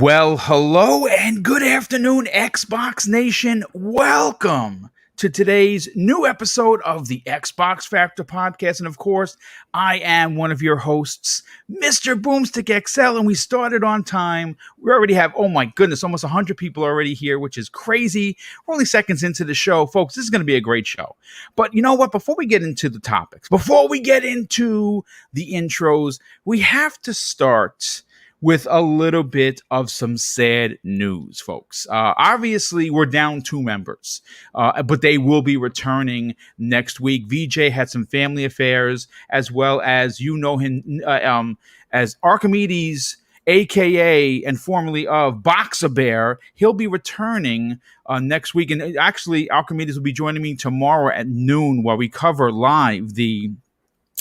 Well, hello and good afternoon, Xbox Nation. Welcome to today's new episode of the Xbox Factor podcast. And of course, I am one of your hosts, Mr. Boomstick XL, and we started on time. We already have, oh my goodness, almost 100 people already here, which is crazy. We're only seconds into the show. Folks, this is going to be a great show. But you know what? Before we get into the topics, before we get into the intros, we have to start with a little bit of some sad news, folks. Obviously, we're down 2 members, but they will be returning next week. VJ had some family affairs, as well as you know him as Archimedes, a.k.a. and formerly of Boxer Bear. He'll be returning next week. And actually, Archimedes will be joining me tomorrow at noon while we cover live the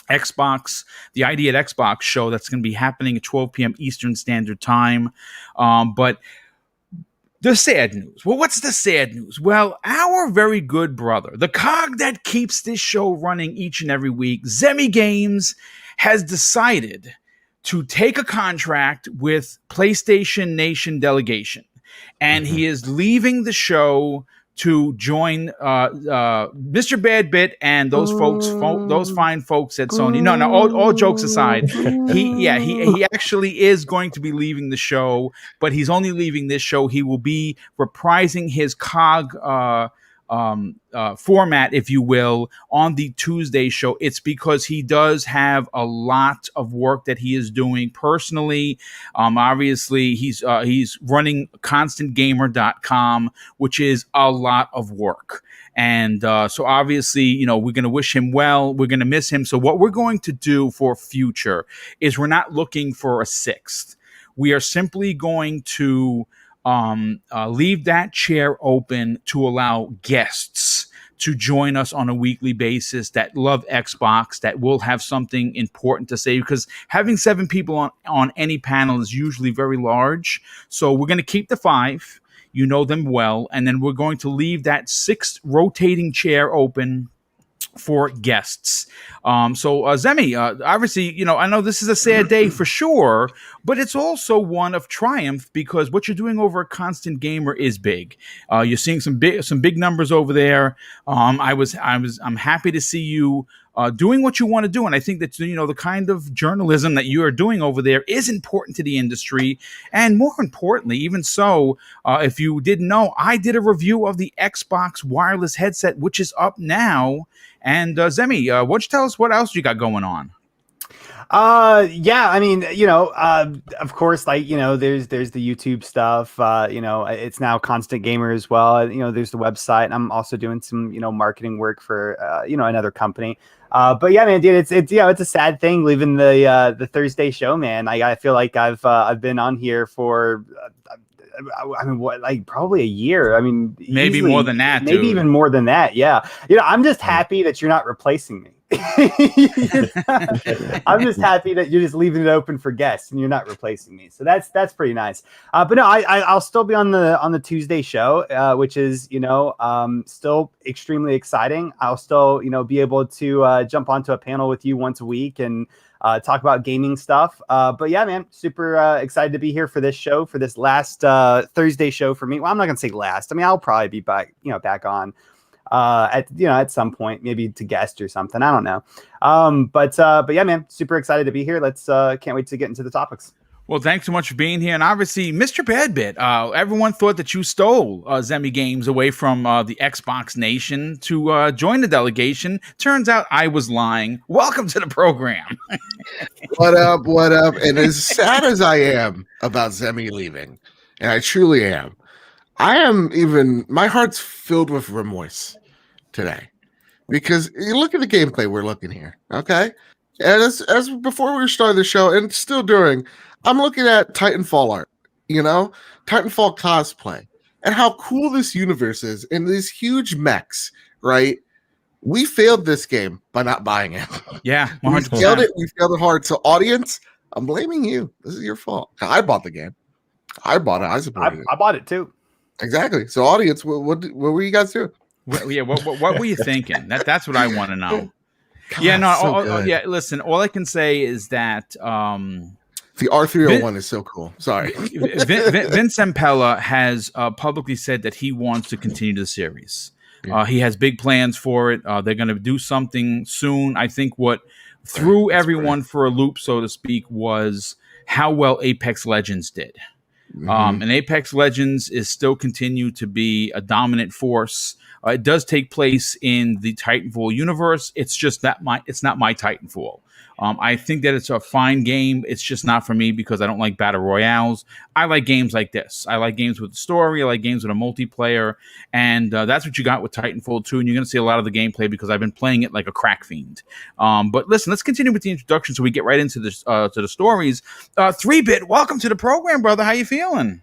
Xbox, the ID at Xbox show that's going to be happening at 12 p.m. Eastern Standard Time. But the sad news. Well, what's the sad news? Well, our very good brother, the cog that keeps this show running each and every week, Zemi Games, has decided to take a contract with PlayStation Nation Delegation. And he is leaving the show to join Mr. Badbit and those folks, those fine folks at Sony. No, all jokes aside, he actually is going to be leaving the show, but he's only leaving this show. He will be reprising his COG format, if you will, on the Tuesday show. It's because he does have a lot of work that he is doing personally. Obviously, he's running ConstantGamer.com, which is a lot of work. And so obviously, you know, we're going to wish him well. We're going to miss him. So what we're going to do for future is we're not looking for a 6th. We are simply going to leave that chair open to allow guests to join us on a weekly basis that love Xbox, that will have something important to say, because having 7 people on any panel is usually very large. So we're going to keep the 5. You know them well. And then we're going to leave that 6th rotating chair open for guests. So Zemi, obviously, you know, I know this is a sad day for sure, but it's also one of triumph, because what you're doing over at Constant Gamer is big. You're seeing some big numbers over there. I'm happy to see you doing what you want to do, and I think that, you know, the kind of journalism that you are doing over there is important to the industry. And more importantly, even so, if you didn't know, I did a review of the Xbox wireless headset, which is up now. And Zemi, why don't you tell us what else you got going on? Yeah, I mean, you know, of course, like, you know, there's the YouTube stuff, you know, it's now Constant Gamer as well. You know, there's the website, and I'm also doing some, you know, marketing work for, you know, another company. But yeah, man, dude, it's, you know, it's a sad thing leaving the Thursday show, man. I feel like I've been on here for, I mean, what, like probably a year. I mean, maybe easily, more than that. Maybe dude. even more than that. Yeah. You know, I'm just happy that you're not replacing me. I'm just happy that you're just leaving it open for guests and you're not replacing me. So that's pretty nice. But no, I'll still be on the Tuesday show, which is, you know, still extremely exciting. I'll still, you know, be able to jump onto a panel with you once a week and talk about gaming stuff. But yeah, man, super excited to be here for this show, for this last Thursday show for me. Well, I'm not gonna say last. I mean, I'll probably be back on at some point, maybe to guest or something. I don't know. But yeah, man, super excited to be here. Let's can't wait to get into the topics. Well, thanks so much for being here. And obviously, Mr. Badbit, everyone thought that you stole Zemi Games away from the Xbox Nation to join the delegation. Turns out I was lying. Welcome to the program. What up? What up? And as sad as I am about Zemi leaving, and I truly am, my heart's filled with remorse today, because you look at the gameplay we're looking here, okay? And as before we started the show, and still during, I'm looking at Titanfall art, you know, Titanfall cosplay, and how cool this universe is, and these huge mechs, right? We failed this game by not buying it. Yeah, 100%. We failed it. We failed it hard. So, audience, I'm blaming you. This is your fault. I bought the game. I bought it. I supported it. I bought it too. Exactly. So, audience, what were you guys doing? What were you thinking? That's what I want to know. God, yeah, no, so yeah. Listen, all I can say is that The R301 is so cool. Sorry. Vince Zampella has publicly said that he wants to continue the series. Yeah. He has big plans for it. They're going to do something soon. I think what threw everyone for a loop, so to speak, was how well Apex Legends did. And Apex Legends is still continue to be a dominant force. It does take place in the Titanfall universe. It's just it's not my Titanfall. I think that it's a fine game. It's just not for me because I don't like battle royales. I like games like this. I like games with a story. I like games with a multiplayer. And that's what you got with Titanfall 2. And you're going to see a lot of the gameplay because I've been playing it like a crack fiend. But listen, let's continue with the introduction so we get right into this, to the stories. 3-Bit, welcome to the program, brother. How you feeling?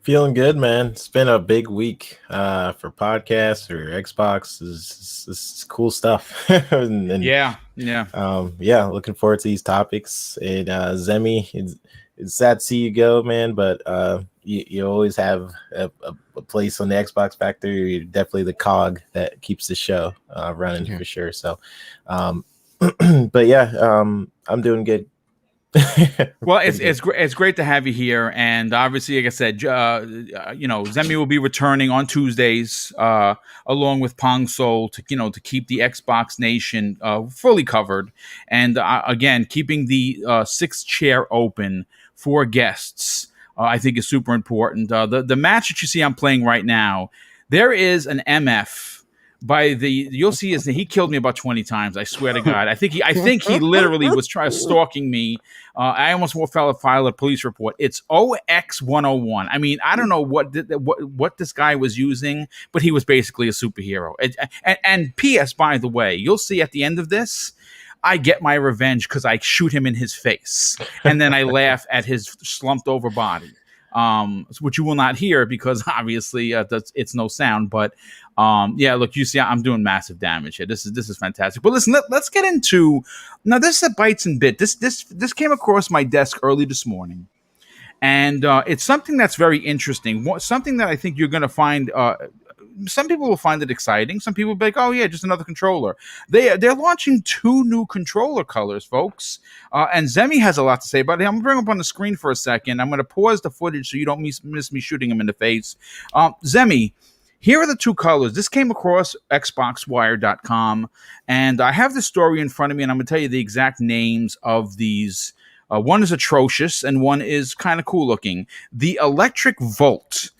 Feeling good, man. It's been a big week for podcasts or Xbox. This is cool stuff. and yeah. Looking forward to these topics. And Zemi, it's sad to see you go, man. But you always have a place on the Xbox factory. You're definitely the cog that keeps the show running for sure. So, but yeah, I'm doing good. Well, it's great to have you here, and obviously, like I said, Zemi will be returning on Tuesdays, along with Pong Soul to keep the Xbox Nation fully covered, and again, keeping the 6th chair open for guests. I think is super important. The match that you see I'm playing right now, there is an MF. You'll see he killed me about 20 times. I swear to God. I think he literally was stalking me. I almost filed a police report. It's OX101. I mean, I don't know what this guy was using, but he was basically a superhero. And P.S. by the way, you'll see at the end of this, I get my revenge because I shoot him in his face, and then I laugh at his slumped over body. Which you will not hear because obviously it's no sound. But look, you see, I'm doing massive damage here. This is fantastic. But listen, let's get into now. This is a Bites and Bit. This came across my desk early this morning, and it's something that's very interesting. Something that I think you're going to find. Some people will find it exciting. Some people will be like, "Oh yeah, just another controller." They're launching 2 new controller colors, folks. And Zemi has a lot to say about it. I'm gonna bring him up on the screen for a second. I'm gonna pause the footage so you don't miss me shooting him in the face. Zemi, here are the 2 colors. This came across xboxwire.com, and I have the story in front of me, and I'm gonna tell you the exact names of these. One is atrocious, and one is kind of cool looking. The Electric Volt.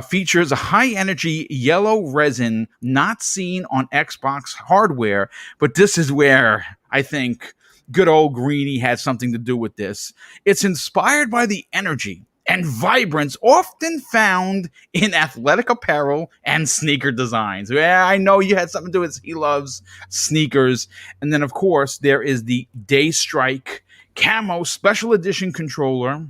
Features a high-energy yellow resin not seen on Xbox hardware, but this is where I think good old Greeny had something to do with this. It's inspired by the energy and vibrance often found in athletic apparel and sneaker designs. Yeah, I know you had something to do with it. He loves sneakers. And then, of course, there is the Daystrike Camo Special Edition controller.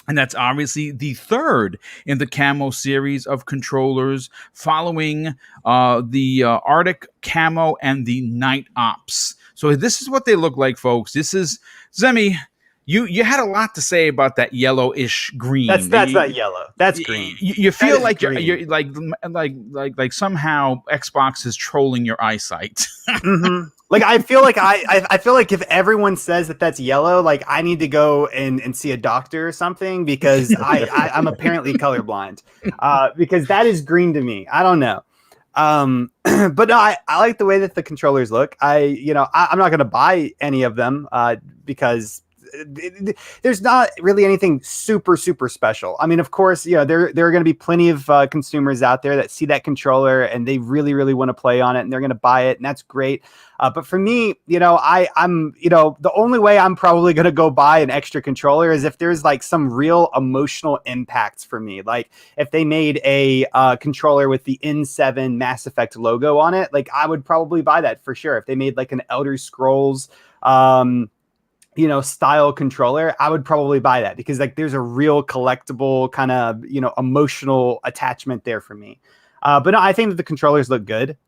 And that's obviously the 3rd in the Camo series of controllers, following the Arctic Camo and the Night Ops. So this is what they look like, folks. This is Zemi. You had a lot to say about that yellowish green. That's not yellow. That's green. You feel like you're like somehow Xbox is trolling your eyesight. Mm-hmm. Like I feel like if everyone says that that's yellow, like I need to go and see a doctor or something because I'm apparently colorblind. Because that is green to me. I don't know. But no, I like the way that the controllers look. I'm not going to buy any of them because there's not really anything super special. I mean, of course, there are going to be plenty of consumers out there that see that controller and they really want to play on it and they're going to buy it, and that's great. But for me, I'm the only way I'm probably going to go buy an extra controller is if there's like some real emotional impacts for me. Like if they made a controller with the N7 Mass Effect logo on it, like I would probably buy that for sure. If they made like an Elder Scrolls style controller, I would probably buy that because like there's a real collectible kind of, emotional attachment there for me. But no, I think that the controllers look good.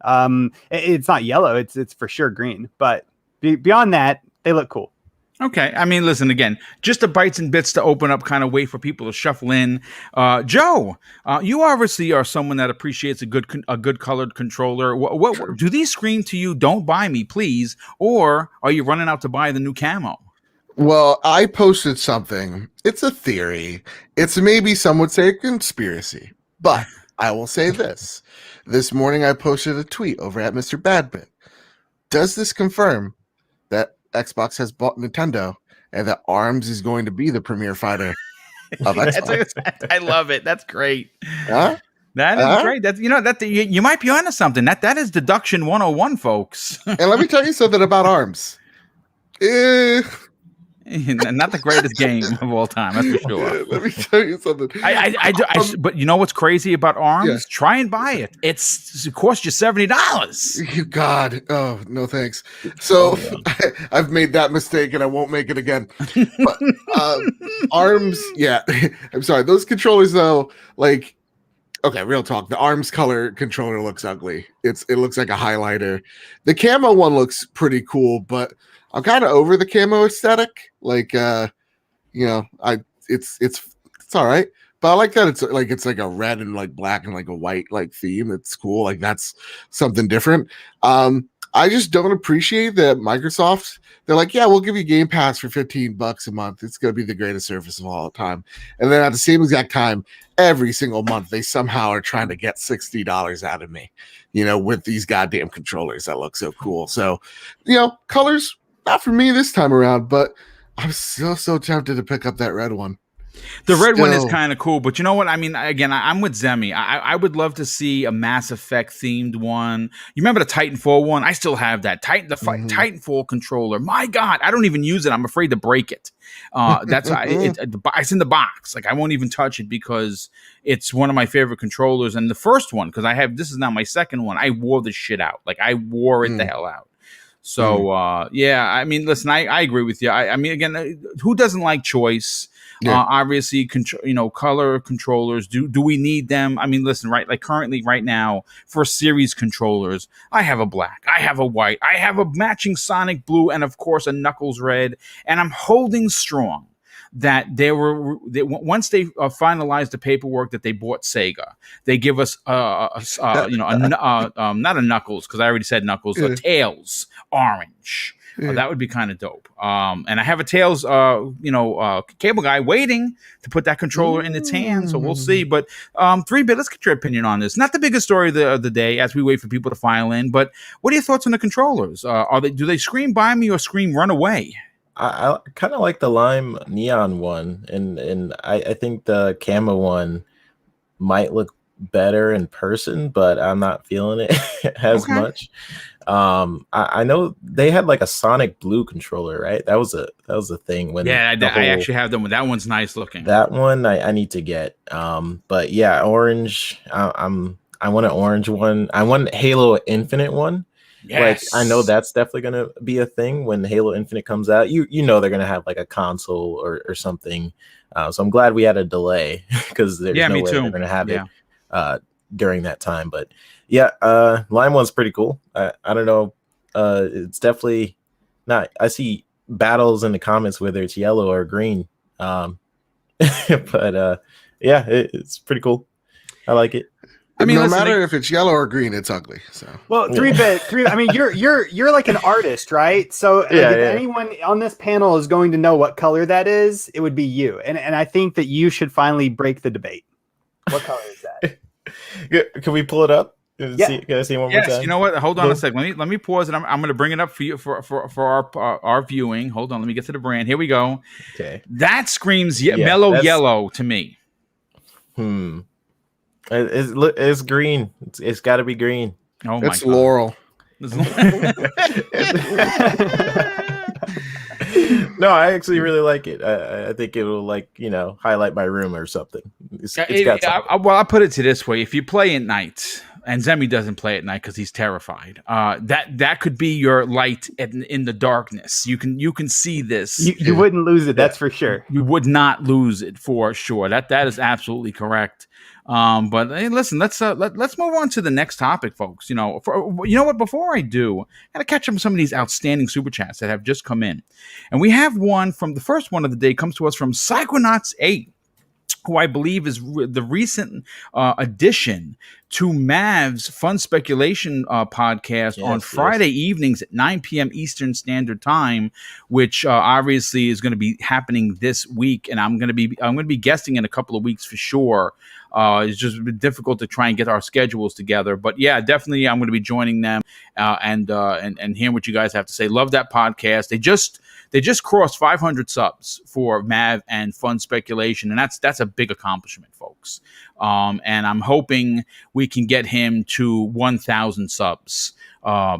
It's not yellow. It's for sure green, but beyond that, they look cool. Okay. I mean, listen, again, just the Bites and Bits to open up, kind of wait for people to shuffle in. Joe, you obviously are someone that appreciates a good colored controller. What do these scream to you? Don't buy me, please. Or are you running out to buy the new Camo? Well, I posted something. It's a theory. It's maybe some would say a conspiracy. But I will say this. This morning I posted a tweet over at Mr. Badbit. Does this confirm that Xbox has bought Nintendo and that ARMS is going to be the premier fighter of Xbox? I love it. That's great. Huh? That is great. That's you might be onto something. That is deduction 101, folks. And let me tell you something about ARMS. Not the greatest game of all time, that's for sure. Let me tell you something. But you know what's crazy about ARMS? Yeah. Try and buy it. It costs you $70. God, oh no, thanks. So I've made that mistake, and I won't make it again. But ARMS, yeah. I'm sorry. Those controllers, though, like, okay, real talk. The ARMS color controller looks ugly. It looks like a highlighter. The camo one looks pretty cool, but I'm kind of over the camo aesthetic. Like, it's all right, but I like that it's like a red and like black and like a white like theme. It's cool. Like that's something different. I just don't appreciate that Microsoft. They're like, yeah, we'll give you Game Pass for $15 a month. It's gonna be the greatest service of all time. And then at the same exact time, every single month they somehow are trying to get $60 out of me. With these goddamn controllers that look so cool. So, colors. Not for me this time around, but I'm so tempted to pick up that red one. The red one is kind of cool, but you know what? I mean, again, I'm with Zemi. I would love to see a Mass Effect themed one. You remember the Titanfall one? I still have that. Titanfall controller. My God, I don't even use it. I'm afraid to break it. It's in the box. Like I won't even touch it because it's one of my favorite controllers. And the first one, because this is now my second one. I wore the shit out. Like I wore it the hell out. So, yeah, I mean, listen, I agree with you. I mean, again, who doesn't like choice? Yeah. Obviously, color controllers. Do we need them? I mean, listen, right? Like currently, right now, for series controllers, I have a black, I have a white, I have a matching Sonic blue, and of course, a Knuckles red. And I'm holding strong that once they finalized the paperwork that they bought Sega, they give us not a Knuckles, because I already said Knuckles, a Tails orange. That would be kind of dope. And I have a Tails cable guy waiting to put that controller in its hand, so we'll see. But 3-Bit, let's get your opinion on this. Not the biggest story of the day as we wait for people to file in, but what are your thoughts on the controllers? Do they scream buy me or scream run away? I kind of like the lime neon one, and I think the camo one might look better in person, but I'm not feeling it as much. I know they had like a Sonic Blue controller, right? That was a thing when I actually have them. That one's nice looking. That one I need to get. But yeah, orange. I want an orange one. I want Halo Infinite one. Yes. Like I know that's definitely gonna be a thing when Halo Infinite comes out. You know they're gonna have like a console or something. So I'm glad we had a delay because there's no way they're gonna have it during that time. But yeah, Lime one's pretty cool. I don't know. It's definitely not. I see battles in the comments whether it's yellow or green. But yeah, it's pretty cool. I like it. I mean, no matter if it's yellow or green, it's ugly. So, well, 3-Bit. I mean, you're like an artist, right? So, if anyone on this panel is going to know what color that is, it would be you. And I think that you should finally break the debate. What color is that? Can we pull it up? Can I see one more time? You know what? Hold on a second. Let me pause it. I'm going to bring it up for you for our viewing. Hold on. Let me get to the brand. Here we go. Okay. That screams mellow yellow to me. It's green. It's got to be green. Oh my God. It's Laurel. No, I actually really like it. I think it will highlight my room or something. I'll put it to this way: if you play at night, and Zemi doesn't play at night because he's terrified, that could be your light in the darkness. You can see this. You wouldn't lose it. That's for sure. You would not lose it for sure. That is absolutely correct. But hey, listen, let's move on to the next topic, folks. You know what? Before I do, I got to catch up on some of these outstanding super chats that have just come in, and we have one from the first one of the day comes to us from Psychonauts 8. who I believe is the recent addition to Mav's Fun Speculation podcast on Friday evenings at 9 p.m. Eastern Standard Time, which obviously is going to be happening this week, and I'm going to be guesting in a couple of weeks for sure. It's just been difficult to try and get our schedules together, but yeah, definitely I'm going to be joining them and hearing what you guys have to say. Love that podcast. They just crossed 500 subs for Mav and Fun Speculation, and that's a big accomplishment, folks. And I'm hoping we can get him to 1,000 subs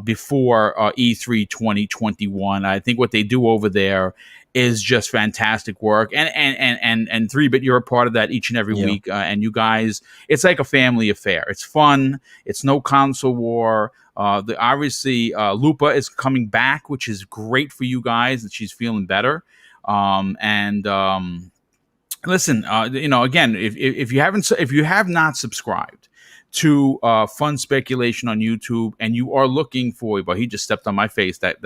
before E3 2021. I think what they do over there is just fantastic work. And 3-Bit, you're a part of that each and every week. And you guys, it's like a family affair. It's fun. It's no console war. Obviously, Lupa is coming back, which is great for you guys, and she's feeling better. Listen, again, if you have not subscribed to Fun Speculation on YouTube, and you are looking for, but he just stepped on my face. That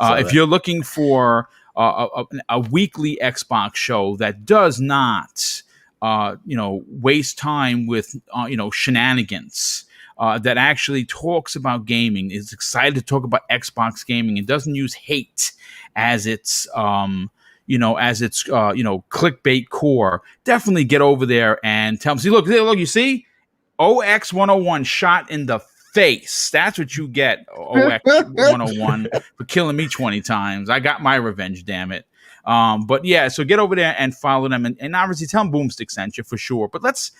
if you're looking for a weekly Xbox show that does not, waste time with shenanigans. That actually talks about gaming, is excited to talk about Xbox gaming, and doesn't use hate as its clickbait core. Definitely get over there and tell them, see, look, you see, OX 101 shot in the face. That's what you get, OX 101, for killing me 20 times. I got my revenge, damn it. But yeah, so get over there and follow them, and obviously tell them Boomstick sent you for sure. But let's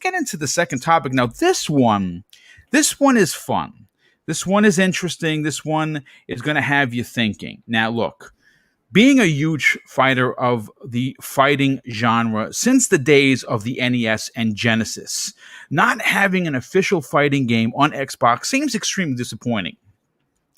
get into the second topic now. This one is fun. This one is interesting. This one is going to have you thinking. Now, look, being a huge fighter of the fighting genre since the days of the NES and Genesis, not having an official fighting game on Xbox seems extremely disappointing.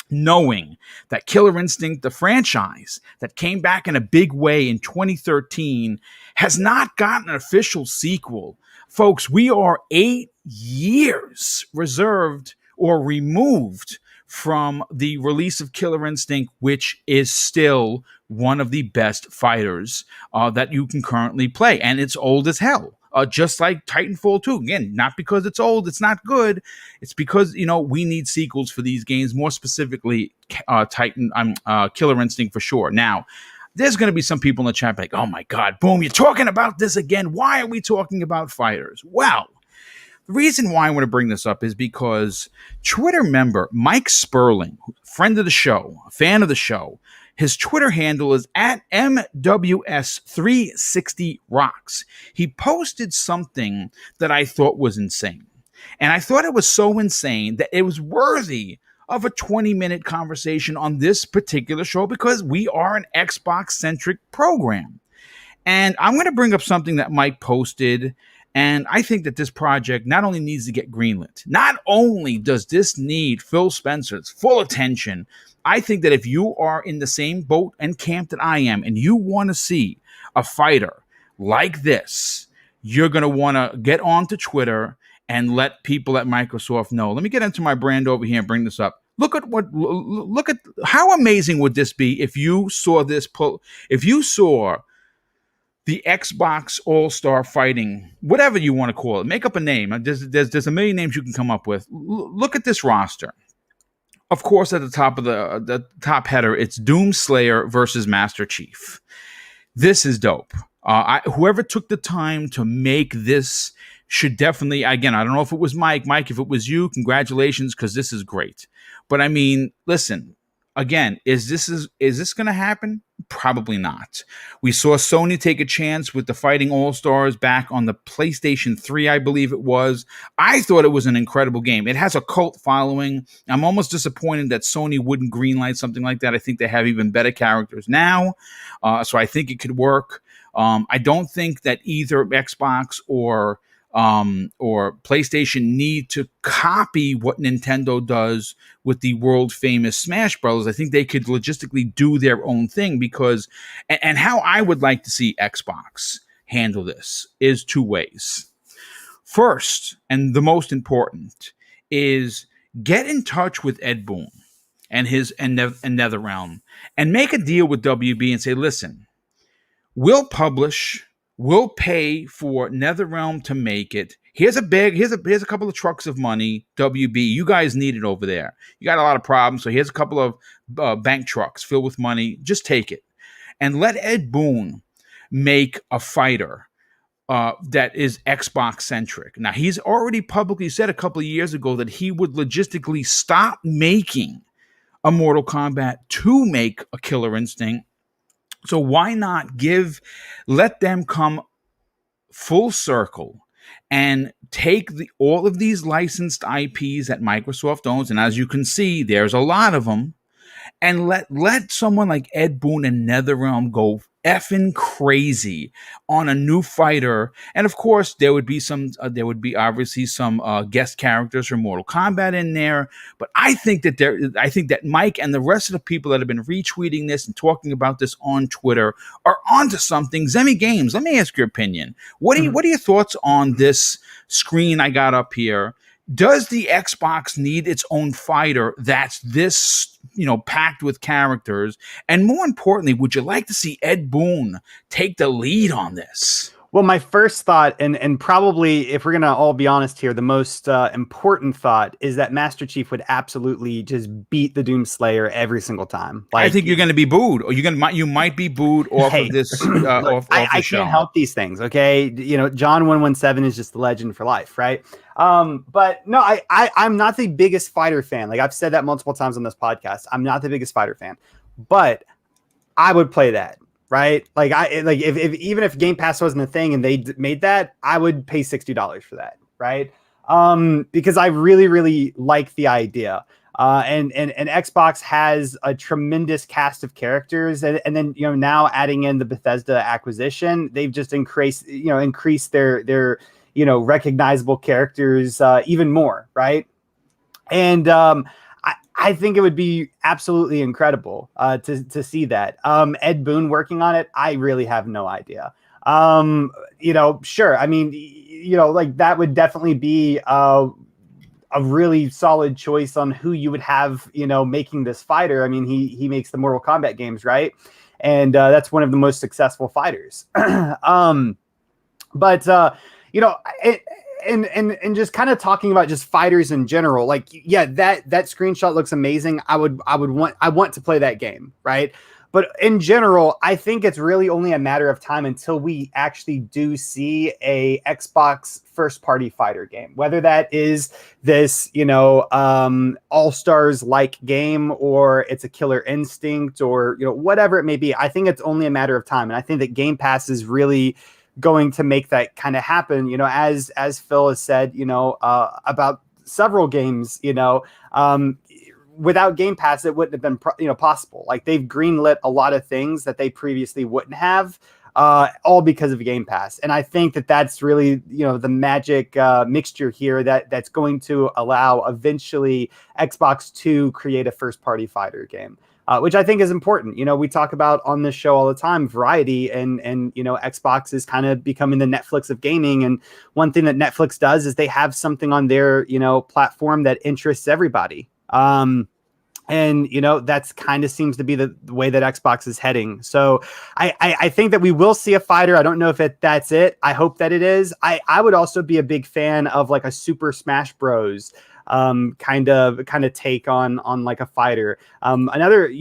Knowing that Killer Instinct, the franchise that came back in a big way in 2013, has not gotten an official sequel. Folks, we are 8 years reserved or removed from the release of Killer Instinct, which is still one of the best fighters that you can currently play. And it's old as hell. Just like Titanfall 2. Again, not because it's old, it's not good. It's because, we need sequels for these games, more specifically Killer Instinct for sure. Now, there's going to be some people in the chat like, oh my God, Boom, you're talking about this again. Why are we talking about fighters? Well, the reason why I want to bring this up is because Twitter member Mike Sperling, friend of the show, a fan of the show, his Twitter handle is at MWS360Rocks. He posted something that I thought was insane. And I thought it was so insane that it was worthy of a 20-minute conversation on this particular show because we are an Xbox-centric program. And I'm going to bring up something that Mike posted, and I think that this project not only needs to get greenlit, not only does this need Phil Spencer's full attention, I think that if you are in the same boat and camp that I am, and you want to see a fighter like this, you're going to want to get onto Twitter and let people at Microsoft know. Let me get into my brand over here and bring this up. Look at how amazing would this be if you saw this if you saw the Xbox All-Star Fighting, whatever you want to call it. Make up a name. There's a million names you can come up with. Look at this roster. Of course, at the top of the top header, it's Doomslayer versus Master Chief. This is dope. Whoever took the time to make this should definitely, again, I don't know if it was Mike. Mike, if it was you, congratulations, because this is great. But I mean, listen, again, is this going to happen? Probably not. We saw Sony take a chance with the Fighting All-Stars back on the PlayStation 3, I believe it was. I thought it was an incredible game. It has a cult following. I'm almost disappointed that Sony wouldn't greenlight something like that. I think they have even better characters now, so I think it could work. I don't think that either Xbox or PlayStation need to copy what Nintendo does with the world famous Smash Brothers. I think they could logistically do their own thing because, and how I would like to see Xbox handle this is two ways. First, and the most important, is get in touch with Ed Boon and NetherRealm and make a deal with WB and say, listen, we'll publish We'll pay for NetherRealm to make it. Here's a couple of trucks of money. WB, you guys need it over there. You got a lot of problems, so here's a couple of bank trucks filled with money. Just take it and let Ed Boon make a fighter that is Xbox centric. Now, he's already publicly said a couple of years ago that he would logistically stop making a Mortal Kombat to make a Killer Instinct. So why not let them come full circle and take all of these licensed IPs that Microsoft owns, and as you can see, there's a lot of them, and let someone like Ed Boon and NetherRealm go effing crazy on a new fighter. And of course, there would be obviously some guest characters from Mortal Kombat in there. But I think that Mike and the rest of the people that have been retweeting this and talking about this on Twitter are onto something. Zemi Games, let me ask your opinion. What are your thoughts on this screen I got up here? Does the Xbox need its own fighter that's this, packed with characters? And more importantly, would you like to see Ed Boon take the lead on this? Well, my first thought, and probably, if we're going to all be honest here, the most important thought is that Master Chief would absolutely just beat the Doomslayer every single time. I think you're going to be booed, or you might be booed off of this. Look, I can't help these things, okay? John 117 is just a legend for life, right? But no, I'm not the biggest fighter fan. Like I've said that multiple times on this podcast. I'm not the biggest fighter fan, but I would play that. Right. If even if Game Pass wasn't a thing and they made that, I would pay $60 for that. Right. Because I really, really like the idea. And Xbox has a tremendous cast of characters. And then, now adding in the Bethesda acquisition, they've just increased their recognizable characters even more. Right. And I think it would be absolutely incredible to see that. Ed Boon working on it, I really have no idea. Sure. I mean, that would definitely be a really solid choice on who you would have, making this fighter. I mean, he makes the Mortal Kombat games, right? And that's one of the most successful fighters. And just kind of talking about just fighters in general, that screenshot looks amazing. I want to play that game, right? But in general, I think it's really only a matter of time until we actually do see a Xbox first-party fighter game, whether that is this, All-Stars like game, or it's a Killer Instinct, or whatever it may be. I think it's only a matter of time, and I think that Game Pass is really going to make that kind of happen, as Phil has said, about several games, without Game Pass, it wouldn't have been, possible. Like they've greenlit a lot of things that they previously wouldn't have, all because of Game Pass. And I think that that's really, the magic mixture here that's going to allow eventually Xbox to create a first party fighter game. Which I think is important. We talk about on this show all the time, variety, and Xbox is kind of becoming the Netflix of gaming. And one thing that Netflix does is they have something on their, platform that interests everybody. And that's kind of seems to be the way that Xbox is heading. So I think that we will see a fighter. I don't know if that's it. I hope that it is. I would also be a big fan of like a Super Smash Bros. Kind of take on like a fighter. Another,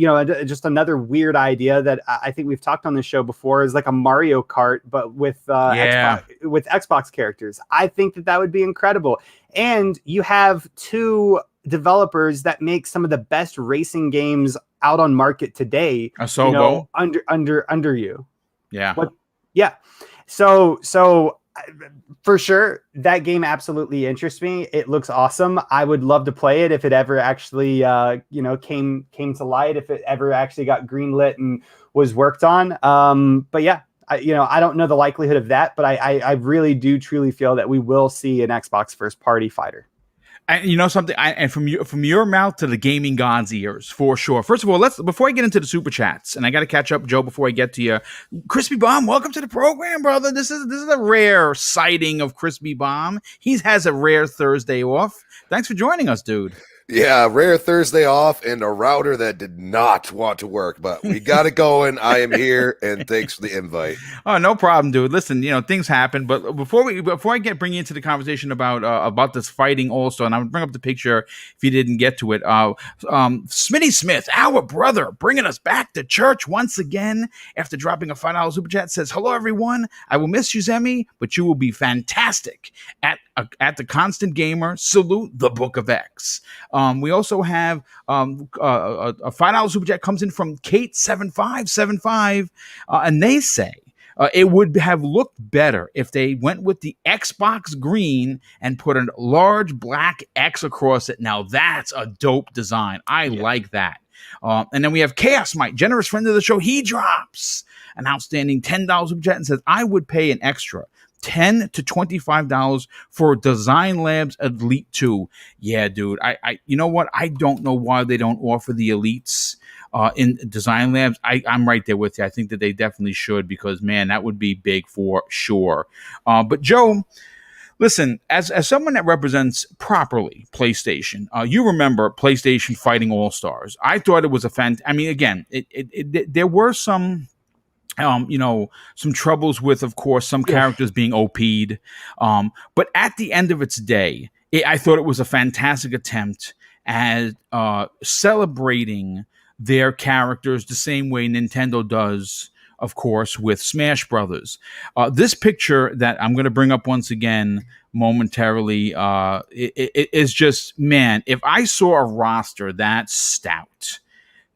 just another weird idea that I think we've talked on this show before is like a Mario Kart, but with Xbox characters. I think that would be incredible. And you have two developers that make some of the best racing games out on market today. Asobo. Under you. Yeah. Yeah. So for sure, that game absolutely interests me. It looks awesome. I would love to play it if it ever actually, came to light, if it ever actually got greenlit and was worked on. But yeah, I don't know the likelihood of that, but I really do truly feel that we will see an Xbox first party fighter. And something, and from your mouth to the gaming god's ears, for sure. First of all, before I get into the super chats, and I got to catch up, Joe, before I get to you. Crispy Bomb, welcome to the program, brother. This is a rare sighting of Crispy Bomb. He has a rare Thursday off. Thanks for joining us, dude. Yeah, rare Thursday off and a router that did not want to work, but we got it going. I am here, and thanks for the invite. Oh, no problem, dude. Listen, things happen, but before I bring you into the conversation about this fighting also, and I'm gonna bring up the picture if you didn't get to it. Smitty Smith, our brother, bringing us back to church once again after dropping a $5 super chat, says, "Hello, everyone. I will miss you, Zemi, but you will be fantastic at the Constant Gamer. Salute the Book of X." We also have a $5 super chat comes in from Kate7575, and they say it would have looked better if they went with the Xbox green and put a large black X across it. Now that's a dope design. I like that. And then we have Chaos Mike, generous friend of the show. He drops an outstanding $10 super chat and says, "I would pay an extra $10 to $25 for Design Labs Elite 2. Yeah, dude. I you know what? I don't know why they don't offer the Elites in Design Labs. I'm right there with you. I think that they definitely should, because, man, that would be big for sure. But Joe, listen, as someone that represents properly PlayStation, you remember PlayStation Fighting All-Stars. I thought it was again, there were some some troubles with, of course, some characters being OP'd. But at the end of its day, I thought it was a fantastic attempt at celebrating their characters the same way Nintendo does, of course, with Smash Brothers. This picture that I'm going to bring up once again momentarily it is just, man, if I saw a roster that stout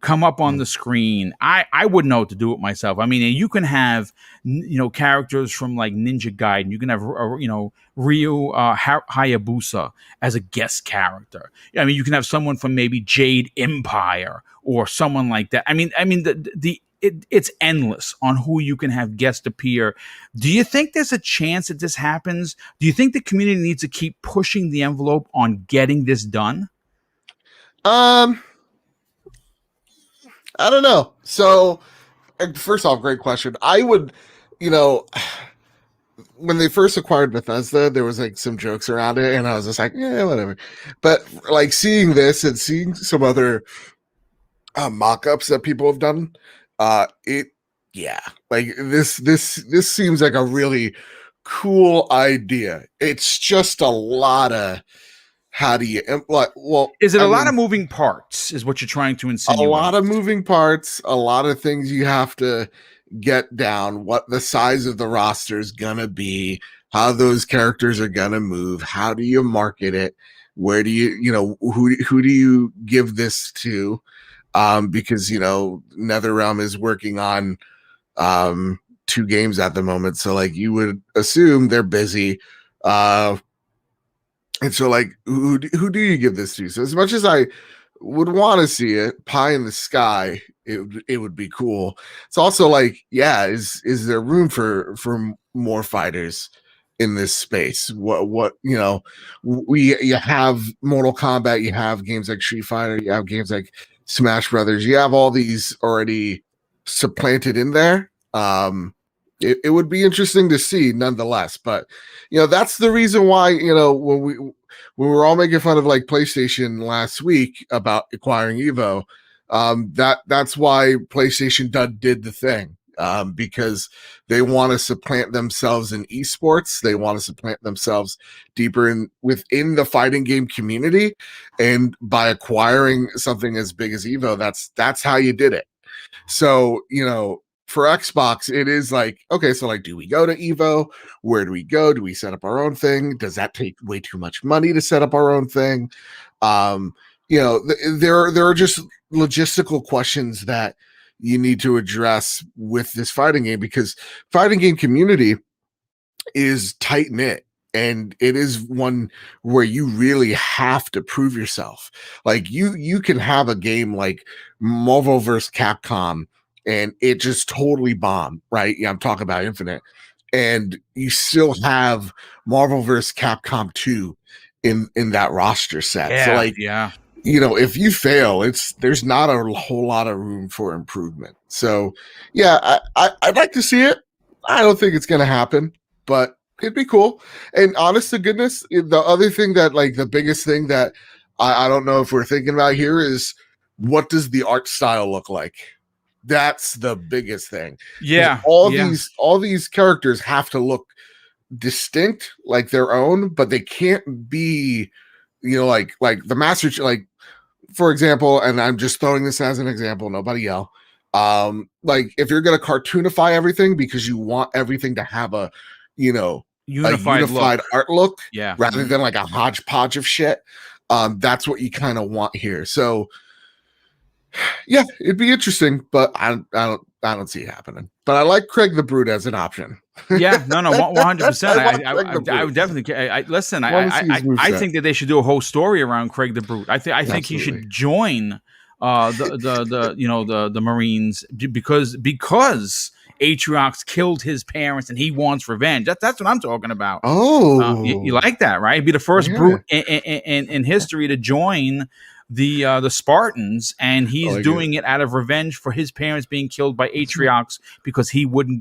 come up on the screen, I wouldn't know what to do with myself. I mean, you can have characters from like Ninja Gaiden. You can have Ryu Hayabusa as a guest character. I mean, you can have someone from maybe Jade Empire or someone like that. I mean, it's endless on who you can have guest appear. Do you think there's a chance that this happens? Do you think the community needs to keep pushing the envelope on getting this done? I don't know. So, first off, great question. I would, when they first acquired Bethesda, there was like some jokes around it, and I was just like, yeah, whatever. But like seeing this and seeing some other mock-ups that people have done, this seems like a really cool idea. It's just a lot of, how do you is it a lot of moving parts is what you're trying to insinuate? A lot of moving parts, a lot of things you have to get down, what the size of the roster is gonna be, how those characters are gonna move, how do you market it, where do you who do you give this to, because NetherRealm is working on 2 games at the moment, so like you would assume they're busy, and so, like, who do you give this to? So, as much as I would want to see it, pie in the sky, it would be cool. It's also like, yeah, is there room for more fighters in this space? What you have Mortal Kombat, you have games like Street Fighter, you have games like Smash Brothers, you have all these already supplanted in there. It would be interesting to see nonetheless, but that's the reason why when we were all making fun of like PlayStation last week about acquiring Evo, that's why PlayStation did the thing, because they want to supplant themselves in esports. They want to supplant themselves deeper within the fighting game community, and by acquiring something as big as Evo, that's how you did it. So for Xbox, it is like, okay, so like, do we go to Evo? Where do we go? Do we set up our own thing? Does that take way too much money to set up our own thing? There are just logistical questions that you need to address with this fighting game, because fighting game community is tight knit. And it is one where you really have to prove yourself. Like you can have a game like Marvel vs. Capcom, and it just totally bombed, right? Yeah, I'm talking about Infinite. And you still have Marvel vs. Capcom 2 in that roster set. Yeah, so like, yeah. If you fail, there's not a whole lot of room for improvement. So yeah, I'd like to see it. I don't think it's gonna happen, but it'd be cool. And honest to goodness, the other thing that, like, the biggest thing that I don't know if we're thinking about here is what does the art style look like? That's the biggest thing. Yeah. All these characters have to look distinct, like their own, but they can't be, like the master, like for example, and I'm just throwing this as an example, nobody yell. Like if you're gonna cartoonify everything because you want everything to have a unified art look, rather than like a hodgepodge of shit. That's what you kind of want here. So yeah, it'd be interesting, but I don't see it happening. But I like Craig the Brute as an option. Yeah, no, 100%. I would definitely. Listen, I think that they should do a whole story around Craig the Brute. I think he should join the Marines because Atriox killed his parents and he wants revenge. That's what I'm talking about. Oh, you like that, right? Be the first Brute in history to join the Spartans, and he's doing it out of revenge for his parents being killed by Atriox because they wouldn't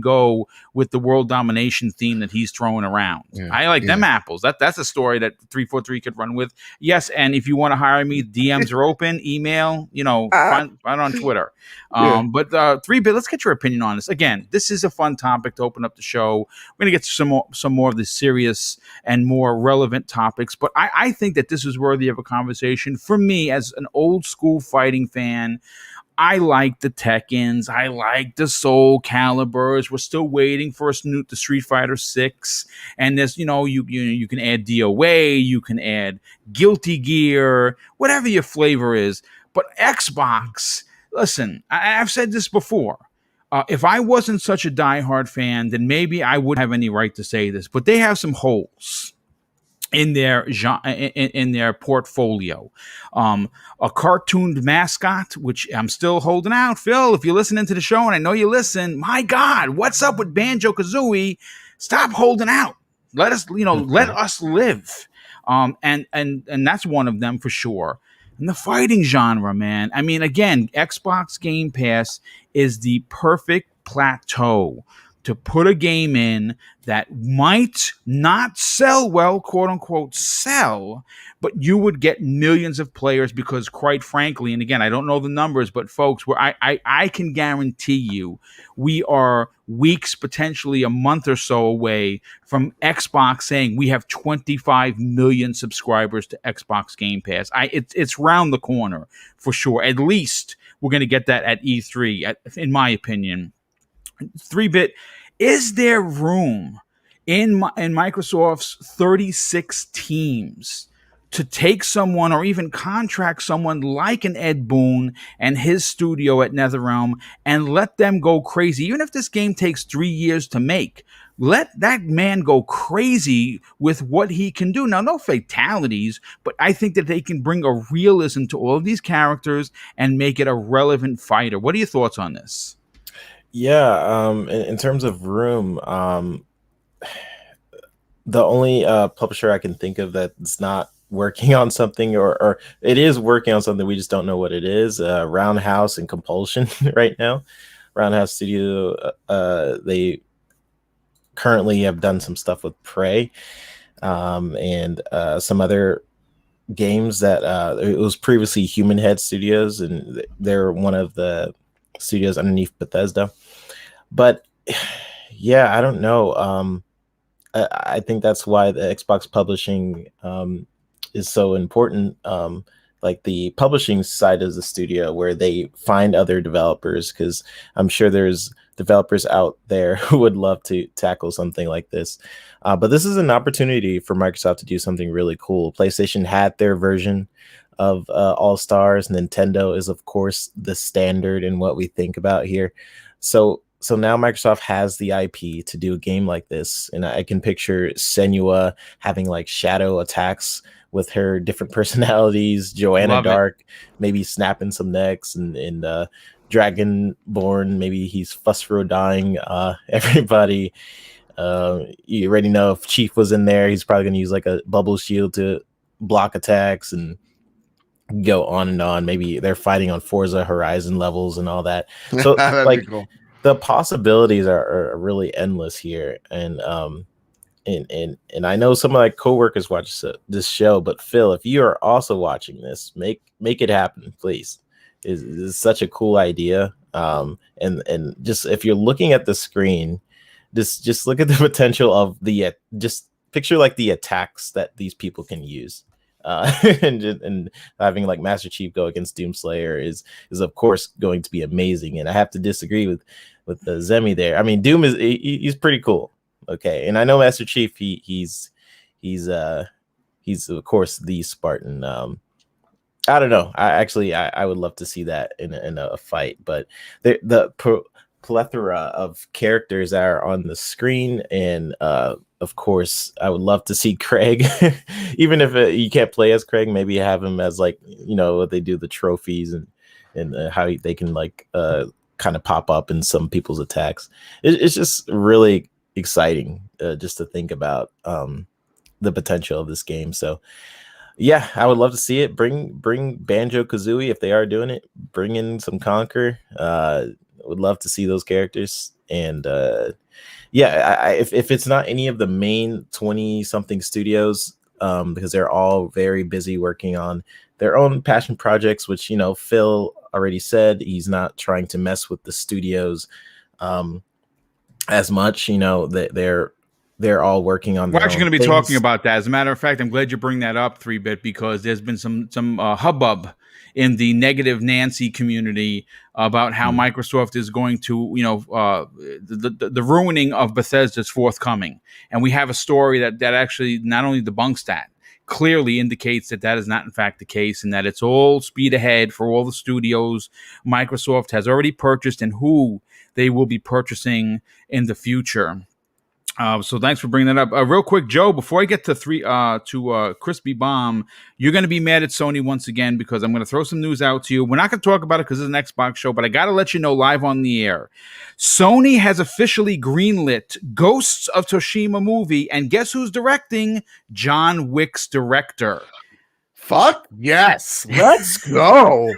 go with the world domination theme that he's throwing around. I like them apples. That's a story that 343 could run with. Yes, and if you want to hire me, DMs are open, email, find on Twitter. But 3-Bit, let's get your opinion on this. Again, this is a fun topic to open up the show. We're gonna get to some more of the serious and more relevant topics, but I think that this is worthy of a conversation. For me, as an old school fighting fan, I like the Tekkens. I like the Soul Caliburs. We're still waiting for the Street Fighter 6. And there's, you can add DOA, you can add Guilty Gear, whatever your flavor is. But Xbox, listen, I've said this before. If I wasn't such a diehard fan, then maybe I wouldn't have any right to say this. But they have some holes in their portfolio. A cartooned mascot, which I'm still holding out. Phil, if you're listening to the show, and I know you listen, my God, what's up with Banjo-Kazooie? Stop holding out. Let us live. And that's one of them for sure. And the fighting genre, man. I mean, again, Xbox Game Pass is the perfect plateau to put a game in that might not sell well, quote unquote, but you would get millions of players because, quite frankly, and again, I don't know the numbers, but folks, I can guarantee you we are weeks, potentially a month or so away from Xbox saying we have 25 million subscribers to Xbox Game Pass. It's round the corner for sure. At least we're going to get that at E3, in my opinion. 3-Bit, is there room in Microsoft's 36 teams to take someone or even contract someone like an Ed Boon and his studio at NetherRealm and let them go crazy? Even if this game takes 3 years to make, let that man go crazy with what he can do. Now, no fatalities, but I think that they can bring a realism to all of these characters and make it a relevant fighter. What are your thoughts on this? Yeah, in terms of room, the only publisher I can think of that's not working on something, or it is working on something, we just don't know what it is, Roundhouse and Compulsion right now. Roundhouse Studio, they currently have done some stuff with Prey, and some other games that it was previously Human Head Studios, and they're one of the studios underneath Bethesda. But yeah, I don't know. I think that's why the Xbox publishing is so important. Like the publishing side of the studio, where they find other developers, because I'm sure there's developers out there who would love to tackle something like this. But this is an opportunity for Microsoft to do something really cool. PlayStation had their version of All Stars. Nintendo is, of course, the standard in what we think about here. So now Microsoft has the IP to do a game like this, and I can picture Senua having like shadow attacks with her different personalities, Joanna Dark maybe snapping some necks, and Dragonborn, maybe he's phosphor dying everybody. You already know if Chief was in there, he's probably going to use like a bubble shield to block attacks, and go on and on. Maybe they're fighting on Forza Horizon levels and all that. So like cool. The possibilities are really endless here. And and I know some of my coworkers watch this show, but Phil, if you are also watching this, make it happen, please. Is such a cool idea. And just if you're looking at the screen, just look at the potential of just picture like the attacks that these people can use. And having like Master Chief go against Doomslayer is of course going to be amazing. And I have to disagree with the Zemi there. I mean, Doom he's pretty cool. Okay, and I know Master Chief. He's of course the Spartan. I don't know. I would love to see that in a fight, but the plethora of characters that are on the screen, and of course, I would love to see Craig. Even if you can't play as Craig, maybe have him as like they do the trophies and how they can like kind of pop up in some people's attacks. It's just really exciting just to think about the potential of this game. So yeah, I would love to see it. Bring Banjo-Kazooie if they are doing it. Bring in some Conquer. Would love to see those characters. And if it's not any of the main 20-something studios, because they're all very busy working on their own passion projects, which Phil already said he's not trying to mess with the studios as much. They're all working on. We're actually going to be talking about that. As a matter of fact, I'm glad you bring that up, 3-Bit, because there's been some hubbub in the negative Nancy community about how Microsoft is going to, the ruining of Bethesda is forthcoming, and we have a story that actually not only debunks that, clearly indicates that is not in fact the case, and that it's all speed ahead for all the studios Microsoft has already purchased and who they will be purchasing in the future. So thanks for bringing that up. Real quick, Joe, before I get to Crispy Bomb, you're going to be mad at Sony once again because I'm going to throw some news out to you. We're not going to talk about it because it's an Xbox show, but I got to let you know live on the air. Sony has officially greenlit Ghosts of Tsushima movie, and guess who's directing? John Wick's director. Fuck yes. Let's go.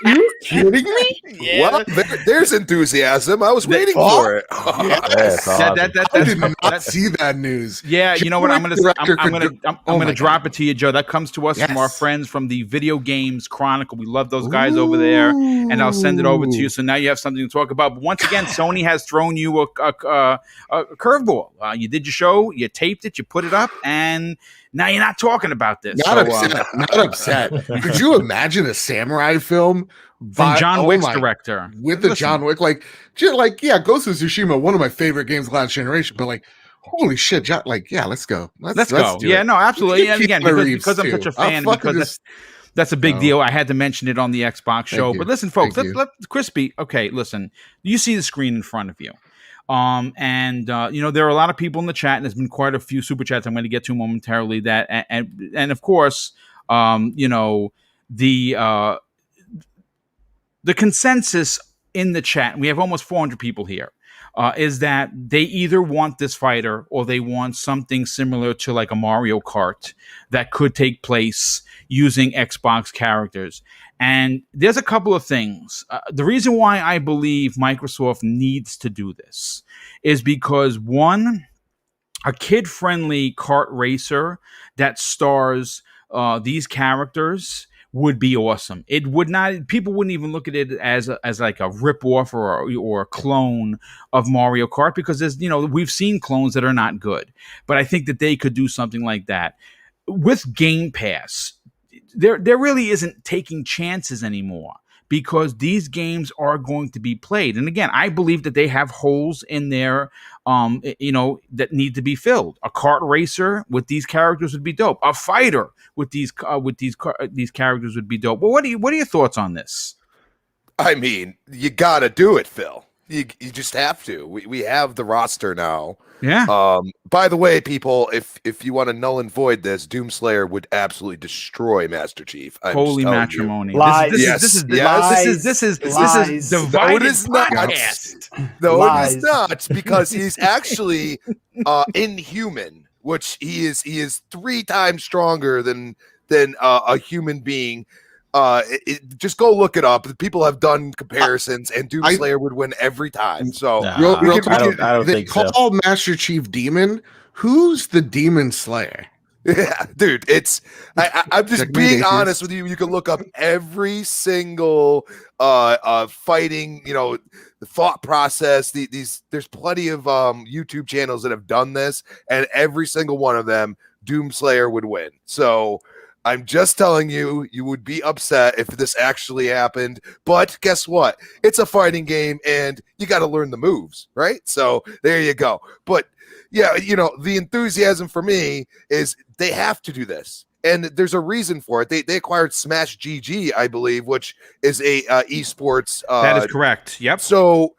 Are you kidding me? Yeah. Well, there's enthusiasm. I was waiting for it. Yes. Awesome. I did not see that news. Yeah, you know what? I'm gonna drop it to you, Joe. That comes to us from our Yes. friends from the Video Games Chronicle. We love those guys over there, and I'll send it over to you. So now you have something to talk about. But once again, Sony has thrown you a curveball. You did your show, you taped it, you put it up, and now you're not talking about this. Not upset. Not upset. Could you imagine a samurai film From John Wick's director. with the John Wick? Yeah, Ghost of Tsushima, one of my favorite games of last generation. But holy shit, John, let's go. Let's go. do Yeah, it. no, absolutely. And again, because I'm such a I'll fan, fucking because that's a big deal. I had to mention it on the Xbox show. you. But listen, folks, Thank you. let Crispy. Okay, listen. You see the screen in front of you. And there are a lot of people in the chat, and there's been quite a few super chats I'm going to get to momentarily. That and of course, the consensus in the chat, and we have almost 400 people here, is that they either want this fighter or they want something similar to like a Mario Kart that could take place using Xbox characters. And there's a couple of things. The reason why I believe Microsoft needs to do this is because, one, a kid-friendly kart racer that stars these characters would be awesome. It would not. People wouldn't even look at it as like a rip-off or a clone of Mario Kart, because we've seen clones that are not good. But I think that they could do something like that with Game Pass. There really isn't taking chances anymore, because these games are going to be played. And again, I believe that they have holes in there, that need to be filled. A kart racer with these characters would be dope. A fighter with these characters would be dope. Well, what are your thoughts on this? I mean, you got to do it, Phil. You just have to. We have the roster now. Yeah. By the way, people, if you want to null and void this, Doomslayer would absolutely destroy Master Chief. Holy matrimony! Lies. This is Lies. divided No, it is not. podcast. No, Lies. it is not, because he's actually inhuman, which he is 3 times stronger than a human being. Just go look it up. People have done comparisons, and Doomslayer would win every time. So Nah, Real I quick, don't they think so. call Master Chief Demon, Who's the Demon Slayer? Yeah, dude, I'm just Checkmate, being atheist. honest with you. You can look up every single fighting, the thought process. There's plenty of YouTube channels that have done this, and every single one of them, Doomslayer would win. So I'm just telling you, you would be upset if this actually happened. But guess what? It's a fighting game, and you got to learn the moves, right? So there you go. But yeah, the enthusiasm for me is they have to do this, and there's a reason for it. They acquired Smash GG, I believe, which is a esports. That is correct. Yep. So,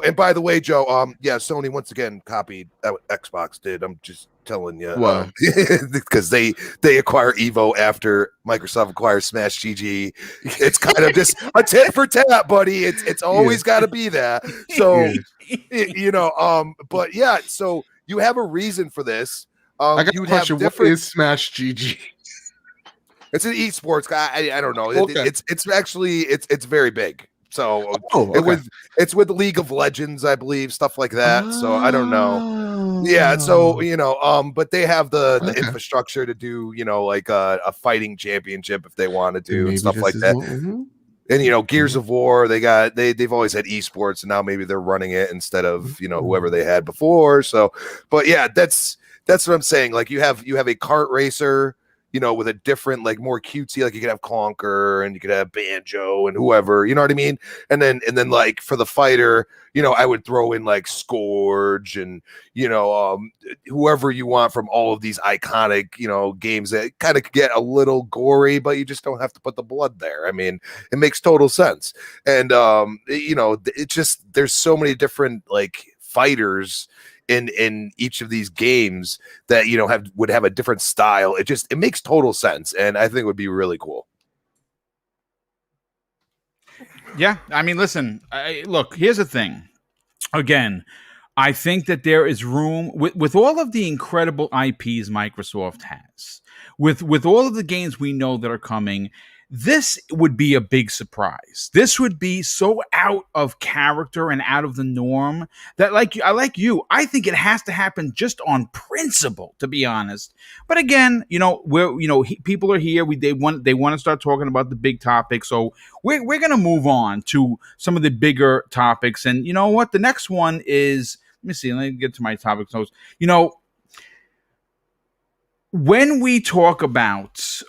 and by the way, Joe, Sony once again copied what Xbox did. I'm just telling you, Wow. because they acquire Evo after Microsoft acquires Smash GG. It's kind of just a tit for tat, buddy. It's always got to be that. So, but yeah, so you have a reason for this. I got a You'd question. have What different. is Smash GG? It's an esports guy. I don't know. Okay. It's actually it's very big. So okay. it's with League of Legends, I believe, stuff like that. So I don't know. Yeah, so but they have the Okay. infrastructure to do, like a fighting championship if they want to do Maybe and stuff this like is that. what- And Gears of War, they've always had esports, and now maybe they're running it instead of whoever they had before. So, but yeah, that's what I'm saying. Like you have a kart racer, with a different, like more cutesy, like you could have Conker and you could have Banjo and whoever, you know what I mean? And then like for the fighter, I would throw in like Scourge and whoever you want from all of these iconic, games that kind of get a little gory, but you just don't have to put the blood there. I mean, it makes total sense. And it's just there's so many different like fighters in each of these games that would have a different style. It makes total sense, and I think it would be really cool. Yeah, I mean, listen. Look, here's the thing. Again, I think that there is room with all of the incredible IPs Microsoft has, with all of the games we know that are coming. This would be a big surprise. This would be so out of character and out of the norm that, I think it has to happen just on principle, to be honest. But again, people are here. They want to start talking about the big topics. So we're gonna move on to some of the bigger topics. And you know what? The next one is. Let me see. Let me get to my topic notes. When we talk about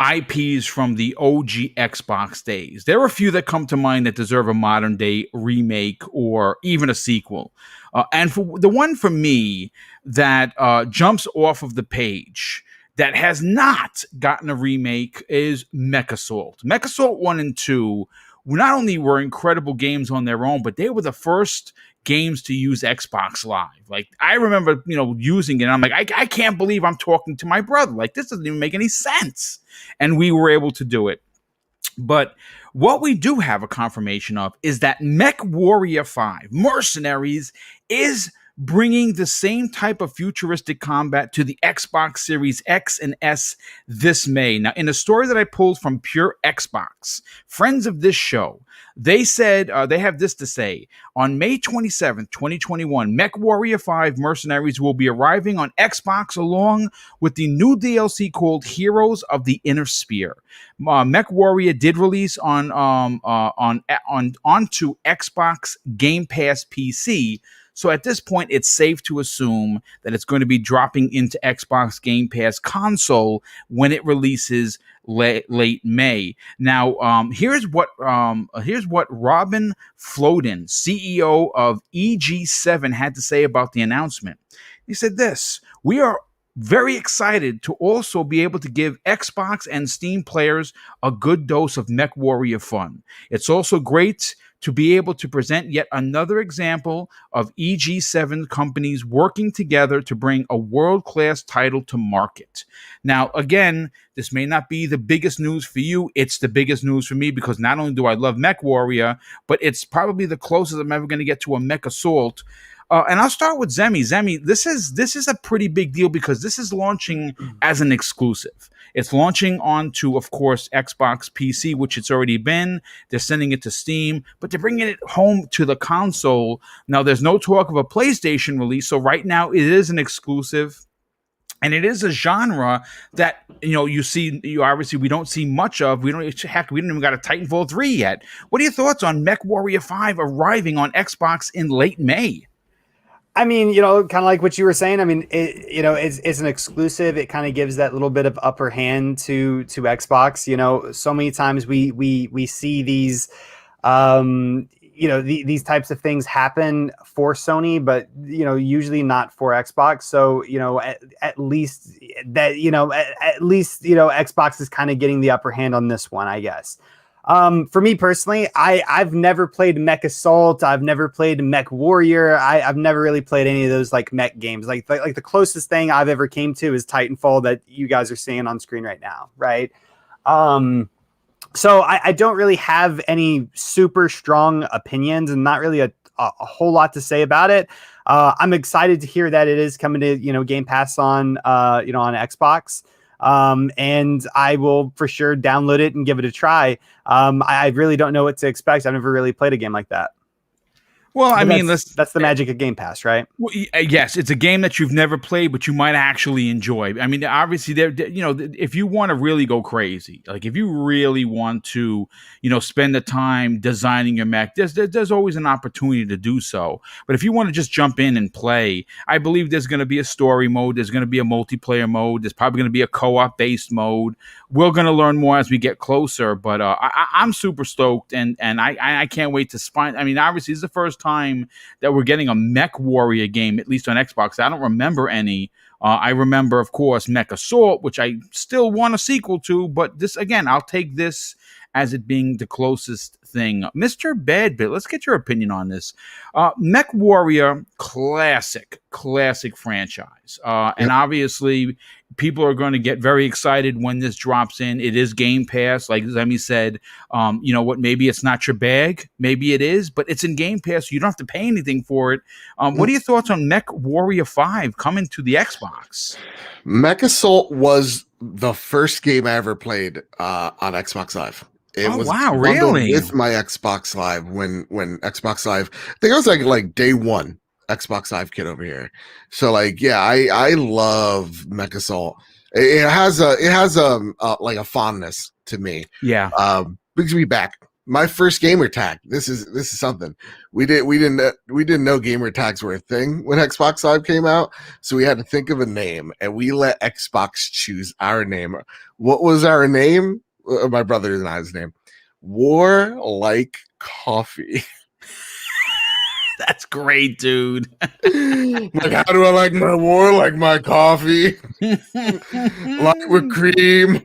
IPs from the OG Xbox days, there are a few that come to mind that deserve a modern day remake or even a sequel. And for the one for me that jumps off of the page that has not gotten a remake is MechAssault. MechAssault 1 and 2 not only were incredible games on their own, but they were the first games to use Xbox Live. Like, I remember, using it. And I'm like, I can't believe I'm talking to my brother. Like, this doesn't even make any sense. And we were able to do it. But what we do have a confirmation of is that MechWarrior 5 Mercenaries is bringing the same type of futuristic combat to the Xbox Series X and S this May. Now, in a story that I pulled from Pure Xbox, friends of this show, they said, they have this to say: on May 27th, 2021, MechWarrior 5 Mercenaries will be arriving on Xbox along with the new DLC called Heroes of the Inner Sphere. MechWarrior did release onto Xbox Game Pass PC. So at this point, it's safe to assume that it's going to be dropping into Xbox Game Pass console when it releases late May. Now, here's what Robin Floden, CEO of EG7, had to say about the announcement. He said this: "We are very excited to also be able to give Xbox and Steam players a good dose of MechWarrior fun. It's also great to be able to present yet another example of EG7 companies working together to bring a world-class title to market." Now, again, this may not be the biggest news for you. It's the biggest news for me because not only do I love MechWarrior, but it's probably the closest I'm ever going to get to a MechAssault. And I'll start with Zemi. Zemi, this is a pretty big deal because this is launching as an exclusive. It's launching onto, of course, Xbox PC, which it's already been. They're sending it to Steam. But they're bringing it home to the console. Now, there's no talk of a PlayStation release, so right now it is an exclusive. And it is a genre that you obviously we don't see much of. We don't even got a Titanfall 3 yet. What are your thoughts on MechWarrior 5 arriving on Xbox in late May? I mean, kind of like what you were saying. I mean, it's an exclusive. It kind of gives that little bit of upper hand to Xbox. So many times we see these these types of things happen for Sony, but usually not for Xbox. So at least Xbox is kind of getting the upper hand on this one, I guess. For me personally, I've never played MechAssault. I've never played MechWarrior. I've never really played any of those like mech games. Like the closest thing I've ever came to is Titanfall that you guys are seeing on screen right now, right? So I don't really have any super strong opinions and not really a whole lot to say about it. I'm excited to hear that it is coming to, Game Pass on Xbox. And I will for sure download it and give it a try. I really don't know what to expect. I've never really played a game like that. Well, I mean, that's the magic of Game Pass, right? Well, yes, it's a game that you've never played, but you might actually enjoy. I mean, obviously, if you want to really go crazy, like if you really want to, spend the time designing your mech, there's always an opportunity to do so. But if you want to just jump in and play, I believe there's going to be a story mode. There's going to be a multiplayer mode. There's probably going to be a co-op based mode. We're going to learn more as we get closer. But I'm super stoked, and I can't wait to find. I mean, obviously, this is the first time that we're getting a MechWarrior game, at least on Xbox. I don't remember any. I remember, of course, MechAssault, which I still want a sequel to, but this, again, I'll take this as it being the closest thing. Mr. Badbit, let's get your opinion on this. MechWarrior, classic franchise. And obviously, people are going to get very excited when this drops in. It is Game Pass, like Zemi said. Maybe it's not your bag. Maybe it is, but it's in Game Pass, so you don't have to pay anything for it. What are your thoughts on MechWarrior 5 coming to the Xbox? MechAssault was the first game I ever played on Xbox Live. It was really? With my Xbox Live when Xbox Live, I think I was like day one Xbox Live kid over here. So I love MechAssault. It has a fondness to me. Yeah. Brings me back. My first gamer tag. This is something. We didn't know gamer tags were a thing when Xbox Live came out. So we had to think of a name, and we let Xbox choose our name. What was our name? My brother and I's name. War Like Coffee. That's great, dude. Like, how do I like my war? Like my coffee, like with cream.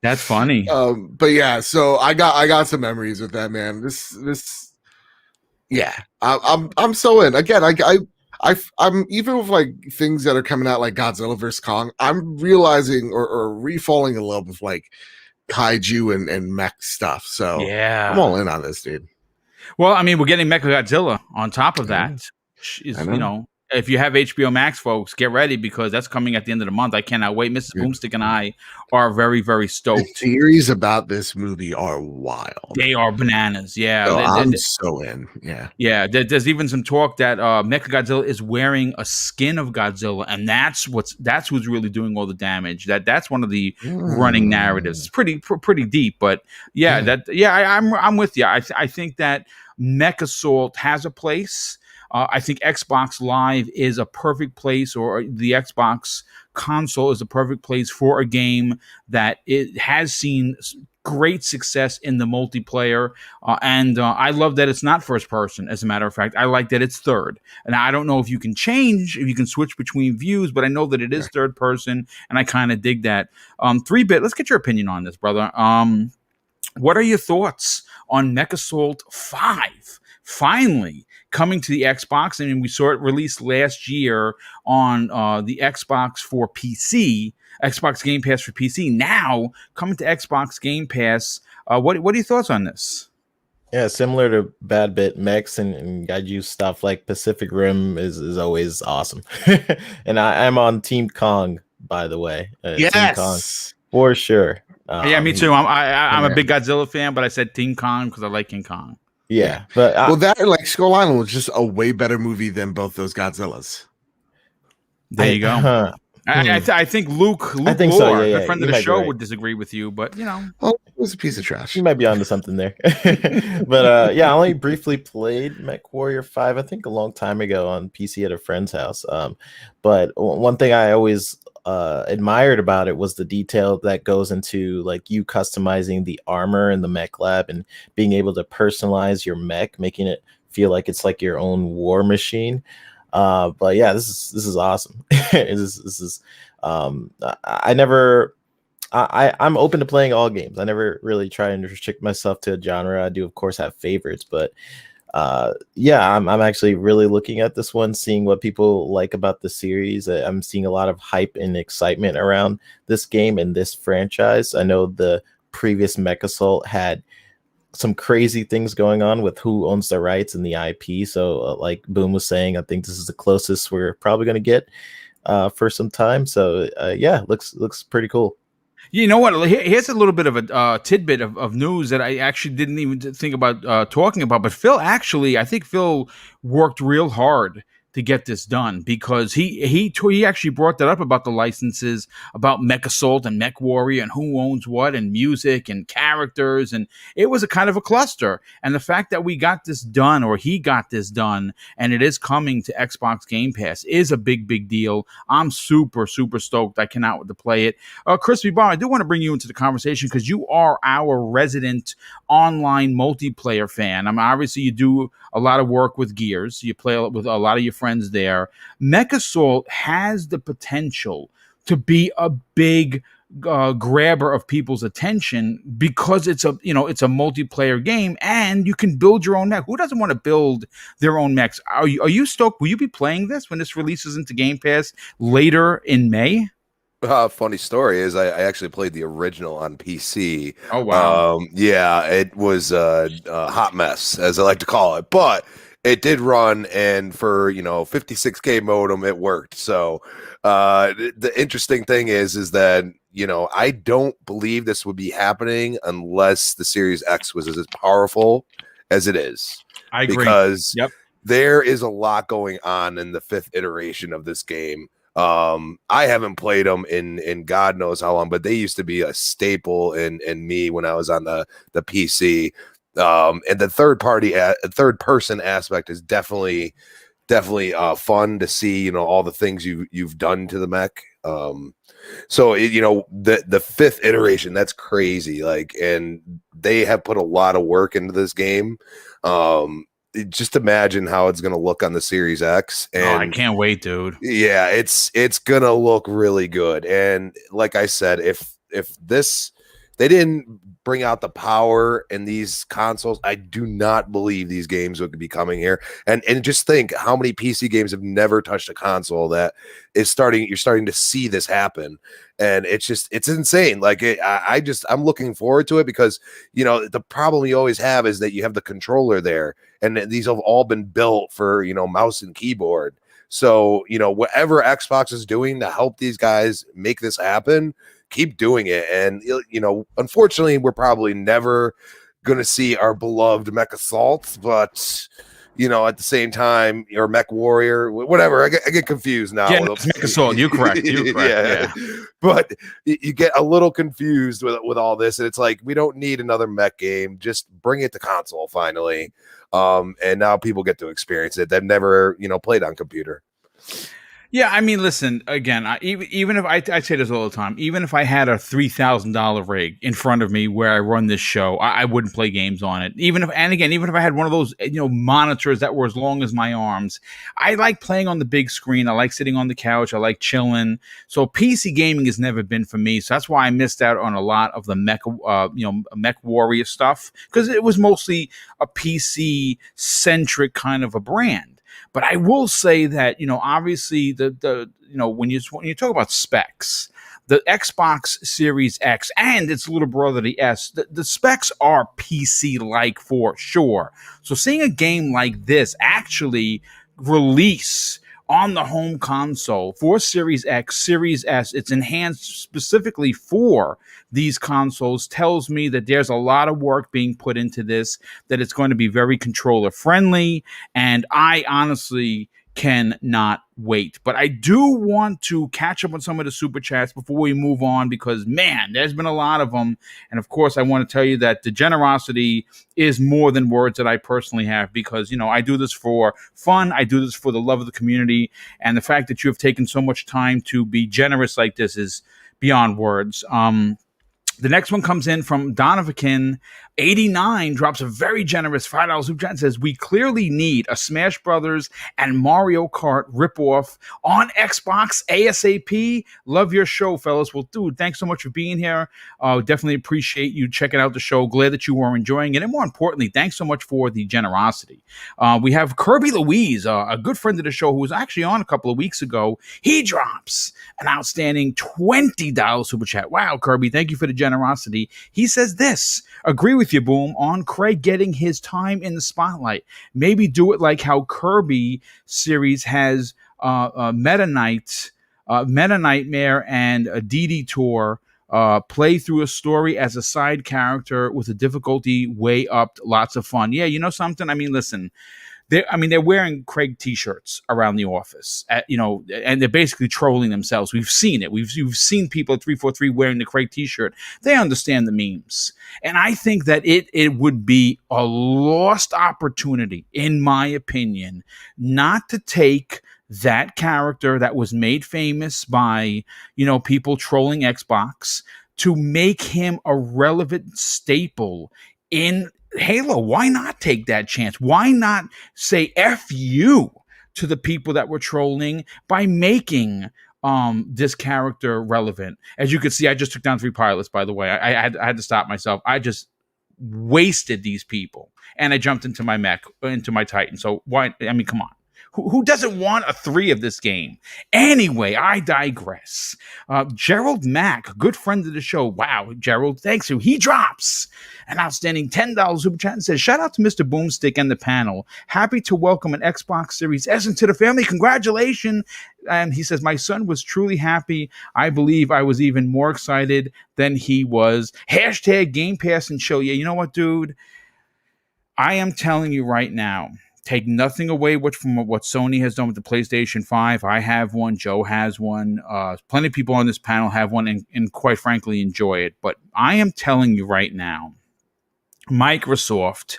That's funny. But yeah, so I got some memories with that, man. I'm so in. Again, I'm even with like things that are coming out like Godzilla vs Kong. I'm realizing or refalling in love with like kaiju and mech stuff. So yeah, I'm all in on this, dude. Well, I mean, we're getting Mechagodzilla on top of that. If you have HBO Max, folks, get ready because that's coming at the end of the month. I cannot wait. Mrs. Boomstick and I are very, very stoked. The theories about this movie are wild. They are bananas. Yeah. So I'm so in. Yeah. Yeah. There's even some talk that Mechagodzilla is wearing a skin of Godzilla, and that's who's really doing all the damage. That's one of the running narratives. It's pretty deep, but I'm with you. I think that MechAssault has a place. I think Xbox Live is a perfect place, or the Xbox console is a perfect place for a game that it has seen great success in the multiplayer. And I love that it's not first person. As a matter of fact, I like that it's third. And I don't know if you can switch between views, but I know that it is third person, and I kind of dig that. 3-Bit, let's get your opinion on this, brother. What are your thoughts on MechAssault 5? Finally coming to the Xbox. I mean, we saw it released last year on the Xbox for PC, Xbox Game Pass for PC. Now coming to Xbox Game Pass. What are your thoughts on this? Yeah, similar to Bad Bit, mechs and Gaiju stuff like Pacific Rim is always awesome. And I'm on Team Kong, by the way. Yes, Team Kong, for sure. Yeah, me too. I'm a big Godzilla fan, but I said Team Kong because I like King Kong. Yeah, but Well, that and like Skull Island was just a way better movie than both those Godzillas. There you go. I think Luke I think so, Lore, yeah, good friend you of the might be show, right. would disagree with you, but you know. Oh, it was a piece of trash. You might be onto something there. But yeah, I only briefly played MechWarrior 5, I think a long time ago on PC at a friend's house. But one thing I always admired about it was the detail that goes into like you customizing the armor in the mech lab and being able to personalize your mech, making it feel like it's like your own war machine. But yeah, this is awesome. This is I never I'm open to playing all games. I never really try and restrict myself to a genre. I do, of course, have favorites, but yeah, I'm actually really looking at this one, seeing what people like about the series. I'm seeing a lot of hype and excitement around this game and this franchise. I know the previous MechAssault had some crazy things going on with who owns the rights and the IP. So, like Boom was saying, I think this is the closest we're probably going to get for some time. So, yeah, looks pretty cool. You know what? Here's a little bit of a tidbit of news that I actually didn't even think about talking about. But I think Phil worked real hard to get this done because he actually brought that up about the licenses, about MechAssault and MechWarrior and who owns what and music and characters, and it was a kind of a cluster. And the fact that we got this done, or he got this done, and it is coming to Xbox Game Pass is a big deal. I'm super stoked. I cannot wait to play it. Crispy Bar, I do want to bring you into the conversation because you are our resident online multiplayer fan. I mean, obviously you do a lot of work with Gears. You play with a lot of your friends there. MechAssault has the potential to be a big grabber of people's attention because it's a multiplayer game and you can build your own mech. Who doesn't want to build their own mechs? Are you stoked? Will you be playing this when this releases into Game Pass later in May? Funny story is I actually played the original on PC. Oh wow! Yeah, it was a hot mess, as I like to call it, but it did run, and for 56K modem, it worked. So the interesting thing is that I don't believe this would be happening unless the Series X was as powerful as it is. I agree. Because yep. There is a lot going on in the 5th iteration of this game. I haven't played them in God knows how long, but they used to be a staple in me when I was on the PC. And the third person aspect is definitely fun to see, all the things you've done to the mech. So the 5th iteration, that's crazy. Like, and they have put a lot of work into this game. Just imagine how it's going to look on the Series X. And I can't wait, dude. Yeah, it's going to look really good. And like I said, if they didn't bring out the power in these consoles, I do not believe these games would be coming here. And just think how many PC games have never touched a console that you're starting to see this happen. And it's insane. Like I'm looking forward to it because, the problem you always have is that you have the controller there, and these have all been built for, mouse and keyboard. So, whatever Xbox is doing to help these guys make this happen, keep doing it. And, unfortunately, we're probably never going to see our beloved MechAssault, but, at the same time, or MechWarrior, whatever. I get confused now. Yeah, it's MechAssault. You're correct. Yeah. But you get a little confused with all this. And it's like, we don't need another mech game. Just bring it to console finally. And now people get to experience it. They've never, played on computer. Yeah, I mean, listen, again, even if I say this all the time, even if I had a $3,000 rig in front of me where I run this show, I wouldn't play games on it. Even if I had one of those, monitors that were as long as my arms, I like playing on the big screen. I like sitting on the couch. I like chilling. So PC gaming has never been for me. So that's why I missed out on a lot of the MechWarrior stuff, because it was mostly a PC centric kind of a brand. But I will say that, obviously when you talk about specs, the Xbox Series X and its little brother, the S, the specs are PC-like for sure. So seeing a game like this actually release on the home console for Series X, Series S. It's enhanced specifically for these consoles. Tells me that there's a lot of work being put into this, that it's going to be very controller friendly, and I honestly cannot wait. But I do want to catch up on some of the super chats before we move on, because man, there's been a lot of them. And of course, I want to tell you that the generosity is more than words that I personally have, because, you know, I do this for fun. I do this for the love of the community. And the fact that you have taken so much time to be generous like this is beyond words. The next one comes in from Donovan 89, drops a very generous $5 super chat and says, we clearly need a Smash Brothers and Mario Kart ripoff on Xbox ASAP. Love your show, fellas. Well, dude, thanks so much for being here. Definitely appreciate you checking out the show. Glad that you were enjoying it. And more importantly, thanks so much for the generosity. We have Kirby Louise, a good friend of the show who was actually on a couple of weeks ago. He drops an outstanding $20 super chat. Wow, Kirby, thank you for the generosity. He says this: agree with you, Boom, on Craig getting his time in the spotlight. Maybe do it like how Kirby series has Meta Nightmare and a DD Tour play through a story as a side character with a difficulty way up. Lots of fun. Yeah, you know something? I mean, listen. They're wearing Craig T-shirts around the office, and they're basically trolling themselves. We've seen it. We've seen people at 343 wearing the Craig T-shirt. They understand the memes, and I think that it would be a lost opportunity, in my opinion, not to take that character that was made famous by people trolling Xbox, to make him a relevant staple in Halo. Why not take that chance? Why not say F you to the people that were trolling by making this character relevant? As you can see, I just took down 3 pilots, by the way. I had to stop myself. I just wasted these people, and I jumped into my mech, into my Titan. So why? I mean, come on. Who doesn't want a 3 of this game? Anyway, I digress. Gerald Mack, good friend of the show. Wow, Gerald, thanks you. He drops an outstanding $10 super chat and says, shout out to Mr. Boomstick and the panel. Happy to welcome an Xbox Series S into the family. Congratulations. And he says, my son was truly happy. I believe I was even more excited than he was. Hashtag Game Pass and Chill. Yeah, you know what, dude? I am telling you right now, take nothing away from what Sony has done with the PlayStation 5. I have one. Joe has one. Plenty of people on this panel have one and quite frankly enjoy it. But I am telling you right now, Microsoft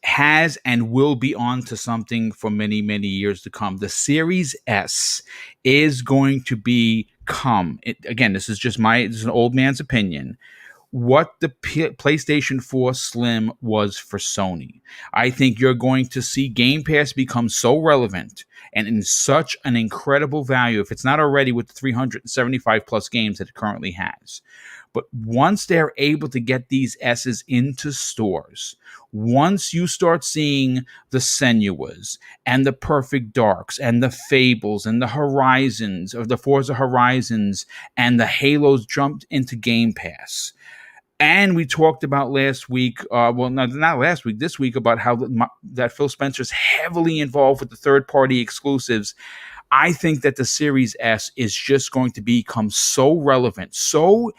has, and will be on to something for many, many years to come. The Series S is going to become, again, this is an old man's opinion, what the PlayStation 4 Slim was for Sony. I think you're going to see Game Pass become so relevant and in such an incredible value, if it's not already with the 375 plus games that it currently has. But once they're able to get these S's into stores, once you start seeing the Senuas and the Perfect Darks and the Fables and the Horizons, or the Forza Horizons and the Halos jumped into Game Pass. And we talked about last week, not last week, this week, about how that Phil Spencer's heavily involved with the third-party exclusives. I think that the Series S is just going to become so relevant, so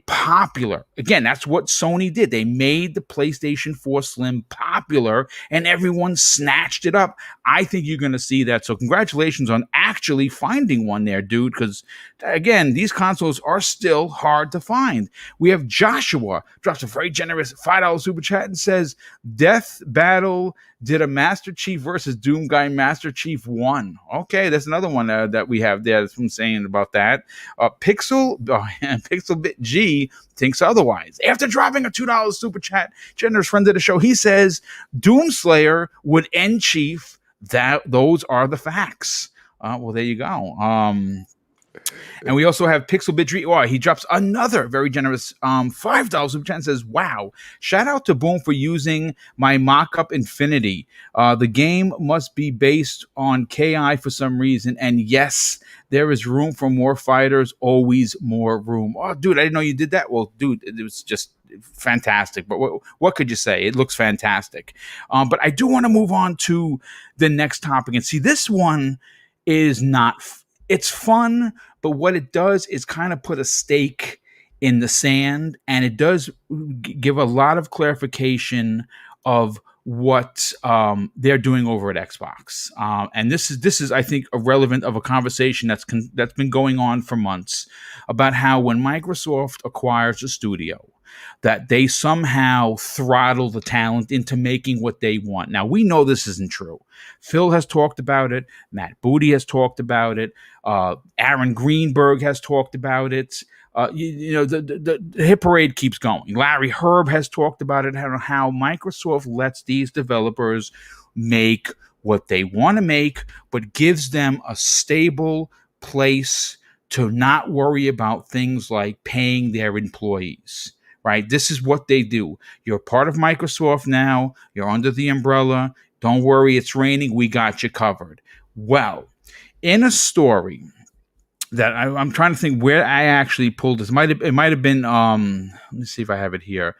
popular. Again, that's what Sony did. They made the PlayStation 4 Slim popular, and everyone snatched it up. I think you're going to see that. So congratulations on actually finding one there, dude, because, again, these consoles are still hard to find. We have Joshua, drops a very generous $5 super chat and says, Death Battle did a Master Chief versus Doom guy. Master Chief won. Okay, that's another one that we have there that's from saying about that. Pixelbit G thinks otherwise. After dropping a $2 super chat, generous friend of the show, he says Doomslayer would end Chief. Those are the facts. Well, there you go. And we also have Pixelbit. Oh, he drops another very generous $5 super chat and says, wow, shout out to Boom for using my mock-up Infinity. The game must be based on KI for some reason. And yes, there is room for more fighters, always more room. Oh, dude, I didn't know you did that. Well, dude, it was just fantastic. But what could you say? It looks fantastic. But I do want to move on to the next topic and see this one is not. It's fun, but what it does is kind of put a stake in the sand, and it does give a lot of clarification of what they're doing over at Xbox. And this is I think relevant of a conversation that's been going on for months about how when Microsoft acquires a studio, that they somehow throttle the talent into making what they want. Now, we know this isn't true. Phil has talked about it. Matt Booty has talked about it. Aaron Greenberg has talked about it. The hit parade keeps going. Larry Herb has talked about it, how Microsoft lets these developers make what they want to make, but gives them a stable place to not worry about things like paying their employees. Right? This is what they do. You're part of Microsoft now. You're under the umbrella. Don't worry, it's raining. We got you covered. Well, in a story that I'm trying to think where I actually pulled this. It might have been. Let me see if I have it here.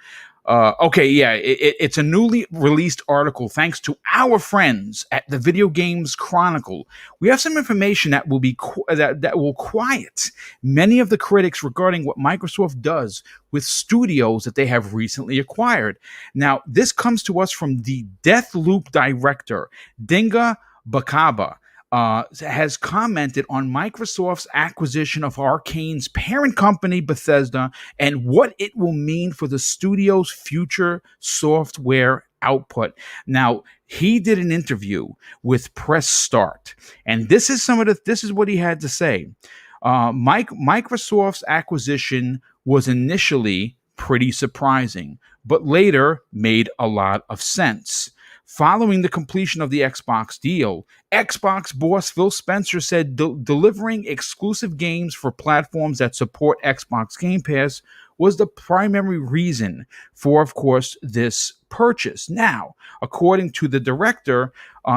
Okay, yeah, it's a newly released article thanks to our friends at the Video Games Chronicle. We have some information that will be that will quiet many of the critics regarding what Microsoft does with studios that they have recently acquired. Now, this comes to us from the Deathloop director, Dinga Bakaba. Has commented on Microsoft's acquisition of Arkane's parent company, Bethesda, and what it will mean for the studio's future software output. Now, he did an interview with Press Start, and this is what he had to say. Microsoft's acquisition was initially pretty surprising, but later made a lot of sense. Following the completion of the Xbox deal, Xbox boss Phil Spencer said delivering exclusive games for platforms that support Xbox Game Pass was the primary reason for, of course, this purchase. Now, according to the director,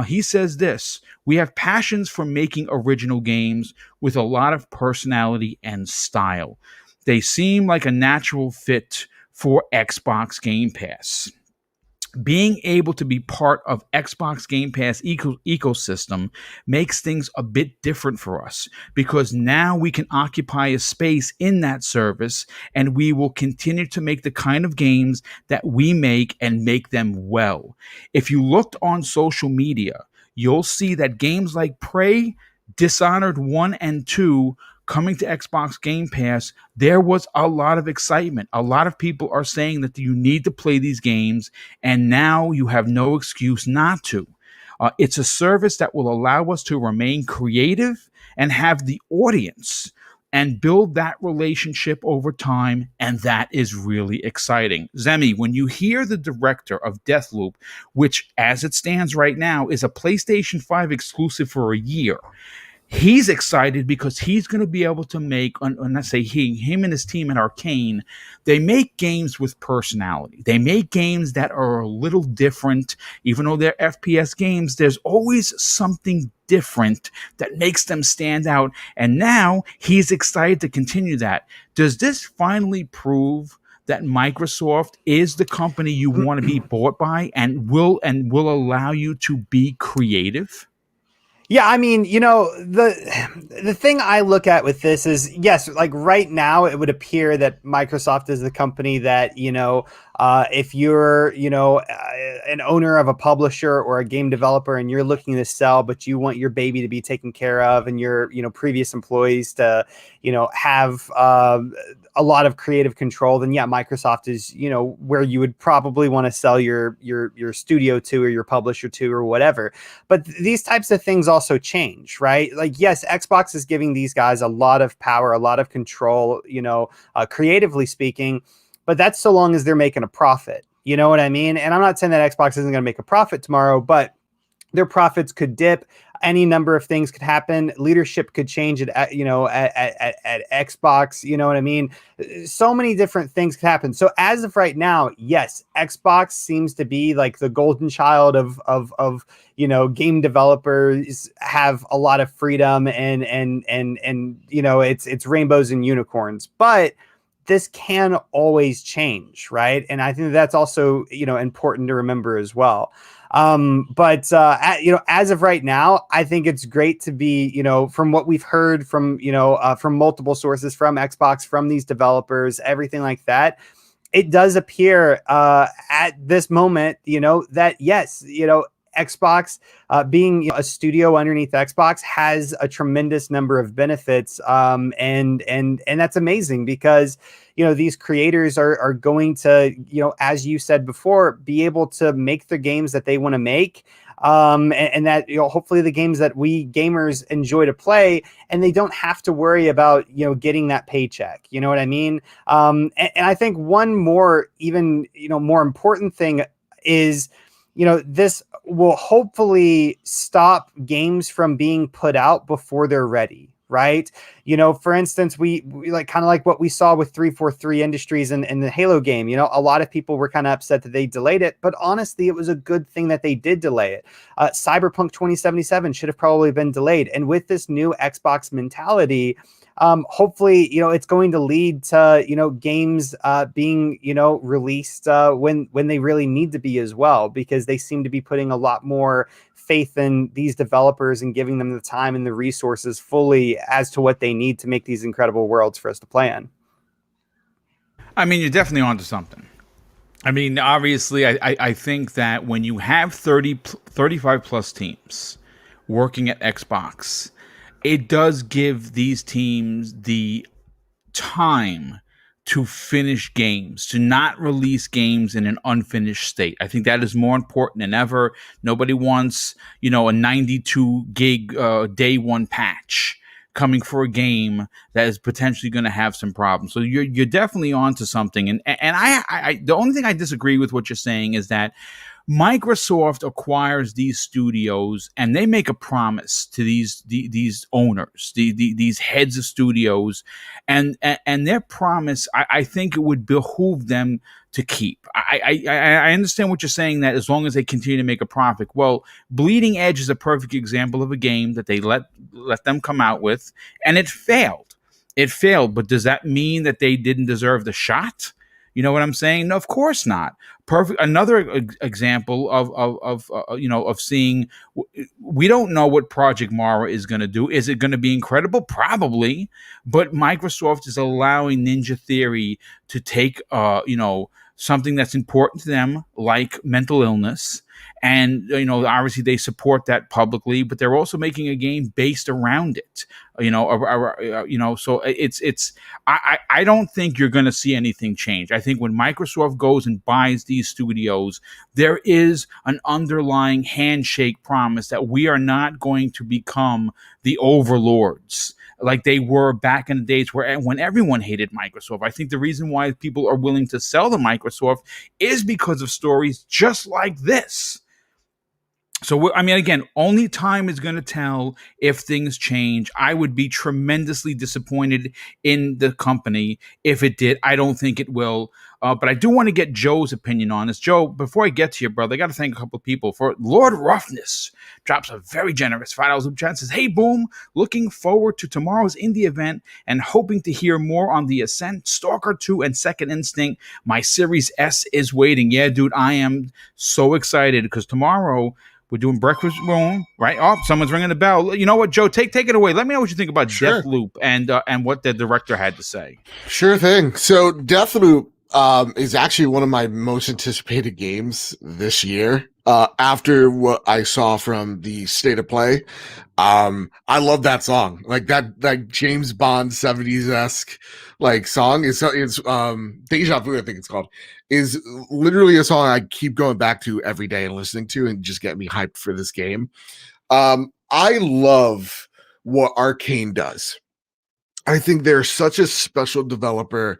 he says this: we have passions for making original games with a lot of personality and style. They seem like a natural fit for Xbox Game Pass. Being able to be part of Xbox Game Pass ecosystem makes things a bit different for us because now we can occupy a space in that service, and we will continue to make the kind of games that we make and make them well. If you looked on social media, you'll see that games like Prey, Dishonored 1 and 2 coming to Xbox Game Pass, there was a lot of excitement. A lot of people are saying that you need to play these games, and now you have no excuse not to. It's a service that will allow us to remain creative and have the audience and build that relationship over time, and that is really exciting. Zemi, when you hear the director of Deathloop, which as it stands right now is a PlayStation 5 exclusive for a year, he's excited because he's going to be able to make, and I say him and his team at Arkane, they make games with personality. They make games that are a little different. Even though they're FPS games, there's always something different that makes them stand out. And now he's excited to continue that. Does this finally prove that Microsoft is the company you want to be bought by and will allow you to be creative? Yeah, I mean, the thing I look at with this is, yes, like right now it would appear that Microsoft is the company that, if you're, an owner of a publisher or a game developer and you're looking to sell, but you want your baby to be taken care of and your, previous employees to, have a lot of creative control, then yeah, Microsoft is, where you would probably want to sell your studio to or your publisher to or whatever. But these types of things also change, right? Like, yes, Xbox is giving these guys a lot of power, a lot of control, creatively speaking, but that's so long as they're making a profit. You know what I mean? And I'm not saying that Xbox isn't going to make a profit tomorrow, but their profits could dip. Any number of things could happen. Leadership could change at Xbox. You know what I mean? So many different things could happen. So as of right now, yes, Xbox seems to be like the golden child of game developers, have a lot of freedom and it's rainbows and unicorns. But this can always change, right? And I think that's also, important to remember as well. But as of right now, I think it's great to be, from what we've heard from, from multiple sources, from Xbox, from these developers, everything like that. It does appear at this moment, that yes, Xbox, being a studio underneath Xbox, has a tremendous number of benefits, and that's amazing because these creators are going to, as you said before, be able to make the games that they want to make. And that, hopefully the games that we gamers enjoy to play, and they don't have to worry about, getting that paycheck. You know what I mean? And I think one more, even, more important thing is, this will hopefully stop games from being put out before they're ready. Right. For instance, we like kind of like what we saw with 343 Industries and the Halo game. A lot of people were kind of upset that they delayed it, but honestly, it was a good thing that they did delay it. Cyberpunk 2077 should have probably been delayed. And with this new Xbox mentality, hopefully, it's going to lead to, games being, released when they really need to be as well, because they seem to be putting a lot more faith in these developers and giving them the time and the resources fully as to what they need to make these incredible worlds for us to play in. I mean, you're definitely onto something. I mean, obviously, I think that when you have 35 plus teams working at Xbox, it does give these teams the time to finish games, to not release games in an unfinished state. I think that is more important than ever. Nobody wants, a 92 gig day one patch coming for a game that is potentially going to have some problems. So you're definitely onto something. And I the only thing I disagree with what you're saying is that Microsoft acquires these studios and they make a promise to these owners, these heads of studios, and their promise, I think it would behoove them to keep. I understand what you're saying, that as long as they continue to make a profit. Well, Bleeding Edge is a perfect example of a game that they let them come out with, and it failed. It failed, but does that mean that they didn't deserve the shot? You know what I'm saying? No, of course not. Perfect. Another example of seeing, we don't know what Project Mara is going to do. Is it going to be incredible? Probably, but Microsoft is allowing Ninja Theory to take something that's important to them, like mental illness. And, obviously they support that publicly, but they're also making a game based around it, so I don't think you're going to see anything change. I think when Microsoft goes and buys these studios, there is an underlying handshake promise that we are not going to become the overlords like they were back in the days when everyone hated Microsoft. I think the reason why people are willing to sell to Microsoft is because of stories just like this. So, again, only time is going to tell if things change. I would be tremendously disappointed in the company if it did. I don't think it will. But I do want to get Joe's opinion on this. Joe, before I get to you, brother, I got to thank a couple of people. For Lord Roughness drops a very generous $5 super chat. Says, "Hey, Boom, looking forward to tomorrow's indie event and hoping to hear more on The Ascent, Stalker 2, and Second Instinct. My Series S is waiting." Yeah, dude, I am so excited because tomorrow we're doing Breakfast Room, right? Oh, someone's ringing the bell. You know what, Joe? Take it away. Let me know what you think about Sure. Deathloop and what the director had to say. Sure thing. So Deathloop is actually one of my most anticipated games this year. After what I saw from the State of Play, I love that song. Like that James Bond 70s-esque like song is Deja Vu, I think it's called, is literally a song I keep going back to every day and listening to and just get me hyped for this game. I love what Arkane does. I think they're such a special developer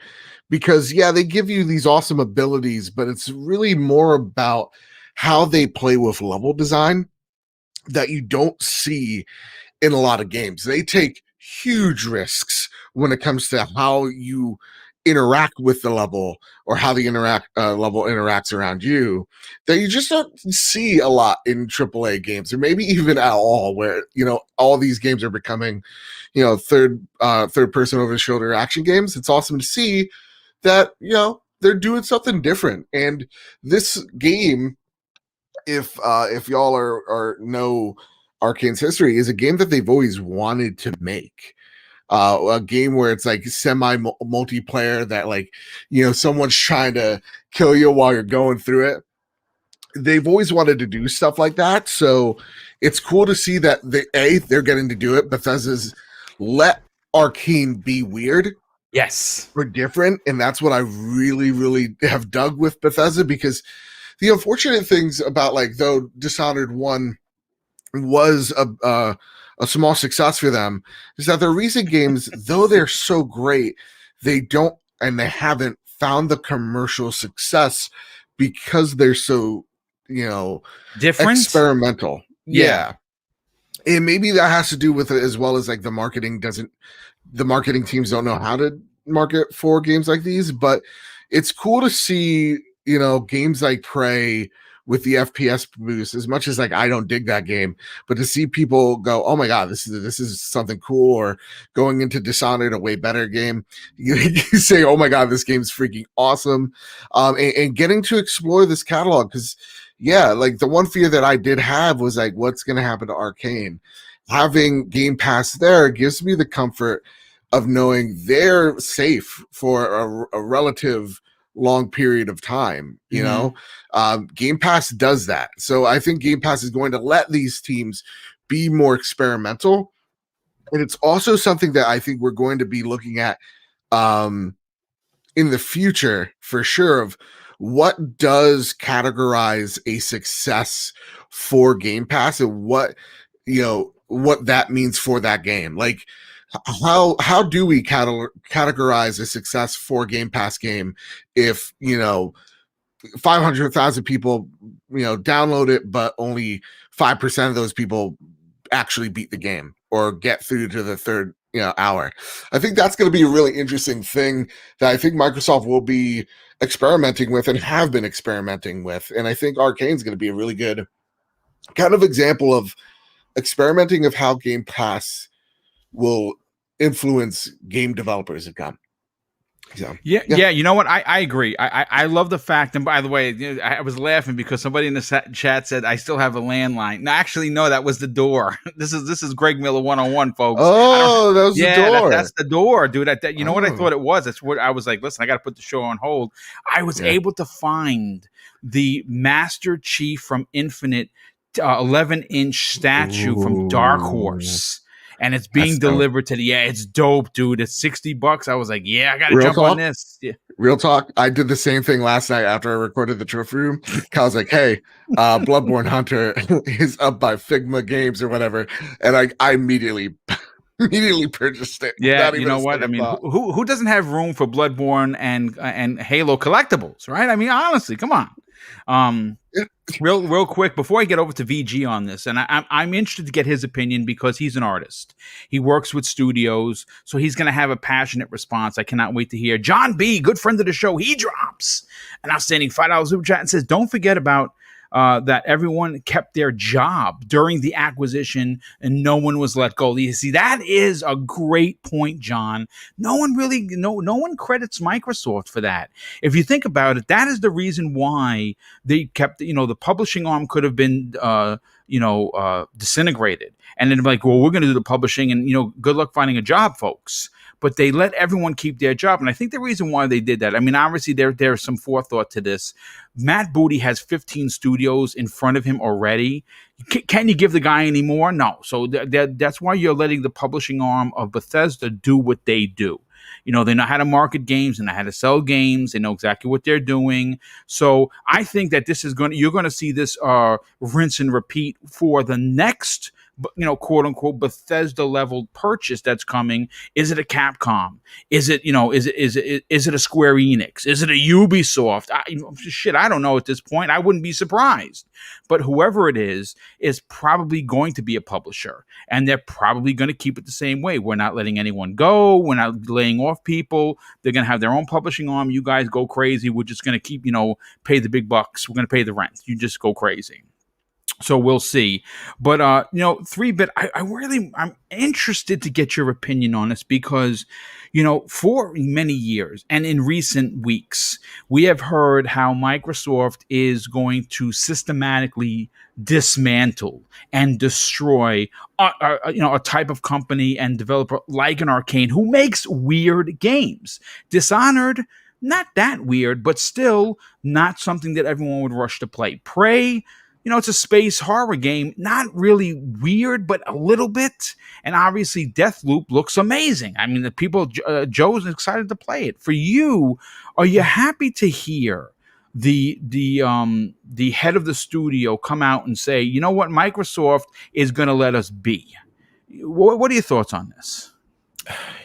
because, yeah, they give you these awesome abilities, but it's really more about how they play with level design that you don't see in a lot of games. They take huge risks when it comes to how you interact with the level or how the level interacts around you that you just don't see a lot in AAA games, or maybe even at all, where all these games are becoming third person over the shoulder action games. It's awesome to see, that, you know, they're doing something different. And this game, if y'all are know Arkane's history, is a game that they've always wanted to make. A game where it's like semi multiplayer that, like, you know, someone's trying to kill you while you're going through it. They've always wanted to do stuff like that. So it's cool to see that they're getting to do it. Bethesda's let Arkane be weird. Yes. Or different. And that's what I really, really have dug with Bethesda, because the unfortunate things about, like, though Dishonored 1 was a small success for them, is that their recent games, though they're so great, they don't, and they haven't found the commercial success because they're so, you know, Different, experimental. Yeah. And maybe that has to do with it, as well as, like, the marketing teams don't know how to market for games like these. But it's cool to see, you know, games like Prey with the FPS boost, as much as, like, I don't dig that game, but to see people go, oh my god, this is something cool, or going into Dishonored, a way better game, you say, oh my god, this game's freaking awesome, and getting to explore this catalog. Because yeah, like, the one fear that I did have was, like, what's going to happen to Arkane. Having Game Pass there gives me the comfort of knowing they're safe for a relative long period of time. You know, Game Pass does that. So I think Game Pass is going to let these teams be more experimental. And it's also something that I think we're going to be looking at in the future, for sure, of what does categorize a success for Game Pass, and what, you know, what that means for that game. Like, how do we categorize a success for Game Pass game if, you know, 500,000 people, you know, download it, but only 5% of those people actually beat the game or get through to the third, you know, hour? I think that's going to be a really interesting thing that I think Microsoft will be experimenting with and have been experimenting with. And I think Arkane's going to be a really good kind of example of experimenting of how Game Pass will influence game developers have gone. So, yeah. You know what? I agree. I love the fact. And by the way, I was laughing because somebody in the chat said I still have a landline. No, actually, no, that was the door. This is Greg Miller 101, folks. Oh, that was the door. That's the door, dude. You know what I thought it was? That's what I was like. Listen, I got to put the show on hold. I was able to find the Master Chief from Infinite 11-inch statue from Dark Horse. And it's being delivered to it's dope, dude. It's $60. I was like, yeah, I got to jump on this. Yeah. Real talk. I did the same thing last night after I recorded the trophy room. I was like, hey, Bloodborne Hunter is up by Figma Games or whatever. And I immediately purchased it. Yeah, you know what? I mean, who doesn't have room for Bloodborne and Halo collectibles, right? I mean, honestly, come on. Real quick before I get over to VG on this, and I'm interested to get his opinion because he's an artist. He works with studios, so he's going to have a passionate response. I cannot wait to hear. John B., good friend of the show, he drops an outstanding $5 super chat and says, "Don't forget about that everyone kept their job during the acquisition and no one was let go." You see, that is a great point, John. No one credits Microsoft for that. If you think about it, that is the reason why they kept, the publishing arm could have been, disintegrated. And then like, well, we're going to do the publishing and, good luck finding a job, folks. But they let everyone keep their job. And I think the reason why they did that, I mean, obviously there's some forethought to this. Matt Booty has 15 studios in front of him already. Can you give the guy any more? No. So that's why you're letting the publishing arm of Bethesda do what they do. They know how to market games and how to sell games. They know exactly what they're doing. So I think that you're going to see this rinse and repeat for the next, quote unquote Bethesda level purchase that's coming. Is it a Capcom? Is it a Square Enix? Is it a Ubisoft? I don't know at this point. I wouldn't be surprised. But whoever it is probably going to be a publisher, and they're probably going to keep it the same way. We're not letting anyone go. We're not laying off people. They're going to have their own publishing arm. You guys go crazy. We're just going to keep, pay the big bucks. We're going to pay the rent. You just go crazy. So we'll see. But 3-bit, I'm interested to get your opinion on this because, for many years and in recent weeks, we have heard how Microsoft is going to systematically dismantle and destroy a type of company and developer like an Arkane who makes weird games. Dishonored, not that weird, but still not something that everyone would rush to play. Prey, it's a space horror game, not really weird, but a little bit. And obviously, Deathloop looks amazing. I mean, the people, Joe's excited to play it. For you, are you happy to hear the head of the studio come out and say, you know what, Microsoft is going to let us be? What are your thoughts on this?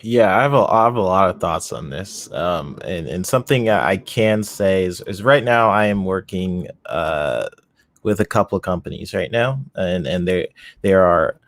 Yeah, I have a lot of thoughts on this. And something I can say is right now I am working with a couple of companies right now, and they are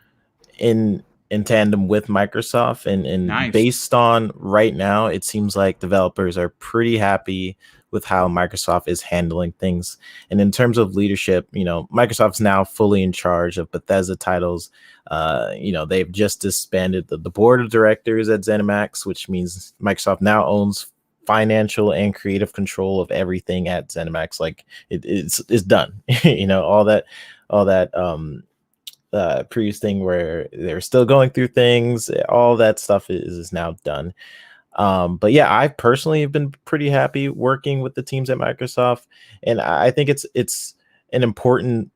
in tandem with Microsoft, and Nice. based on right now, it seems like developers are pretty happy with how Microsoft is handling things. And in terms of leadership, Microsoft's now fully in charge of Bethesda titles. They've just disbanded the board of directors at ZeniMax, which means Microsoft now owns financial and creative control of everything at ZeniMax. Like it's done. All that previous thing where they're still going through things, all that stuff is now done. But yeah, I personally have been pretty happy working with the teams at Microsoft, and I think it's an important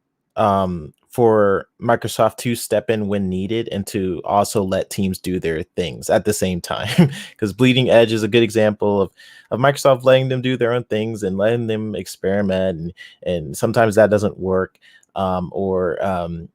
for Microsoft to step in when needed and to also let teams do their things at the same time. Because Bleeding Edge is a good example of Microsoft letting them do their own things and letting them experiment, and sometimes that doesn't work. And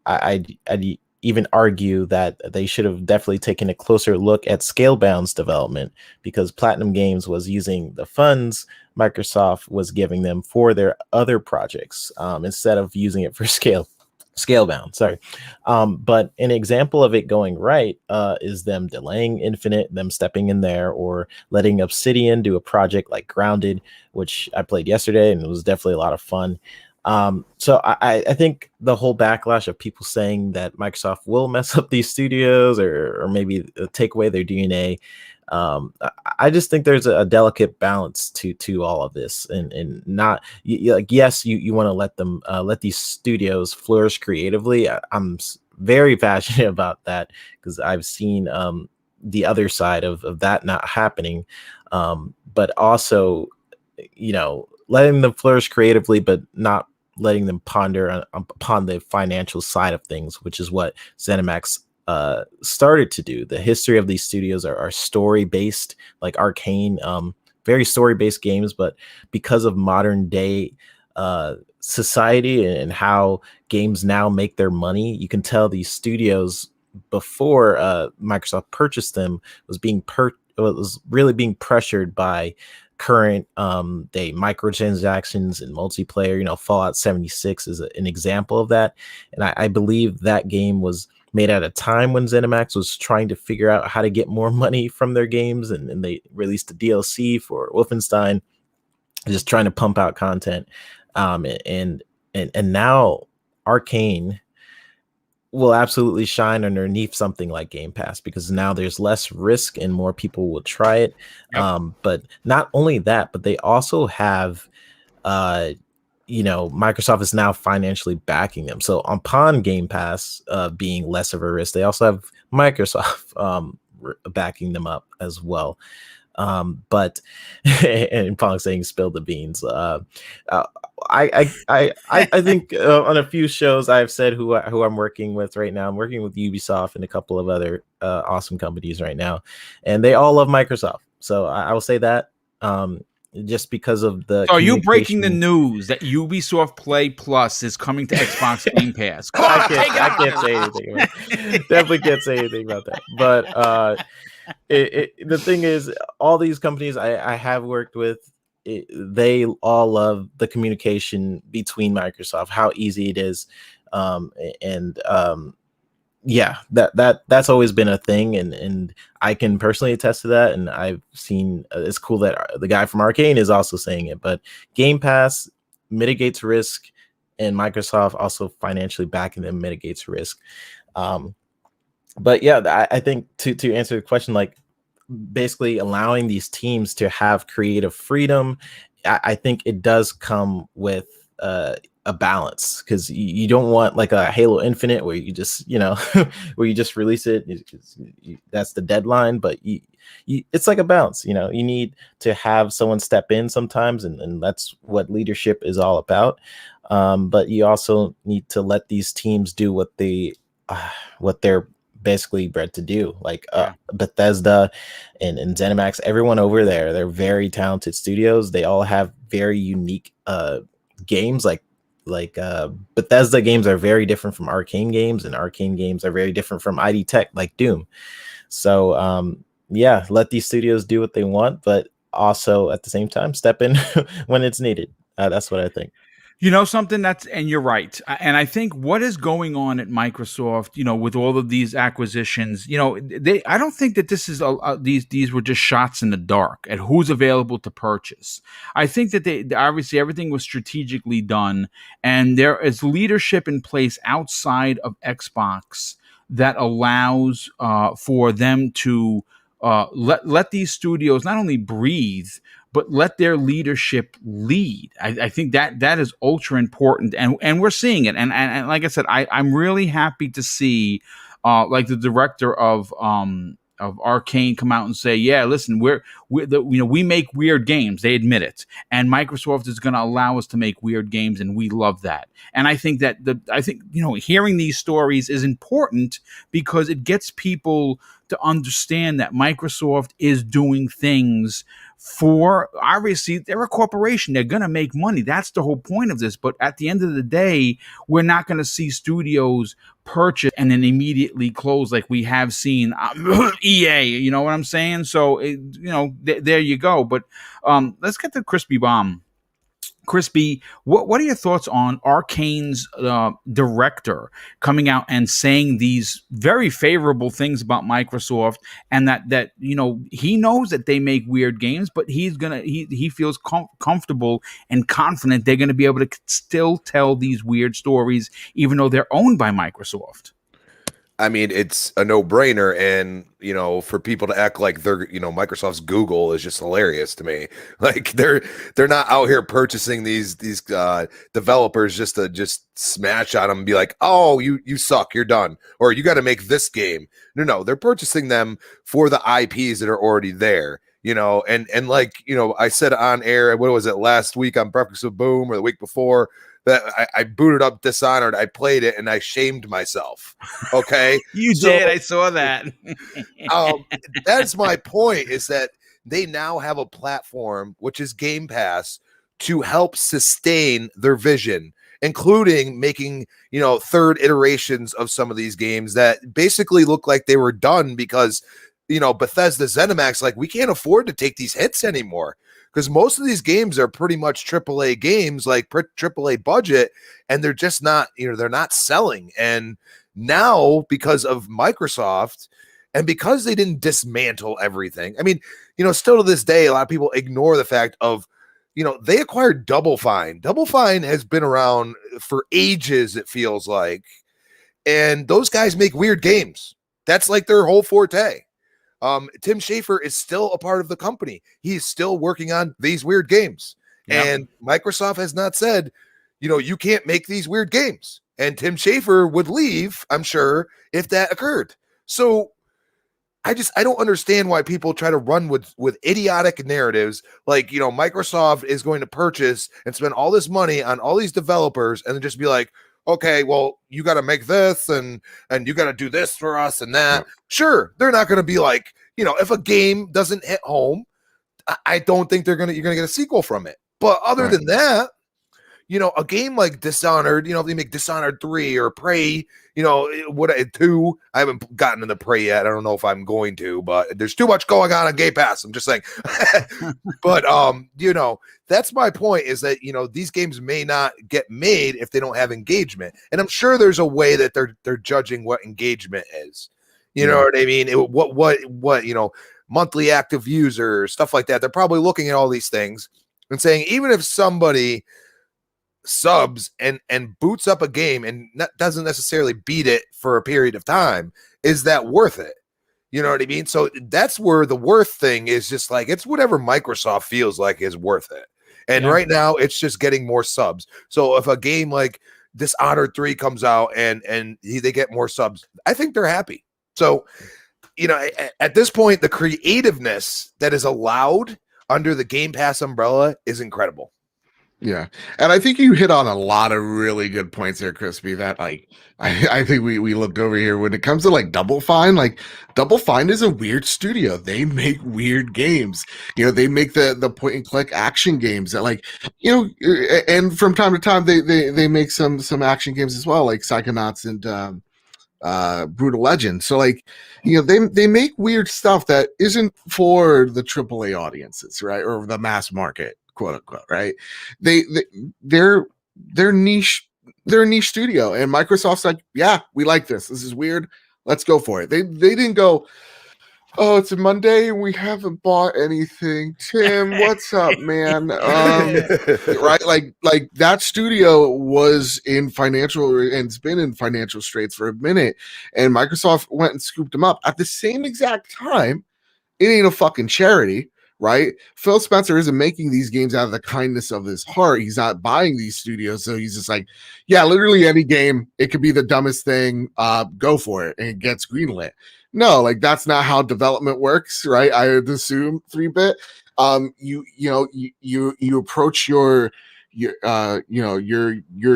I'd even argue that they should have definitely taken a closer look at Scalebound's development, because Platinum Games was using the funds Microsoft was giving them for their other projects instead of using it for Scalebound. Sorry. But an example of it going right is them delaying Infinite, them stepping in there, or letting Obsidian do a project like Grounded, which I played yesterday, and it was definitely a lot of fun. So I think the whole backlash of people saying that Microsoft will mess up these studios or maybe take away their DNA, I just think there's a delicate balance to all of this, and not like, yes, you want to let them let these studios flourish creatively. I'm very passionate about that, because I've seen the other side of that not happening, but also letting them flourish creatively, but not letting them ponder upon the financial side of things, which is what ZeniMax started to do. The history of these studios are story based, like Arkane, very story based games, but because of modern day society and how games now make their money, you can tell these studios before Microsoft purchased them was really being pressured by current day microtransactions and multiplayer. Fallout 76 is an example of that, and I believe that game was made at a time when ZeniMax was trying to figure out how to get more money from their games, and they released a DLC for Wolfenstein, just trying to pump out content, and now Arkane will absolutely shine underneath something like Game Pass, because now there's less risk and more people will try it. Yep. But not only that, but they also have, Microsoft is now financially backing them. So upon Game Pass being less of a risk, they also have Microsoft backing them up as well. But and Pong saying spill the beans. I think on a few shows I've said who I'm working with right now. I'm working with Ubisoft and a couple of other awesome companies right now, and they all love Microsoft. So I will say that just because of the. So are you breaking the news that Ubisoft Play Plus is coming to Xbox Game Pass? I can't say anything. Definitely can't say anything about that. But the thing is, all these companies I have worked with, they all love the communication between Microsoft, how easy it is, yeah, that's always been a thing, and I can personally attest to that. And I've seen it's cool that the guy from Arkane is also saying it. But Game Pass mitigates risk and Microsoft also financially backing them mitigates risk. But yeah, I think to answer the question, like basically allowing these teams to have creative freedom, I think it does come with a balance, because you don't want like a Halo Infinite where you just, where you just release it, that's the deadline. But it's like a balance. You need to have someone step in sometimes, and that's what leadership is all about. But you also need to let these teams do what they're basically bred to do. Like Bethesda and ZeniMax, everyone over there, they're very talented studios. They all have very unique games. Like Bethesda games are very different from Arkane games, and Arkane games are very different from ID Tech, like Doom. So yeah, let these studios do what they want, but also at the same time step in when it's needed. That's what I think. Something and you're right. And I think what is going on at Microsoft, with all of these acquisitions, I don't think that this is these were just shots in the dark at who's available to purchase. I think that they obviously everything was strategically done, and there is leadership in place outside of Xbox that allows for them to let these studios not only breathe, but let their leadership lead. I think that is ultra important, and we're seeing it. And like I said, I'm really happy to see like the director of Arkane come out and say, yeah, listen, we make weird games. They admit it, and Microsoft is going to allow us to make weird games, and we love that. And I think that hearing these stories is important, because it gets people to understand that Microsoft is doing things for, obviously, they're a corporation. They're going to make money. That's the whole point of this. But at the end of the day, we're not going to see studios purchase and then immediately close like we have seen EA. You know what I'm saying? So, there you go. But let's get to Crispy Bomb. Crispy, what are your thoughts on Arkane's director coming out and saying these very favorable things about Microsoft, and that he knows that they make weird games, but he feels comfortable and confident they're gonna be able to still tell these weird stories even though they're owned by Microsoft? I mean, it's a no-brainer, and for people to act like they're, Microsoft's Google is just hilarious to me. Like they're not out here purchasing these developers just to smash on them and be like, oh, you suck, you're done, or you got to make this game. No, they're purchasing them for the IPs that are already there. And like I said on air, what was it, last week on Breakfast with Boom, or the week before, that I booted up Dishonored, I played it, and I shamed myself. Okay, you did. I saw that. That's my point, is that they now have a platform, which is Game Pass, to help sustain their vision, including making third iterations of some of these games that basically look like they were done because Bethesda, ZeniMax, like, we can't afford to take these hits anymore, because most of these games are pretty much AAA games, like AAA budget, and they're just not, they're not selling. And now, because of Microsoft, and because they didn't dismantle everything, I mean, still to this day, a lot of people ignore the fact of, they acquired Double Fine. Double Fine has been around for ages, it feels like, and those guys make weird games. That's like their whole forte. Tim Schafer is still a part of the company. He's still working on these weird games. Yep. And Microsoft has not said, you can't make these weird games. And Tim Schafer would leave, I'm sure, if that occurred. So I don't understand why people try to run with idiotic narratives like, Microsoft is going to purchase and spend all this money on all these developers and then just be like, okay, well, you got to make this and you got to do this for us and that. Sure, they're not going to be like, if a game doesn't hit home, I don't think you're going to get a sequel from it. But other than that, a game like Dishonored, if they make Dishonored 3 or Prey, 2, I haven't gotten into Prey yet. I don't know if I'm going to, but there's too much going on Game Pass. I'm just saying. But, that's my point, is that, these games may not get made if they don't have engagement. And I'm sure there's a way that they're judging what engagement is. You know what I mean? What monthly active users, stuff like that. They're probably looking at all these things and saying, even if somebody subs and boots up a game and doesn't necessarily beat it for a period of time, is that worth it? You know what I mean? So that's where the worth thing is, just like, it's whatever Microsoft feels like is worth it. And right now it's just getting more subs. So if a game like Dishonored 3 comes out and they get more subs, I think they're happy. So, you know, at this point, the creativeness that is allowed under the Game Pass umbrella is incredible. Yeah. And I think you hit on a lot of really good points there, Crispy, that like I think we looked over here when it comes to like Double Fine. Like Double Fine is a weird studio. They make weird games. You know, they make the point and click action games that, like, you know, and from time to time they make some action games as well, like Psychonauts and Brutal Legend. So, like, you know, they make weird stuff that isn't for the AAA audiences, right? Or the mass market, quote unquote, right? They're niche. They're a niche studio, and Microsoft's like, yeah, we like this. This is weird. Let's go for it. They didn't go, oh, it's a Monday and we haven't bought anything. Tim, what's up, man? Right? Like that studio was in financial, and it's been in financial straits for a minute, and Microsoft went and scooped them up at the same exact time. It ain't a fucking charity, right? Phil Spencer isn't making these games out of the kindness of his heart. He's not buying these studios. So he's just like, yeah, literally any game, it could be the dumbest thing. Go for it. And it gets greenlit. No, like that's not how development works, right? I would assume 3-bit. You approach your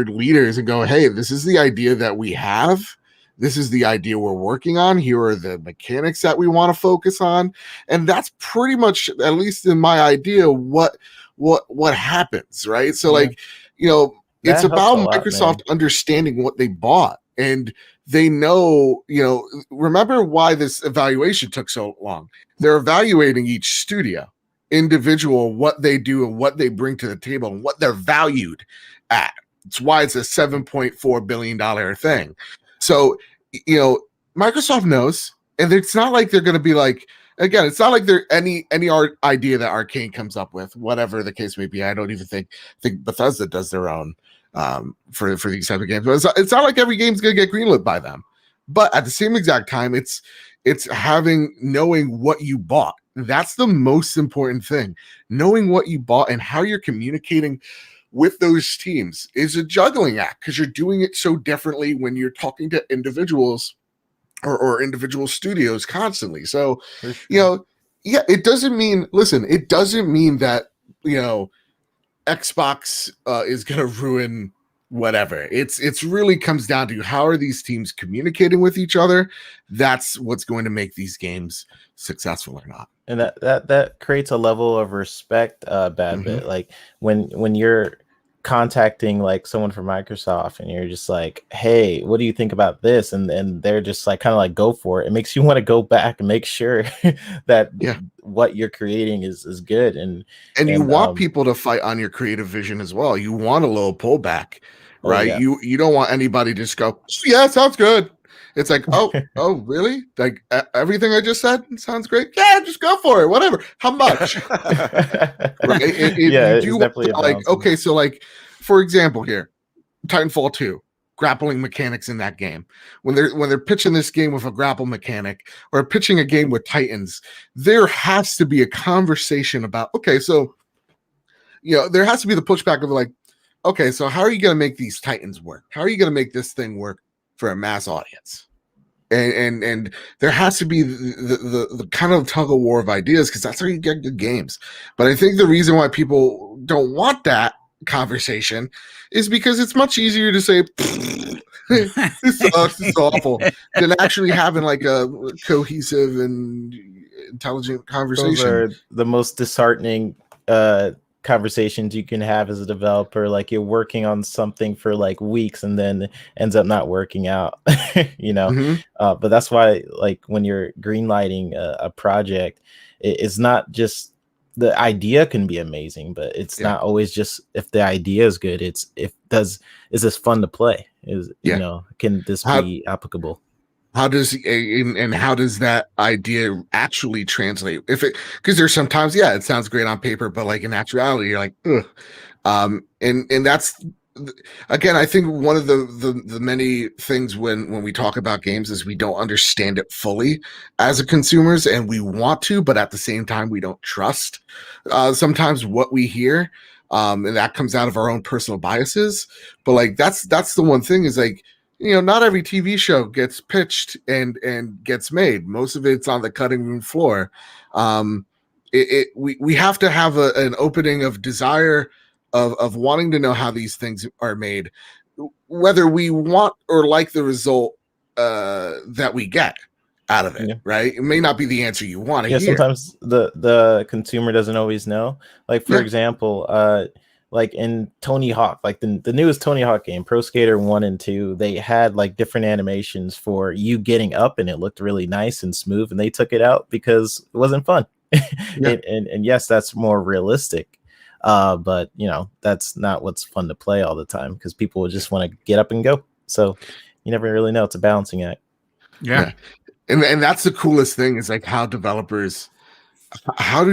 leaders and go, hey, this is the idea that we have. This is the idea we're working on. Here are the mechanics that we want to focus on. And that's pretty much, at least in my idea, what happens, right? So, like, you know, it's about Microsoft understanding what they bought. And they know, you know, remember why this evaluation took so long. They're evaluating each studio, individual, what they do and what they bring to the table and what they're valued at. It's why it's a $7.4 billion thing. So, you know, Microsoft knows, and it's not like they're going to be like, again, it's not like they're any art idea that Arkane comes up with, whatever the case may be. I don't even think Bethesda does their own for these type of games. But it's not like every game's going to get greenlit by them. But at the same exact time, it's knowing what you bought. That's the most important thing. Knowing what you bought and how you're communicating with those teams is a juggling act, because you're doing it so differently when you're talking to individuals or individual studios constantly. So, you know, yeah, it doesn't mean that, you know, Xbox is going to ruin whatever. It's really comes down to how are these teams communicating with each other. That's what's going to make these games successful or not. And that creates a level of respect, bit. Like when you're contacting like someone from Microsoft and you're just like, hey, what do you think about this? And they're just like kind of like, go for it. It makes you want to go back and make sure that what you're creating is good. And you want people to fight on your creative vision as well. You want a little pullback, right? Oh, yeah. You don't want anybody to just go, yeah, sounds good. It's like, oh, really? Like everything I just said sounds great. Yeah, just go for it. Whatever. How much? Right? You do definitely like, okay, so like, for example, here, Titanfall 2, grappling mechanics in that game. When they're pitching this game with a grapple mechanic or pitching a game with Titans, there has to be a conversation about, okay, so, you know, there has to be the pushback of like, okay, so how are you going to make these Titans work? How are you going to make this thing work for a mass audience? And there has to be the kind of tug of war of ideas, because that's how you get good games. But I think the reason why people don't want that conversation is because it's much easier to say this sucks, this is awful, than actually having like a cohesive and intelligent conversation. Those are the most disheartening conversations you can have as a developer. Like you're working on something for like weeks and then ends up not working out. You know. But that's why, like, when you're greenlighting a project, it's not just the idea can be amazing, but it's not always just if the idea is good. It's is this fun to play? You know, can this be applicable? How does that idea actually translate? Because there's sometimes, it sounds great on paper, but like in actuality, you're like, ugh. And that's again, I think one of the many things when we talk about games is we don't understand it fully as a consumers, and we want to, but at the same time we don't trust sometimes what we hear, and that comes out of our own personal biases. But like that's the one thing is like, not every TV show gets pitched and gets made. Most of it's on the cutting room floor. We have to have an opening of desire of wanting to know how these things are made, whether we want or like the result that we get out of it. Yeah. Right? It may not be the answer you want to Yeah, hear. sometimes the consumer doesn't always know. Like, for example, like in Tony Hawk, like the newest Tony Hawk game, Pro Skater 1 and 2, they had like different animations for you getting up, and it looked really nice and smooth, and they took it out because it wasn't fun. And yes, that's more realistic. But that's not what's fun to play all the time, because people just want to get up and go. So you never really know. It's a balancing act. Yeah. And that's the coolest thing is like how do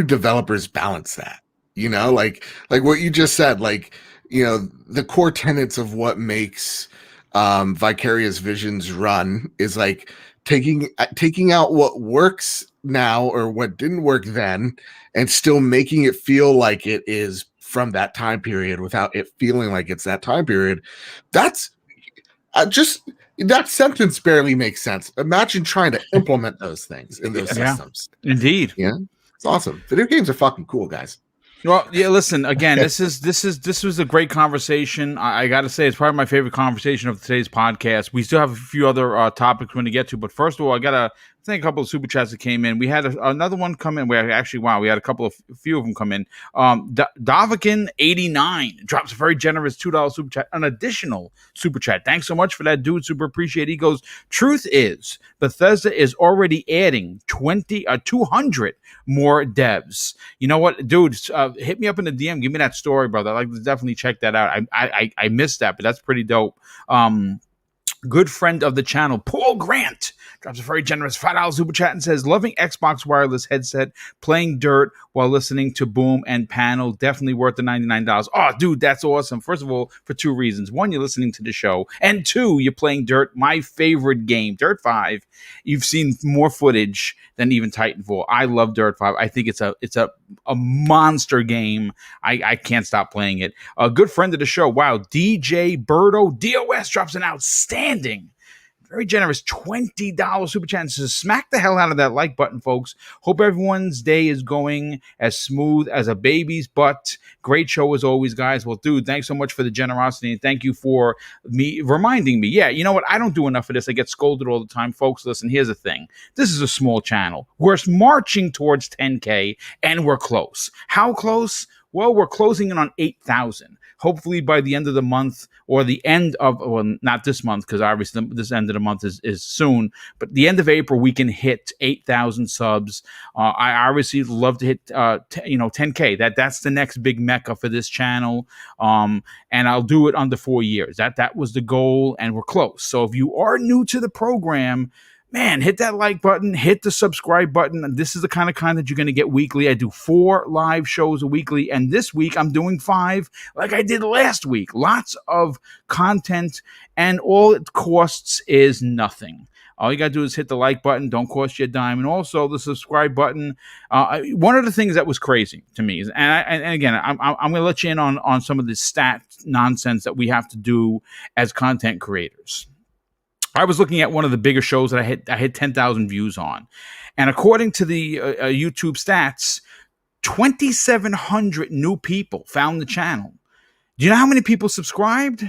developers balance that? Like what you just said, like, the core tenets of what makes Vicarious Visions run is like taking out what works now or what didn't work then and still making it feel like it is from that time period without it feeling like it's that time period. That's that sentence barely makes sense. Imagine trying to implement those things in those systems. Indeed. Yeah. It's awesome. Video games are fucking cool, guys. Well, yeah, listen, again, this was a great conversation. I got to say, it's probably my favorite conversation of today's podcast. We still have a few other topics we're going to get to, but first of all, I got to thank a couple of super chats that came in. We had another one come in where we had a few of them come in. Davakin89 drops a very generous $2 super chat, an additional super chat. Thanks so much for that, dude. Super appreciate it. He goes, truth is, Bethesda is already adding 200 more devs. You know what, dude? Hit me up in the DM. Give me that story, brother. I'd like to definitely check that out. I missed that, but that's pretty dope. Good friend of the channel, Paul Grant, drops a very generous $5 super chat and says, loving Xbox wireless headset, playing Dirt while listening to Boom and Panel. Definitely worth the $99. Oh, dude, that's awesome. First of all, for two reasons. One, you're listening to the show. And two, you're playing Dirt, my favorite game, Dirt 5. You've seen more footage than even Titanfall. I love Dirt 5. I think it's a monster game. I can't stop playing it. A good friend of the show, wow, DJ Birdo DOS drops an outstanding, very generous $20 super chat and says, smack the hell out of that like button, folks. Hope everyone's day is going as smooth as a baby's butt. Great show as always, guys. Well, dude, thanks so much for the generosity, and thank you for me reminding me. Yeah, you know what? I don't do enough of this. I get scolded all the time. Folks, listen, here's the thing. This is a small channel. We're marching towards 10K, and we're close. How close? Well, we're closing in on 8,000. Hopefully by the end of the month, or the end of, well, not this month, because obviously this end of the month is soon, but the end of April, we can hit 8,000 subs. I obviously love to hit 10K. That's the next big mecca for this channel, and I'll do it under 4 years. That was the goal, and we're close. So if you are new to the program, man, hit that like button, hit the subscribe button. This is the kind of content you're going to get weekly. I do 4 live shows a weekly, and this week I'm doing 5 like I did last week. Lots of content, and all it costs is nothing. All you got to do is hit the like button. Don't cost you a dime. And also the subscribe button. One of the things that was crazy to me is, and again, I'm going to let you in on some of the stat nonsense that we have to do as content creators. I was looking at one of the bigger shows that I hit 10,000 views on. And according to the YouTube stats, 2,700 new people found the channel. Do you know how many people subscribed?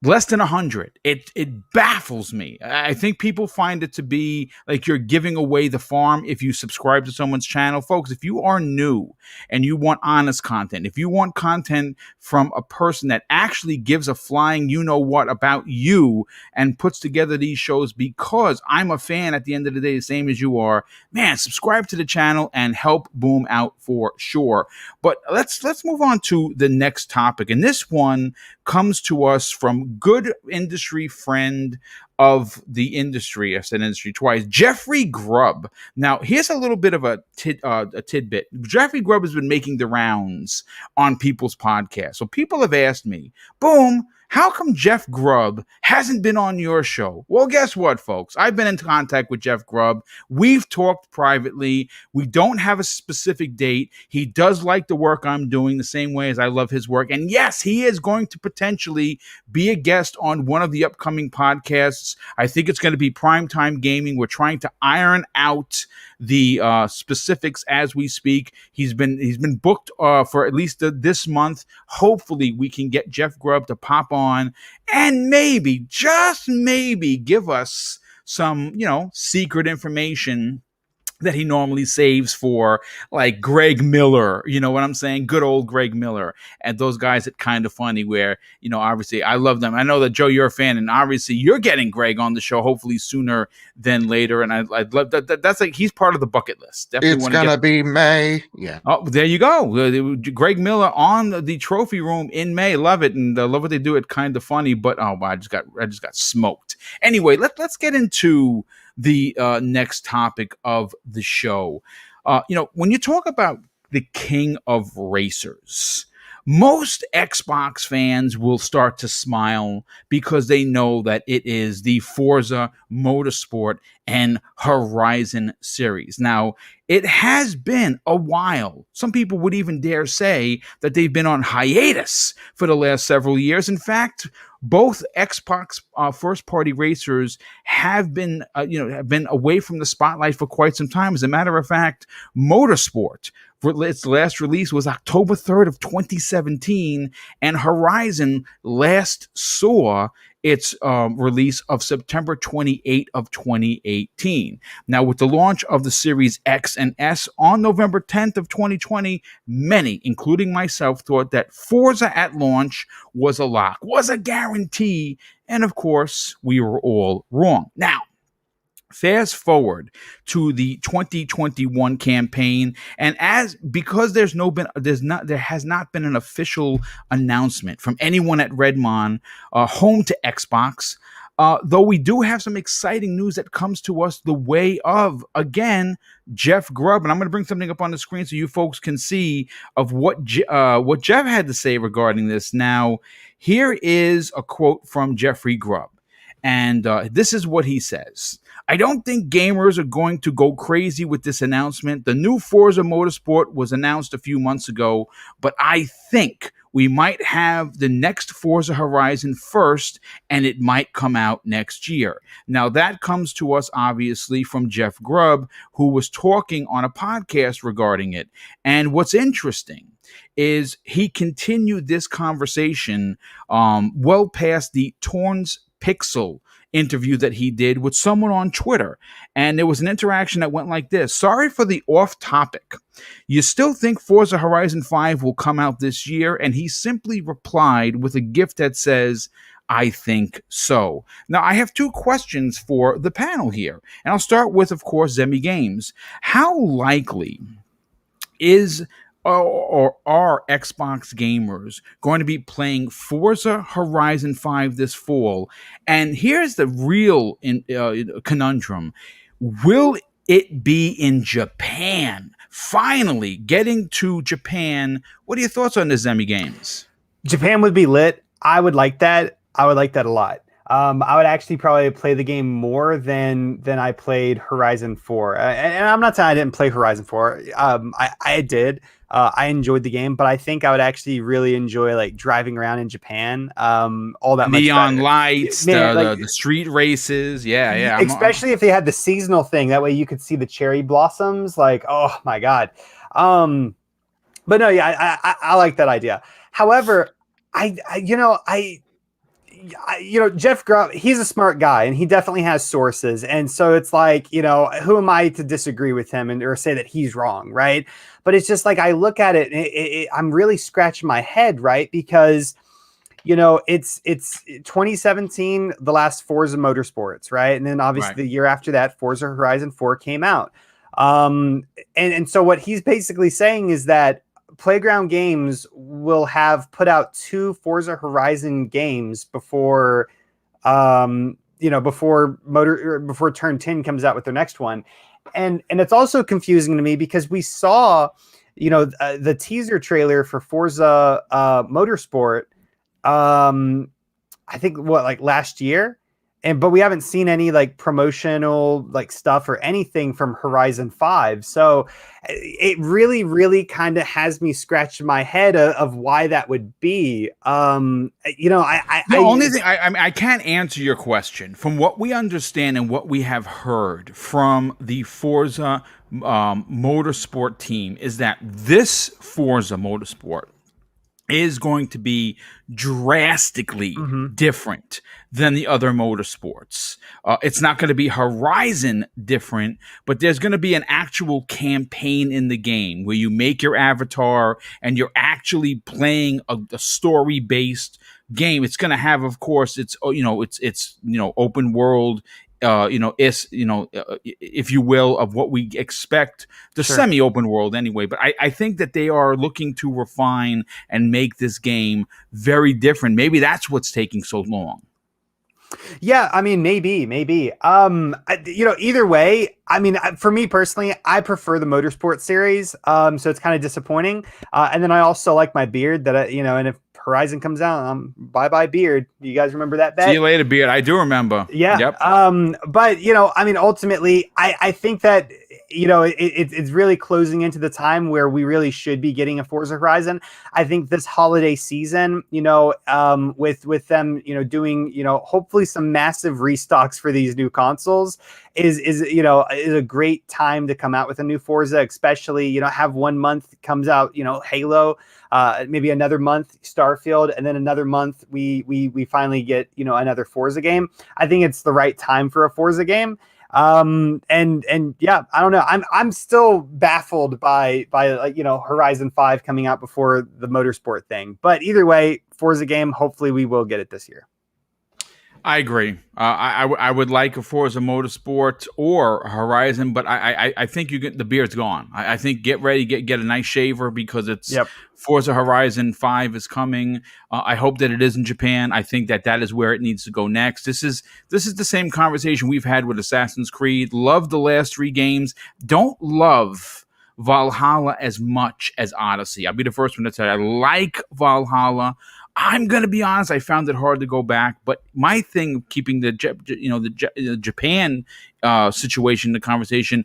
Less than 100. It baffles me. I think people find it to be like you're giving away the farm if you subscribe to someone's channel. Folks, if you are new and you want honest content, if you want content from a person that actually gives a flying you-know-what about you and puts together these shows because I'm a fan at the end of the day, the same as you are, man, subscribe to the channel and help Boom out for sure. But let's move on to the next topic. And this one comes to us from good industry friend of the industry. I said industry twice. Jeffrey Grubb. Now, here's a little bit of a tidbit. Jeffrey Grubb has been making the rounds on people's podcasts. So people have asked me, boom, how come Jeff Grubb hasn't been on your show? Well, guess what, folks? I've been in contact with Jeff Grubb. We've talked privately. We don't have a specific date. He does like the work I'm doing the same way as I love his work. And yes, he is going to potentially be a guest on one of the upcoming podcasts. I think it's going to be Primetime Gaming. We're trying to iron out the specifics as we speak. He's been booked for at least this month. Hopefully we can get Jeff Grubb to pop on and maybe, just maybe, give us some, secret information that he normally saves for, like Greg Miller, you know what I'm saying? Good old Greg Miller. And those guys at Kind of Funny, where, obviously I love them. I know that, Joe, you're a fan, and obviously you're getting Greg on the show, hopefully sooner than later. And I'd love that. That's like, he's part of the bucket list. Definitely it's going to be May. Yeah. Oh, there you go. Greg Miller on the trophy room in May. Love it. And love what they do at Kind of Funny. But, I just got smoked. Anyway, let's get into the next topic of the show. When you talk about the king of racers, most Xbox fans will start to smile because they know that it is the Forza Motorsport and Horizon series. Now, it has been a while. Some people would even dare say that they've been on hiatus for the last several years. In fact, both Xbox first-party racers have been away from the spotlight for quite some time. As a matter of fact, Motorsport, its last release was October 3rd of 2017, and Horizon last saw its release of September 28 of 2018. Now, with the launch of the Series X and S on November 10th of 2020, many, including myself, thought that Forza at launch was a lock, was a guarantee, and of course, we were all wrong. Now, fast forward to the 2021 campaign, and because there has not been an official announcement from anyone at Redmond, home to Xbox. Though we do have some exciting news that comes to us the way of, again, Jeff Grubb. And I'm going to bring something up on the screen so you folks can see of what Jeff had to say regarding this. Now, here is a quote from Jeffrey Grubb. And this is what he says. I don't think gamers are going to go crazy with this announcement. The new Forza Motorsport was announced a few months ago, but I think we might have the next Forza Horizon first, and it might come out next year. Now, that comes to us, obviously, from Jeff Grubb, who was talking on a podcast regarding it. And what's interesting is he continued this conversation well past the Torns Pixel interview that he did with someone on Twitter. And there was an interaction that went like this. Sorry for the off topic. You still think Forza Horizon 5 will come out this year? And he simply replied with a GIF that says, I think so. Now, I have two questions for the panel here. And I'll start with, of course, Zemi Games. How likely is or are Xbox gamers going to be playing Forza Horizon 5 this fall? And here's the real conundrum. Will it be in Japan? Finally getting to Japan. What are your thoughts on this, Zemi Games? Japan would be lit. I would like that. I would like that a lot. I would actually probably play the game more than I played Horizon 4. And I'm not saying I didn't play Horizon 4. I did. I enjoyed the game, but I think I would actually really enjoy like driving around in Japan. All that neon much lights, the street races. Yeah. Especially if they had the seasonal thing. That way you could see the cherry blossoms. Like, oh my God. But no, yeah, I like that idea. However, Jeff Grubb, he's a smart guy and he definitely has sources. And so it's like, who am I to disagree with him or say that he's wrong, right? But it's just like I look at it, I'm really scratching my head, right? Because, it's 2017, the last Forza Motorsports, right? And then obviously the year after that, Forza Horizon 4 came out. And so what he's basically saying is that Playground Games will have put out 2 Forza Horizon games before, before Turn 10 comes out with their next one. And it's also confusing to me because we saw, the teaser trailer for Forza Motorsport, I think like last year, but we haven't seen any like promotional like stuff or anything from Horizon 5. So it really, really kind of has me scratching my head of why that would be. Only thing I can't answer your question. From what we understand and what we have heard from the Forza Motorsport team is that this Forza Motorsport is going to be drastically different than the other motorsports. It's not going to be Horizon different, but there's going to be an actual campaign in the game where you make your avatar and you're actually playing a story-based game. It's going to have, of course, it's open world. If you will, of what we expect, the semi-open world anyway. But I think that they are looking to refine and make this game very different. Maybe that's what's taking so long. Yeah, I mean, maybe. Either way, I mean, for me personally, I prefer the Motorsport series. So it's kind of disappointing. And then I also like my beard that and if Horizon comes out, bye beard. You guys remember that bet? See you later, beard. I do remember. Yeah. Yep. But I mean, ultimately, I think that it's really closing into the time where we really should be getting a Forza Horizon. I think this holiday season, with them, doing, hopefully some massive restocks for these new consoles is a great time to come out with a new Forza, especially, have 1 month comes out, Halo, maybe another month Starfield, and then another month we finally get, another Forza game. I think it's the right time for a Forza game. And yeah, I don't know. I'm still baffled by Horizon 5 coming out before the Motorsport thing. But either way, Forza game, hopefully we will get it this year. I agree. I would like a Forza Motorsport or Horizon, but I think the beard's gone. I think get ready, get a nice shaver because it's Forza Horizon 5 is coming. I hope that it is in Japan. I think that is where it needs to go next. This is the same conversation we've had with Assassin's Creed. Love the last 3 games. Don't love Valhalla as much as Odyssey. I'll be the first one to tell you. I like Valhalla. I'm going to be honest, I found it hard to go back, but my thing keeping the Japan situation in the conversation,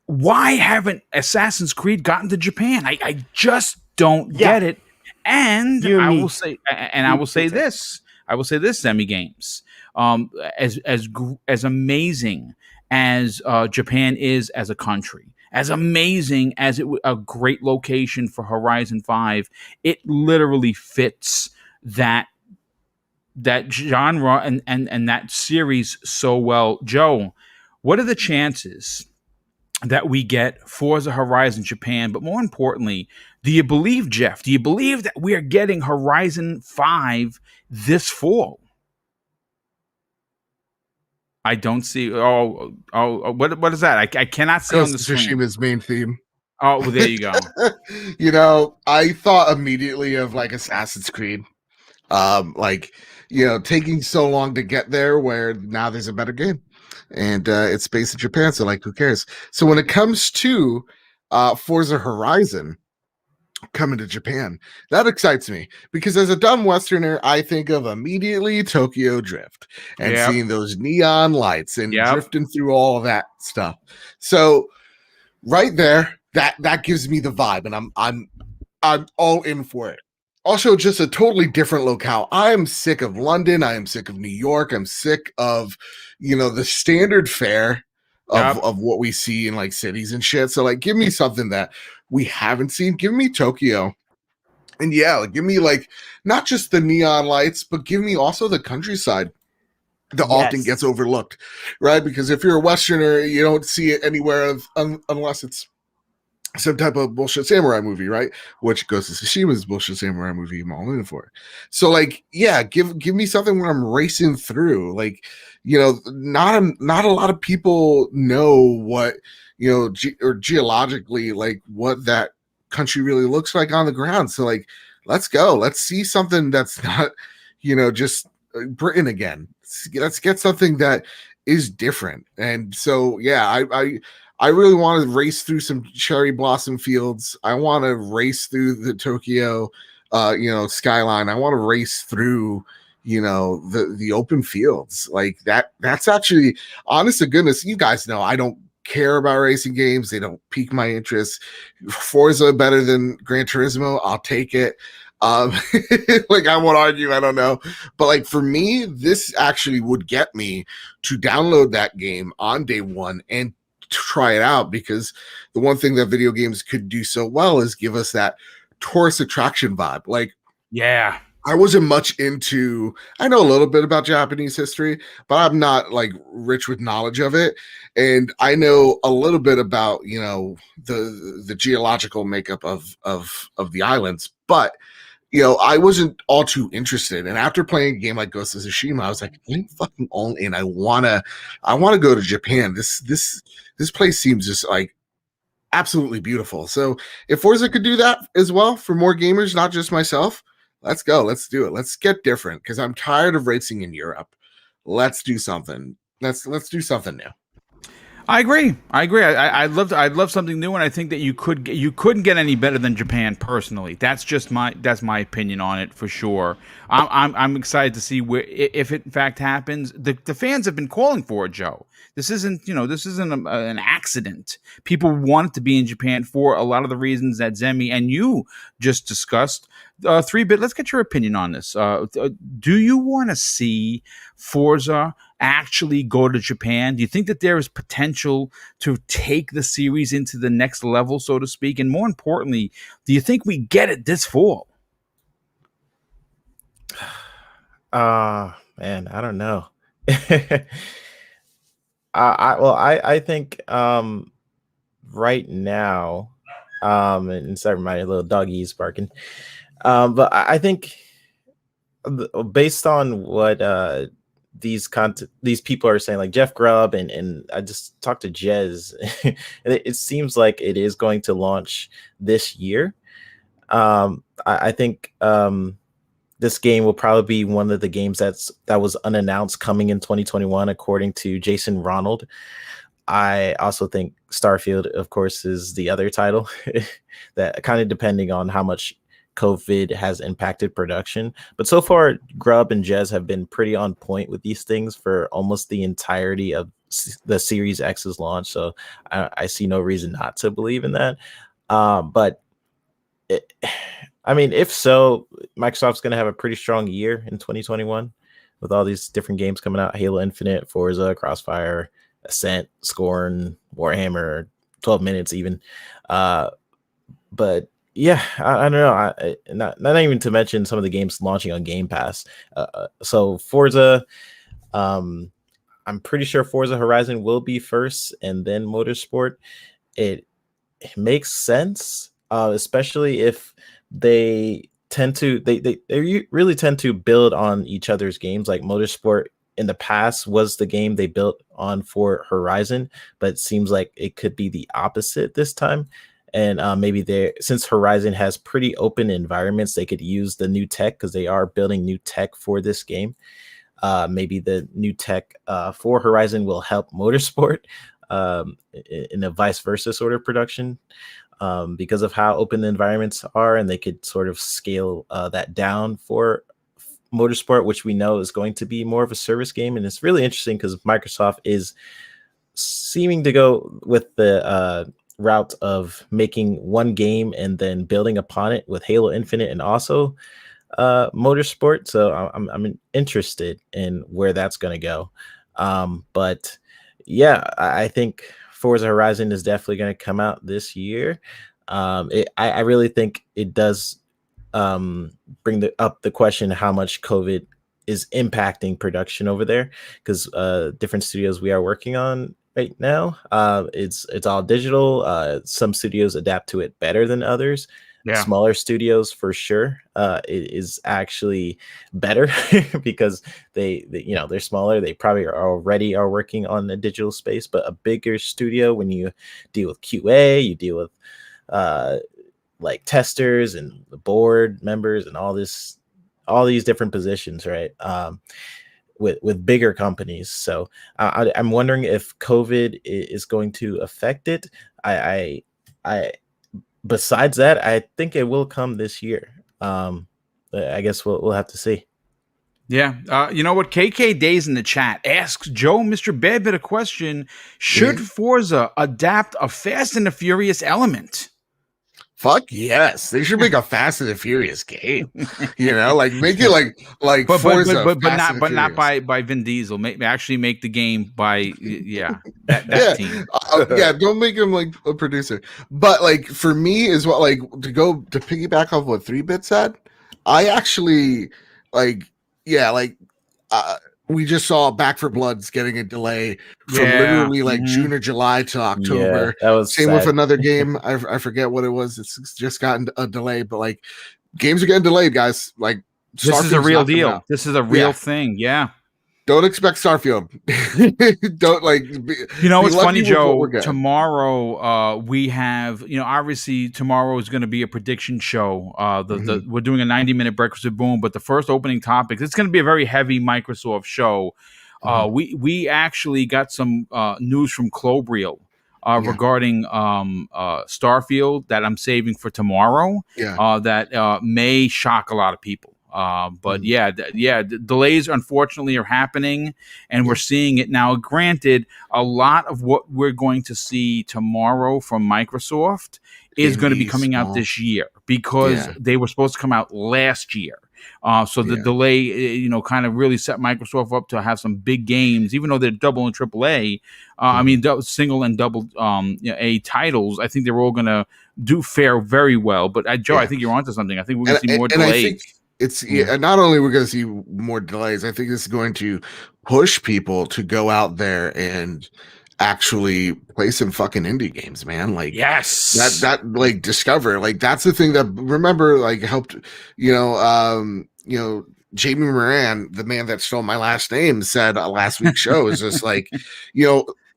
why haven't Assassin's Creed gotten to Japan? I just don't get it. And I will say this, Semi Games, as amazing as Japan is as a country, as amazing as a great location for Horizon 5, it literally fits that genre and that series so well. Joe, what are the chances that we get Forza Horizon Japan? But more importantly, do you believe, Jeff, that we are getting Horizon 5 this fall? I don't see. What is that? I cannot see on the screen. Tsushima's main theme. Oh, well, there you go. I thought immediately of like Assassin's Creed. Taking so long to get there where now there's a better game and it's based in Japan, so like who cares? So when it comes to Forza Horizon coming to Japan, that excites me because as a dumb Westerner, I think of immediately Tokyo Drift and seeing those neon lights and drifting through all of that stuff. So right there, that gives me the vibe, and I'm all in for it. Also, just a totally different locale. I am sick of London. I am sick of New York. I'm sick of, the standard fare of what we see in like cities and shit. So like, give me something that we haven't seen. Give me Tokyo. And give me like, not just the neon lights, but give me also the countryside that often gets overlooked, right? Because if you're a Westerner, you don't see it anywhere unless it's some type of bullshit samurai movie, right? Which Ghost of Tsushima's bullshit samurai movie. I'm all in for it. So, like, give me something where I'm racing through. Like, not a lot of people know what or geologically like what that country really looks like on the ground. So like, let's go. Let's see something that's not, just Britain again. Let's get something that is different. And so, yeah, I really want to race through some cherry blossom fields. I want to race through the Tokyo, skyline. I want to race through, the open fields like that. That's actually, honest to goodness, you guys know I don't care about racing games. They don't pique my interest. Forza better than Gran Turismo, I'll take it. Like I won't argue, I don't know. But like for me, this actually would get me to download that game on day one and try it out, because the one thing that video games could do so well is give us that tourist attraction vibe. Like, Yeah. I wasn't much into, I know a little bit about Japanese history, but I'm not like rich with knowledge of it. And I know a little bit about, the geological makeup of the islands, but I wasn't all too interested. And after playing a game like Ghost of Tsushima, I was like, I'm fucking all in. I wanna go to Japan. This place seems just like absolutely beautiful. So if Forza could do that as well for more gamers, not just myself, let's go. Let's do it. Let's get different, because I'm tired of racing in Europe. Let's do something. Let's do something new. I agree. I'd love something new, and I think that you couldn't get any better than Japan personally. That's my opinion on it for sure. I'm excited to see if it in fact happens. The fans have been calling for it, Joe. This isn't an accident. People want it to be in Japan for a lot of the reasons that Zemi and you just discussed. 3-Bit, let's get your opinion on this. Do you want to see Forza actually go to Japan? Do you think that there is potential to take the series into the next level, so to speak? And more importantly, do you think we get it this fall? Man, I don't know. I think right now, and sorry, my little doggy is barking. But I think based on what these people are saying, like Jeff Grubb, and I just talked to Jez, it seems like it is going to launch this year. I think this game will probably be one of the games that was unannounced coming in 2021, according to Jason Ronald. I also think Starfield, of course, is the other title that kind of depending on how much COVID has impacted production. But so far, Grubb and Jez have been pretty on point with these things for almost the entirety of the Series X's launch. So I see no reason not to believe in that. If so, Microsoft's going to have a pretty strong year in 2021 with all these different games coming out: Halo Infinite, Forza, Crossfire, Ascent, Scorn, Warhammer, 12 Minutes even. But yeah, I don't know. Not even to mention some of the games launching on Game Pass. So Forza, I'm pretty sure Forza Horizon will be first, and then Motorsport. It makes sense, especially if they tend to they really tend to build on each other's games. Like Motorsport in the past was the game they built on for Horizon, but it seems like it could be the opposite this time. And maybe since Horizon has pretty open environments, they could use the new tech, because they are building new tech for this game. Maybe the new tech for Horizon will help Motorsport in a vice versa sort of production, because of how open the environments are, and they could sort of scale that down for Motorsport, which we know is going to be more of a service game. And it's really interesting because Microsoft is seeming to go with the route of making one game and then building upon it with Halo Infinite and also Motorsport. So I'm interested in where that's going to go. But yeah, I think Forza Horizon is definitely going to come out this year. I really think it does bring up the question how much COVID is impacting production over there, because different studios we are working on right now, it's all digital. Some studios adapt to it better than others. Yeah. Smaller studios for sure it is actually better because they're smaller. They probably already are working on a digital space. But a bigger studio, when you deal with QA, you deal with like testers and the board members and all these different positions, right? With bigger companies. So I'm wondering if COVID is going to affect it. I besides that, I think it will come this year. I guess we'll have to see. Yeah. You know what? KK Days in the chat asks Joe, Mr. Badbit, a question. Should Forza adapt a Fast and the Furious element? Fuck yes, they should make a Fast and the Furious game. You know, like make it like Forza, but not by Vin Diesel. Actually make the game by that team. Don't make him like a producer. But like for me is what like to piggyback off what 3-Bit said. I actually we just saw Back for Blood's getting a delay from literally like June or July to October. Yeah, that was same sad. with another game. I forget what it was. It's just gotten a delay, but like games are getting delayed, guys. Like this is a real deal. This is a real thing. Yeah. Don't expect Starfield. Don't like. You know, it's funny, Joe. Tomorrow, we have. You know, obviously tomorrow is going to be a prediction show. We're doing a 90-minute Breakfast with Boom, but the first opening topics. It's going to be a very heavy Microsoft show. We actually got some news from Clobriel regarding Starfield that I'm saving for tomorrow. That may shock a lot of people. But the delays unfortunately are happening, and we're seeing it now. Granted, a lot of what we're going to see tomorrow from Microsoft is going to be coming out this year because they were supposed to come out last year. So the delay, kind of really set Microsoft up to have some big games, even though they're double and triple A. Single and double A titles. I think they're all going to fare very well. But Joe, I think you're onto something. I think we're going to see more delays. It's not only we're going to see more delays. I think this is going to push people to go out there and actually play some fucking indie games, man. Like that like Discover, like that's the thing that remember like helped. Jamie Moran, the man that stole my last name, said last week's show is just like,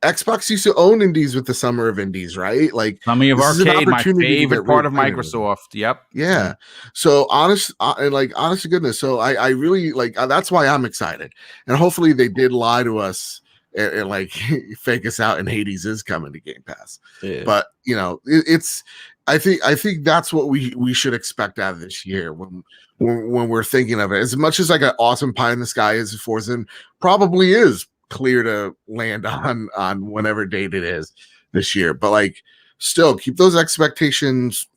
Xbox used to own indies with the Summer of Indies, right? Like Summer of Arcade, my favorite part of Microsoft. Yep. Yeah. So honest to goodness. So I really like that's why I'm excited, and hopefully they did lie to us and like fake us out. And Hades is coming to Game Pass. Yeah. But it's I think that's what we should expect out of this year when we're thinking of it. As much as like an awesome pie in the sky is Forza probably is clear to land on whatever date it is this year, but like still keep those expectations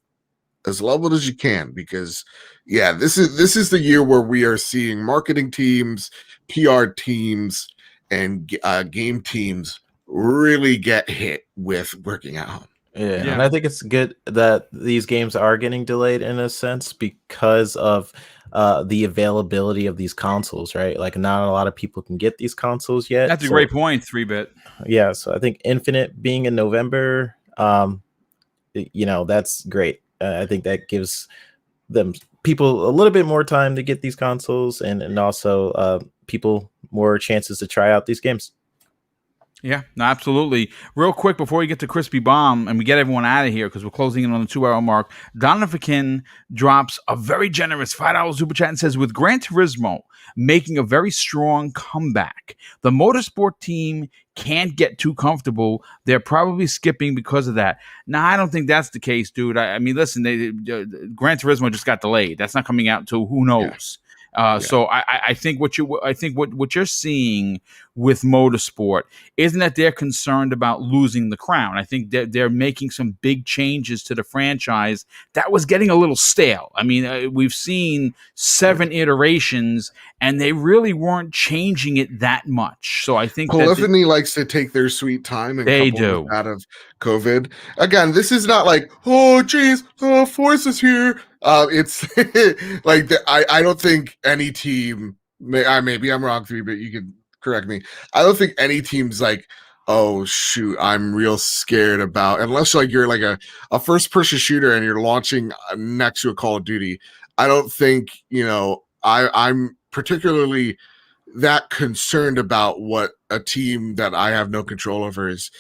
as leveled as you can, because this is the year where we are seeing marketing teams, PR teams, and game teams really get hit with working at home. Yeah, and I think it's good that these games are getting delayed in a sense because of the availability of these consoles, right? Like not a lot of people can get these consoles yet. That's a great point, 3-Bit. Yeah, so I think Infinite being in November, that's great. I think that gives people a little bit more time to get these consoles and also people more chances to try out these games. Yeah, no, absolutely. Real quick before we get to Crispy Bomb and we get everyone out of here because we're closing in on the 2-hour mark, Donovan drops a very generous $5 super chat and says, with Gran Turismo making a very strong comeback, the motorsport team can't get too comfortable. They're probably skipping because of that. Now, I don't think that's the case, dude. I mean, listen, Gran Turismo just got delayed. That's not coming out until who knows. So I think what you're seeing with motorsport isn't that they're concerned about losing the crown. I think they're making some big changes to the franchise that was getting a little stale. I mean, we've seen 7 iterations and they really weren't changing it that much. So I think Polyphony likes to take their sweet time and they do out of COVID. Again, this is not like, oh geez, Forza's here. It's like I don't think any team. Maybe I'm wrong, but you can correct me. I don't think any team's like, oh shoot, I'm real scared about, unless like you're like a first person shooter and you're launching next to a Call of Duty. I don't think I'm particularly that concerned about what a team that I have no control over is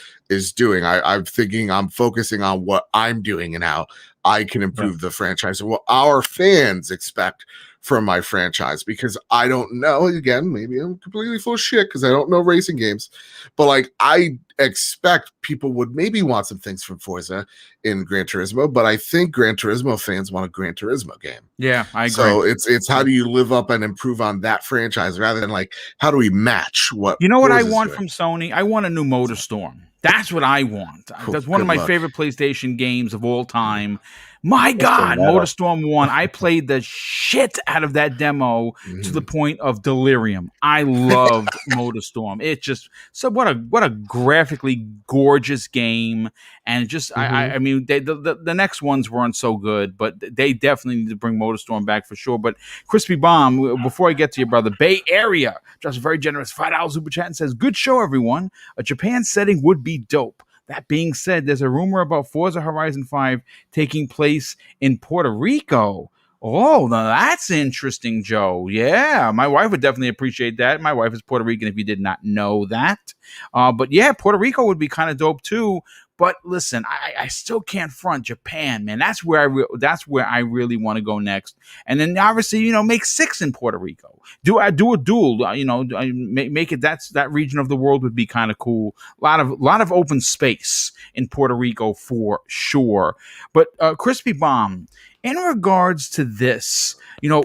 doing. I'm focusing on what I'm doing and how I can improve the franchise and what our fans expect from my franchise, because I don't know, again, maybe I'm completely full of shit because I don't know racing games, but like I expect people would maybe want some things from Forza in Gran Turismo, but I think Gran Turismo fans want a Gran Turismo game. Yeah, I agree. So it's how do you live up and improve on that franchise rather than like how do we match what you know what I Forza's want doing? from Sony? I want a new Motorstorm. That's what I want. Cool. That's one of Good my luck. favorite PlayStation games of all time. My Mr. God, Metal. Motorstorm 1. I played the shit out of that demo to the point of delirium. I loved Motorstorm. It just so what a graphically gorgeous game. And just I mean the next ones weren't so good, but they definitely need to bring Motorstorm back for sure. But Crispy Bomb, before I get to you, brother, Bay Area just a very generous $5 super chat and says, "Good show, everyone. A Japan setting would be dope. That being said, there's a rumor about Forza Horizon 5 taking place in Puerto Rico." Oh, now that's interesting, Joe. Yeah, my wife would definitely appreciate that. My wife is Puerto Rican, if you did not know that. But yeah, Puerto Rico would be kind of dope too. But listen, I still can't front Japan, man. That's where I really want to go next. And then obviously, make 6 in Puerto Rico. Do a duel? Make it that region of the world would be kind of cool. A lot of open space in Puerto Rico for sure. But Crispy Bomb, in regards to this,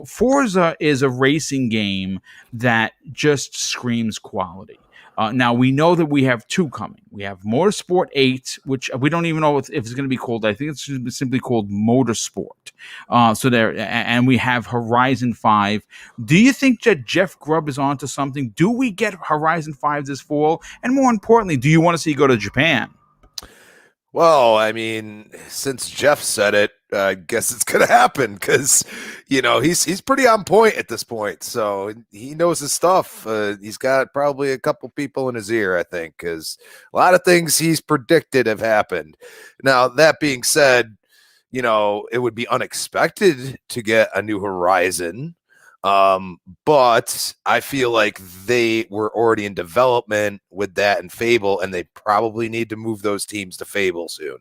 Forza is a racing game that just screams quality. Now, we know that we have 2 coming. We have Motorsport 8, which we don't even know if it's going to be called. I think it's simply called Motorsport. And we have Horizon 5. Do you think that Jeff Grubb is onto something? Do we get Horizon 5 this fall? And more importantly, do you want to see it go to Japan? Well, I mean, since Jeff said it, I guess it's going to happen because, he's pretty on point at this point. So he knows his stuff. He's got probably a couple people in his ear, I think, because a lot of things he's predicted have happened. Now, that being said, it would be unexpected to get a new Horizon. But I feel like they were already in development with that and Fable, and they probably need to move those teams to Fable soon.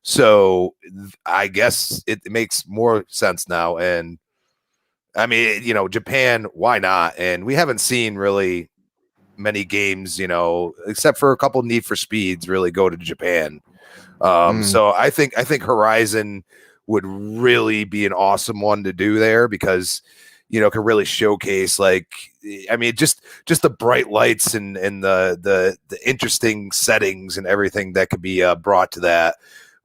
So I guess it makes more sense now. And I mean, Japan, why not? And we haven't seen really many games, except for a couple Need for Speeds really go to Japan. So I think Horizon would really be an awesome one to do there because can really showcase just the bright lights and the interesting settings and everything that could be brought to that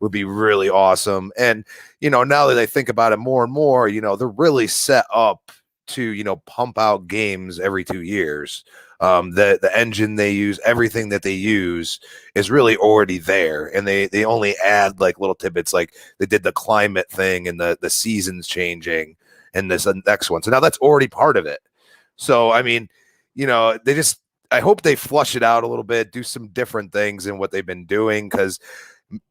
would be really awesome. And now that I think about it more and more, they're really set up to pump out games every 2 years. The engine they use, everything that they use is really already there, and they only add like little tidbits, like they did the climate thing and the seasons changing and this next one. So now that's already part of it. So, I mean, I hope they flush it out a little bit, do some different things in what they've been doing. Cause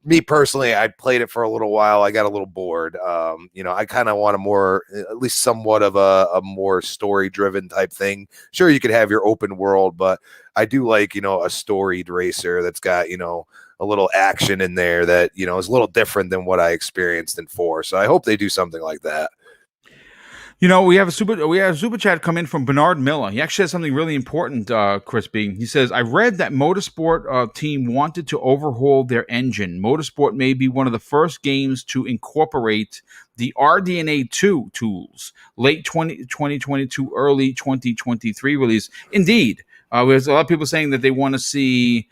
me personally, I played it for a little while. I got a little bored. I kind of want a more, at least somewhat of a more story driven type thing. Sure, you could have your open world, but I do like, a storied racer that's got, a little action in there that, is a little different than what I experienced in 4. So I hope they do something like that. We have a super chat come in from Bernard Miller. He actually has something really important, Crispy. He says, "I read that Motorsport team wanted to overhaul their engine. Motorsport may be one of the first games to incorporate the RDNA 2 tools. Late 2022, early 2023 release." Indeed. There's a lot of people saying that they want to see.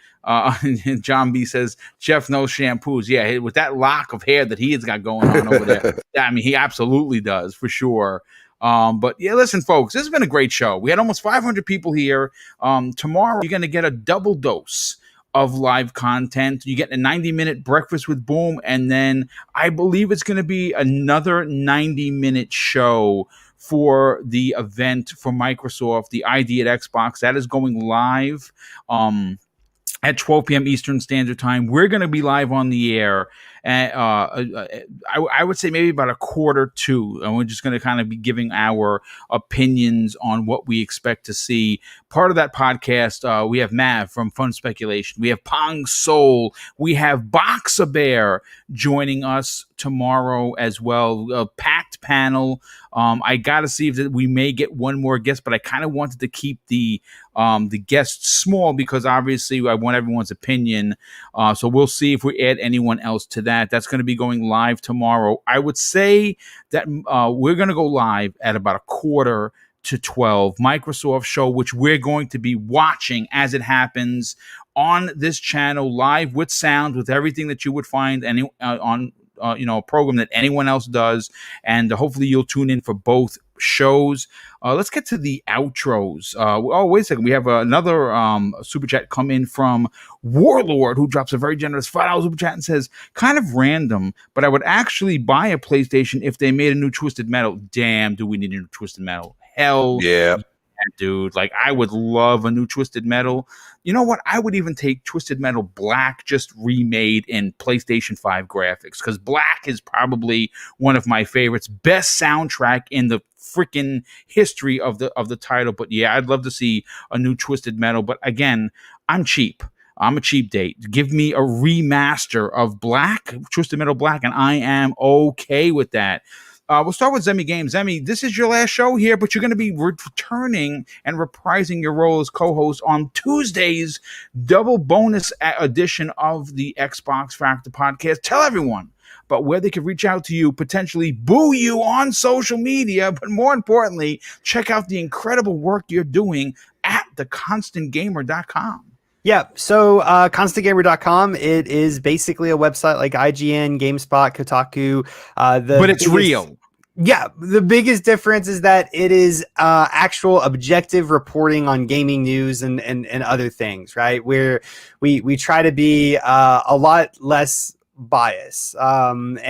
John B says Jeff knows shampoos. Yeah, with that lock of hair that he has got going on over there. I mean, he absolutely does for sure. But yeah, listen, folks, this has been a great show. We had almost 500 people here. Tomorrow, you're going to get a double dose of live content. You get a 90-minute breakfast with Boom, and then I believe it's going to be another 90-minute show for the event for Microsoft, the ID at Xbox. That is going live. at 12 p.m. Eastern Standard Time. We're going to be live on the air at, I would say maybe about 1:45, and we're just going to kind of be giving our opinions on what we expect to see. Part of that podcast, we have Mav from Fun Speculation. We have Pong Soul. We have Boxer Bear joining us tomorrow as well. A packed panel. I got to see if we may get one more guest, but I kind of wanted to keep the guests small because obviously I want everyone's opinion. So we'll see if we add anyone else to that. That's going to be going live tomorrow. I would say that we're going to go live at about 11:45 Microsoft show, which we're going to be watching as it happens on this channel, live with sound, with everything that you would find on a program that anyone else does. And hopefully you'll tune in for both shows. Let's get to the outros. Wait a second. We have another super chat come in from Warlord, who drops a very generous $5 super chat and says, kind of random, but I would actually buy a PlayStation if they made a new Twisted Metal. Damn, do we need a new Twisted Metal? Hell Yeah. Dude, like I would love a new Twisted Metal. You know what? I would even take Twisted Metal Black, just remade in PlayStation 5 graphics, because Black is probably one of my favorites. Best soundtrack in the freaking history of the title. But yeah, I'd love to see a new Twisted Metal. But again, I'm cheap. I'm a cheap date. Give me a remaster of Black, Twisted Metal Black, and I am okay with that. We'll start with Zemi Games. Zemi, this is your last show here, but you're going to be returning and reprising your role as co-host on Tuesday's double bonus edition of the Xbox Factor podcast. Tell everyone about where they can reach out to you, potentially boo you on social media, but more importantly, check out the incredible work you're doing at theconstantgamer.com. Yeah, so ConstantGamer.com, it is basically a website like IGN, GameSpot, Kotaku. But it's real. Yeah, the biggest difference is that it is actual objective reporting on gaming news and other things, right? Where we try to be a lot less bias. And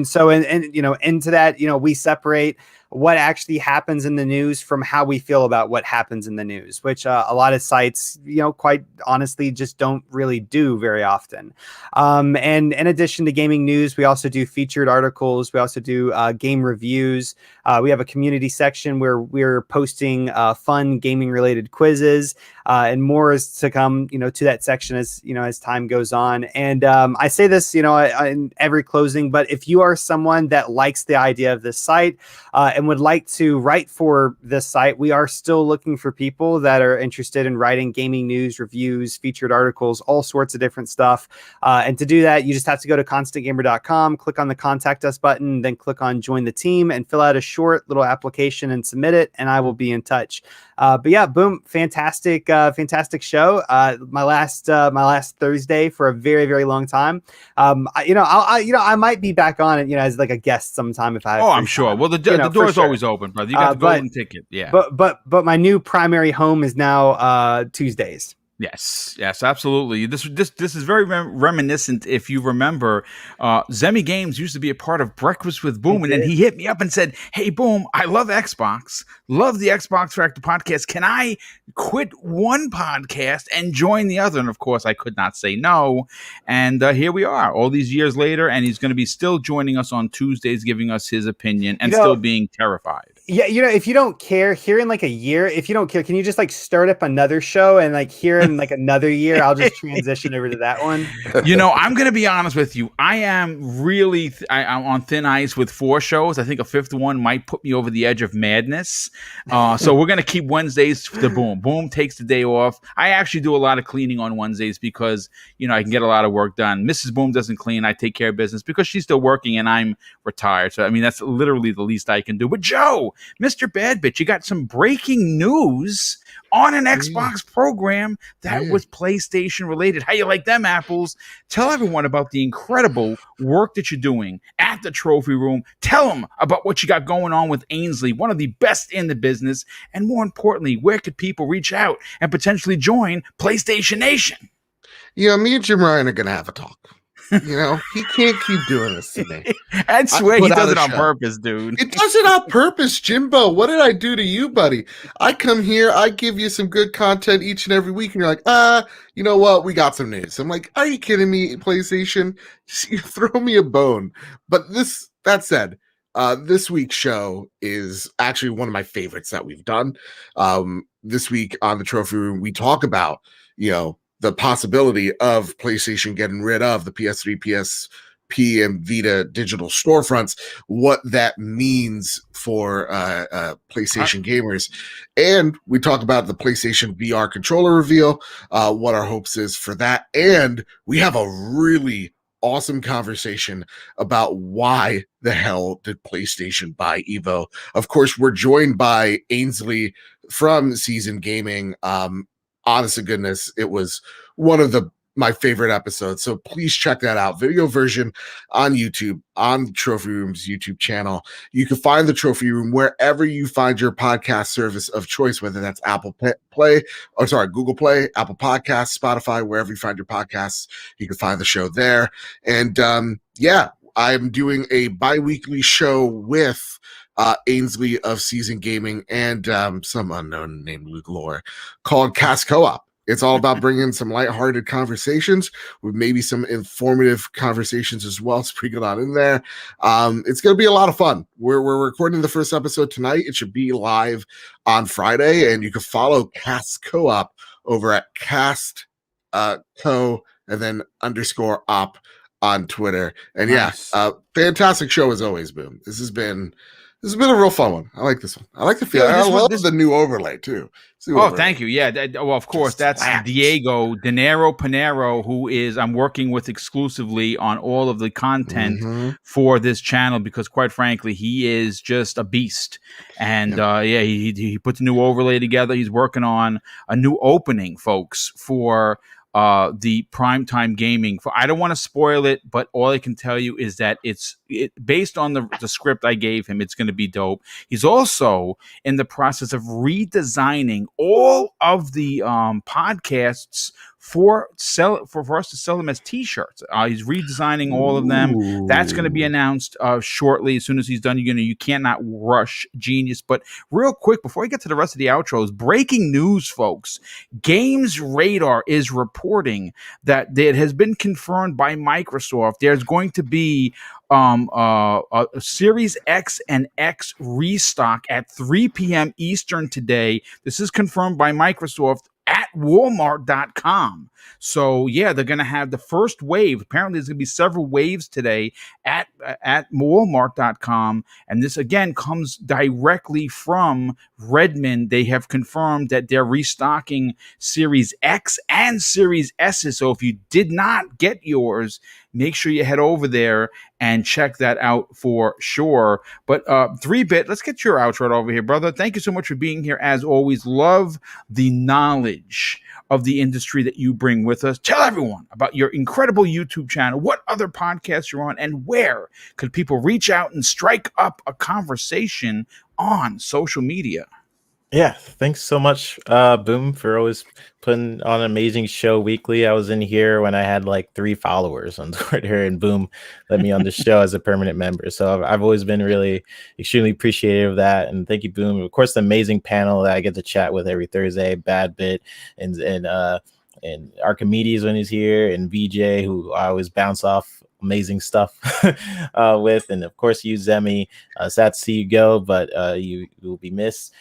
so into that, we separate what actually happens in the news from how we feel about what happens in the news, which a lot of sites, quite honestly, just don't really do very often. And in addition to gaming news, we also do featured articles. We also do game reviews. We have a community section where we're posting fun gaming related quizzes, and more is to come, to that section as time goes on. And I say this, in every closing, but if you are someone that likes the idea of this site, and would like to write for this site, we are still looking for people that are interested in writing gaming news, reviews, featured articles, all sorts of different stuff. And to do that, you just have to go to ConstantGamer.com, click on the Contact Us button, then click on Join the Team, and fill out a short little application and submit it, and I will be in touch. But yeah, boom, fantastic show. My last Thursday for a very, very long time. I might be back on it, as like a guest sometime if I have I'm sure. Time. Well, the door's always open, brother. You got the golden ticket. Yeah. But my new primary home is now Tuesdays. Yes, absolutely. This is very reminiscent. If you remember, Zemi Games used to be a part of Breakfast with Boom, and then he hit me up and said, "Hey, Boom, I love Xbox, love the Xbox Factor podcast. Can I quit one podcast and join the other?" And of course, I could not say no. And here we are, all these years later, and he's going to be still joining us on Tuesdays, giving us his opinion, and still being terrified. Yeah, if you don't care, here in like a year, if you don't care, can you just like start up another show and like here in like another year, I'll just transition over to that one. I'm going to be honest with you. I am really, I'm on thin ice with 4 shows. I think a 5th one might put me over the edge of madness. So we're going to keep Wednesdays to Boom. Boom takes the day off. I actually do a lot of cleaning on Wednesdays because, I can get a lot of work done. Mrs. Boom doesn't clean. I take care of business because she's still working and I'm retired. So, that's literally the least I can do. But Joe, Mr. Bad Bitch, you got some breaking news on an Xbox program that was PlayStation related. How you like them apples? Tell everyone about the incredible work that you're doing at the trophy room. Tell them about what you got going on with Ainsley, one of the best in the business. And more importantly, where could people reach out and potentially join PlayStation Nation? Me and Jim Ryan are going to have a talk. You know, he can't keep doing this to me. I swear he put out does a it on show. purpose, dude. It does it on purpose, Jimbo. What did I do to you, buddy? I come here, I give you some good content each and every week, and you're like, you know what? We got some news. I'm like, are you kidding me, PlayStation? Just, you throw me a bone. But that said, this week's show is actually one of my favorites that we've done. This week on the Trophy Room, we talk about, the possibility of PlayStation getting rid of the PS3, PSP, and Vita digital storefronts, what that means for PlayStation gamers. And we talk about the PlayStation VR controller reveal, what our hopes is for that. And we have a really awesome conversation about why the hell did PlayStation buy Evo. Of course, we're joined by Ainsley from Seasoned Gaming. Honest to goodness, it was one of my favorite episodes. So please check that out. Video version on YouTube, on the Trophy Room's YouTube channel. You can find the Trophy Room wherever you find your podcast service of choice, whether that's Google Play, Apple Podcasts, Spotify, wherever you find your podcasts, you can find the show there. And I'm doing a bi-weekly show with Ainsley of Seasoned Gaming and some unknown named Luke Lore called Cast Co-op. It's all about bringing some lighthearted conversations with maybe some informative conversations as well, sprinkled on in there. It's going to be a lot of fun. We're recording the first episode tonight. It should be live on Friday, and you can follow Cast Co-op over at Cast Co and then _op on Twitter. And Nice. Fantastic show as always, Boom. This has been a real fun one. I like this one. I like the feel. I love the new overlay too. Thank you. Yeah. Of course, that's Diego Dinero Panero, who I'm working with exclusively on all of the content for this channel because, quite frankly, he is just a beast. And he puts a new overlay together. He's working on a new opening, folks, for the primetime gaming. I don't want to spoil it, but all I can tell you is that it's based on the script I gave him. It's going to be dope. He's also in the process of redesigning all of the podcasts for us to sell them as t-shirts. He's redesigning all of them. That's going to be announced shortly. As soon as he's done, you cannot rush genius. But real quick, before I get to the rest of the outros, breaking news, folks. Games Radar is reporting that it has been confirmed by Microsoft. There's going to be a Series X and X restock at 3 p.m. Eastern today. This is confirmed by Microsoft at Walmart.com. So they're going to have the first wave. Apparently there's going to be several waves today at Walmart.com. And this again comes directly from Redmond. They have confirmed that they're restocking Series X and Series S. So if you did not get yours, make sure you head over there and check that out for sure. But 3-Bit, let's get your outro over here, brother. Thank you so much for being here. As always, love the knowledge of the industry that you bring with us. Tell everyone about your incredible YouTube channel, what other podcasts you're on, and where could people reach out and strike up a conversation on social media. Yeah, thanks so much, Boom, for always putting on an amazing show weekly. I was in here when I had like 3 followers on Twitter, and Boom let me on the show as a permanent member. So I've always been really extremely appreciative of that. And thank you, Boom. Of course, the amazing panel that I get to chat with every Thursday, Bad Bit and Archimedes when he's here, and VJ, who I always bounce off amazing stuff with. And of course, you, Zemi. Sad to see you go, but you will be missed.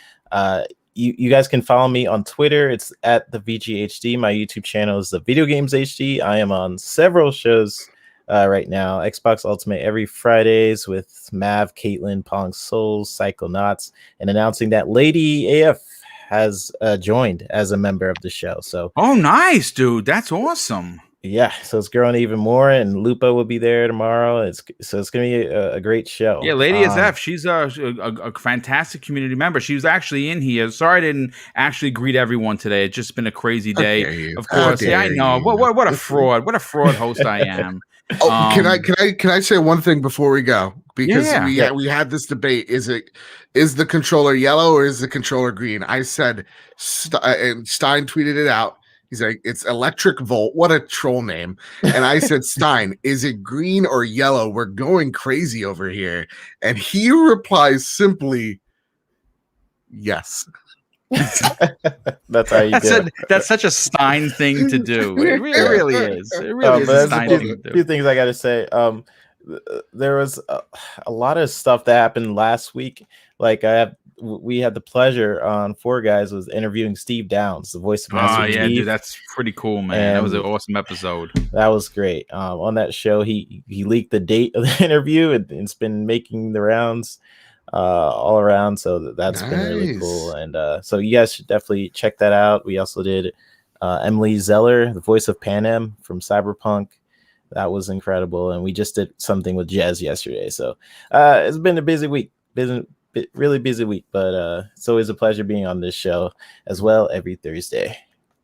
You guys can follow me on Twitter. It's at the VGHD. My YouTube channel is the Video Games HD. I am on several shows right now. Xbox Ultimate every Fridays with Mav, Caitlin, Pong Souls, Psychonauts, and announcing that Lady AF has joined as a member of the show. So nice, dude. That's awesome. Yeah, so it's growing even more, and Lupa will be there tomorrow. It's gonna be a great show. Yeah, Lady F, she's a fantastic community member. She was actually in here. Sorry, I didn't actually greet everyone today. It's just been a crazy day. Of course, I know. What a fraud! What a fraud host I am. Can I say one thing before we go? Because we had this debate: is the controller yellow or is the controller green? I said, and Stein tweeted it out. He's like, it's Electric Volt. What a troll name. And I said, Stein, is it green or yellow? We're going crazy over here. And he replies simply, yes. That's how you do it. That's such a Stein thing to do. It really is. It really is a Stein thing to do. Few things I got to say. There was a lot of stuff that happened last week. Like we had the pleasure on Four Guys was interviewing Steve Downs, the voice of Master Chief. Dude, that's pretty cool, man. And that was an awesome episode. That was great. On that show, he leaked the date of the interview, and it's been making the rounds all around. So that's been really cool. And so you guys should definitely check that out. We also did Emily Zeller, the voice of Panem from Cyberpunk. That was incredible. And we just did something with Jez yesterday. So it's been a busy week. Really busy week, but it's always a pleasure being on this show as well every Thursday.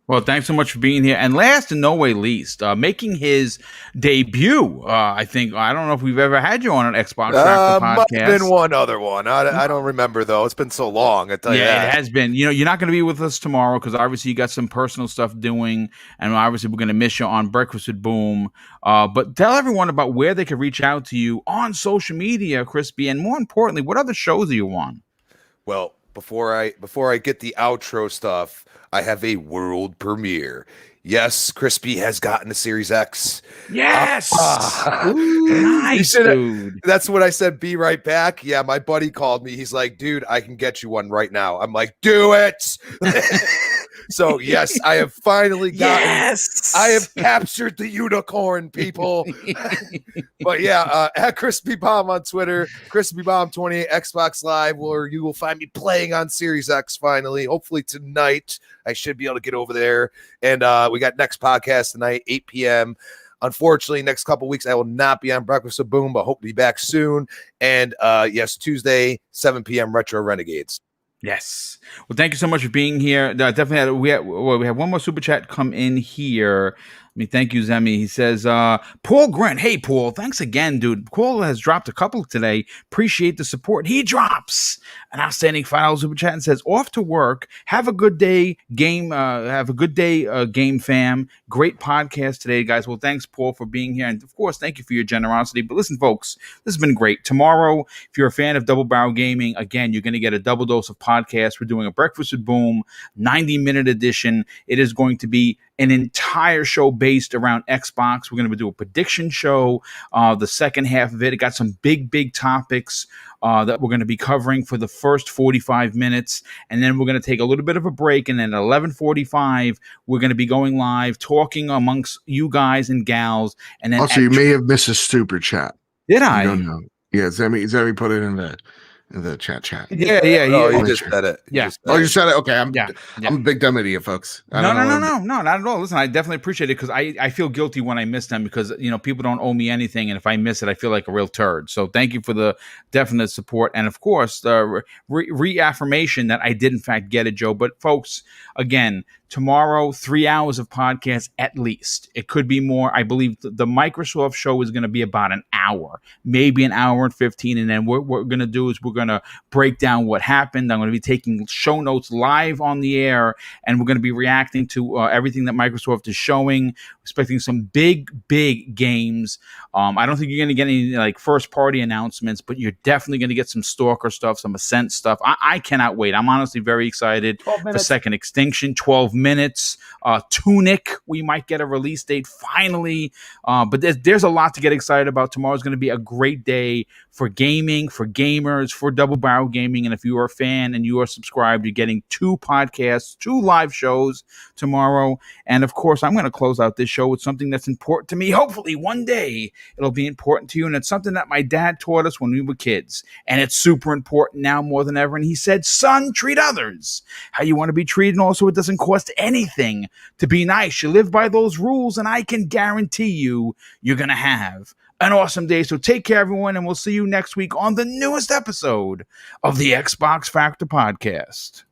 Well, thanks so much for being here. And last and no way least, making his debut, I don't know if we've ever had you on an Xbox Factor podcast. Might have been one other one. I don't remember, though. It's been so long. I tell you that. It has been. You're not going to be with us tomorrow because obviously you got some personal stuff doing, and obviously we're going to miss you on Breakfast with Boom. But tell everyone about where they can reach out to you on social media, Crispy, and more importantly, what other shows are you on? Well, before I get the outro stuff, I have a world premiere. Yes, Crispy has gotten a Series X. Yes. Nice, dude. That's what I said. Be right back. Yeah, my buddy called me. He's like, dude, I can get you one right now. I'm like, do it. So yes, I have finally gotten. Yes, I have captured the unicorn, people. But yeah, at Crispy Bomb on Twitter, Crispy Bomb 28 Xbox Live, where you will find me playing on Series X. Finally, hopefully tonight, I should be able to get over there. And we got next podcast tonight, 8 p.m. Unfortunately, next couple weeks I will not be on Breakfast with Boom, but hope to be back soon. And yes, Tuesday, 7 p.m. Retro Renegades. Yes. Well, thank you so much for being here. Definitely, we have one more super chat come in here. Thank you, Zemi. He says, Paul Grant. Hey, Paul. Thanks again, dude. Paul has dropped a couple today. Appreciate the support. He drops an outstanding $5 super chat and says, off to work. Have a good day, game. Game fam. Great podcast today, guys. Well, thanks, Paul, for being here. And, of course, thank you for your generosity. But listen, folks, this has been great. Tomorrow, if you're a fan of Double Barrel Gaming, again, you're going to get a double dose of podcasts. We're doing a Breakfast with Boom, 90-minute edition. It is going to be an entire show based around Xbox. We're going to do a prediction show. The second half of it got some big topics that we're going to be covering for the first 45 minutes. And then we're going to take a little bit of a break. And then at 11:45, we're going to be going live, talking amongst you guys and gals. And then also, you may have missed a super chat. Did I? don't know. Yeah, Zemi put it in the chat. Yeah. Oh, you just said it. Yeah. You said it. Okay, I'm Yeah. a big dumb idiot, folks. No, not at all. Listen, I definitely appreciate it because I feel guilty when I miss them because people don't owe me anything, and if I miss it, I feel like a real turd. So thank you for the definite support, and of course the reaffirmation that I did in fact get it, Joe. But folks, again, tomorrow, 3 hours of podcast at least. It could be more. I believe the Microsoft show is going to be about an hour, maybe an hour and 15. And then what we're going to do is we're going to break down what happened. I'm going to be taking show notes live on the air, and we're going to be reacting to everything that Microsoft is showing, expecting some big games. I don't think you're going to get any like first party announcements, but you're definitely going to get some Stalker stuff, some Ascent stuff. I cannot wait. I'm honestly very excited for Second Extinction, 12 minutes. Tunic, we might get a release date finally. But there's a lot to get excited about. Tomorrow's going to be a great day for gaming, for gamers, for Double Barrel Gaming. And if you are a fan and you are subscribed, you're getting 2 podcasts, 2 live shows tomorrow. And of course, I'm going to close out this show with something that's important to me. Hopefully one day it'll be important to you. And it's something that my dad taught us when we were kids. And it's super important now more than ever. And he said, son, treat others how you want to be treated. And also, it doesn't cost anything to be nice. You live by those rules, and I can guarantee you're going to have an awesome day. So take care, everyone, and we'll see you next week on the newest episode of the Xbox Factor Podcast.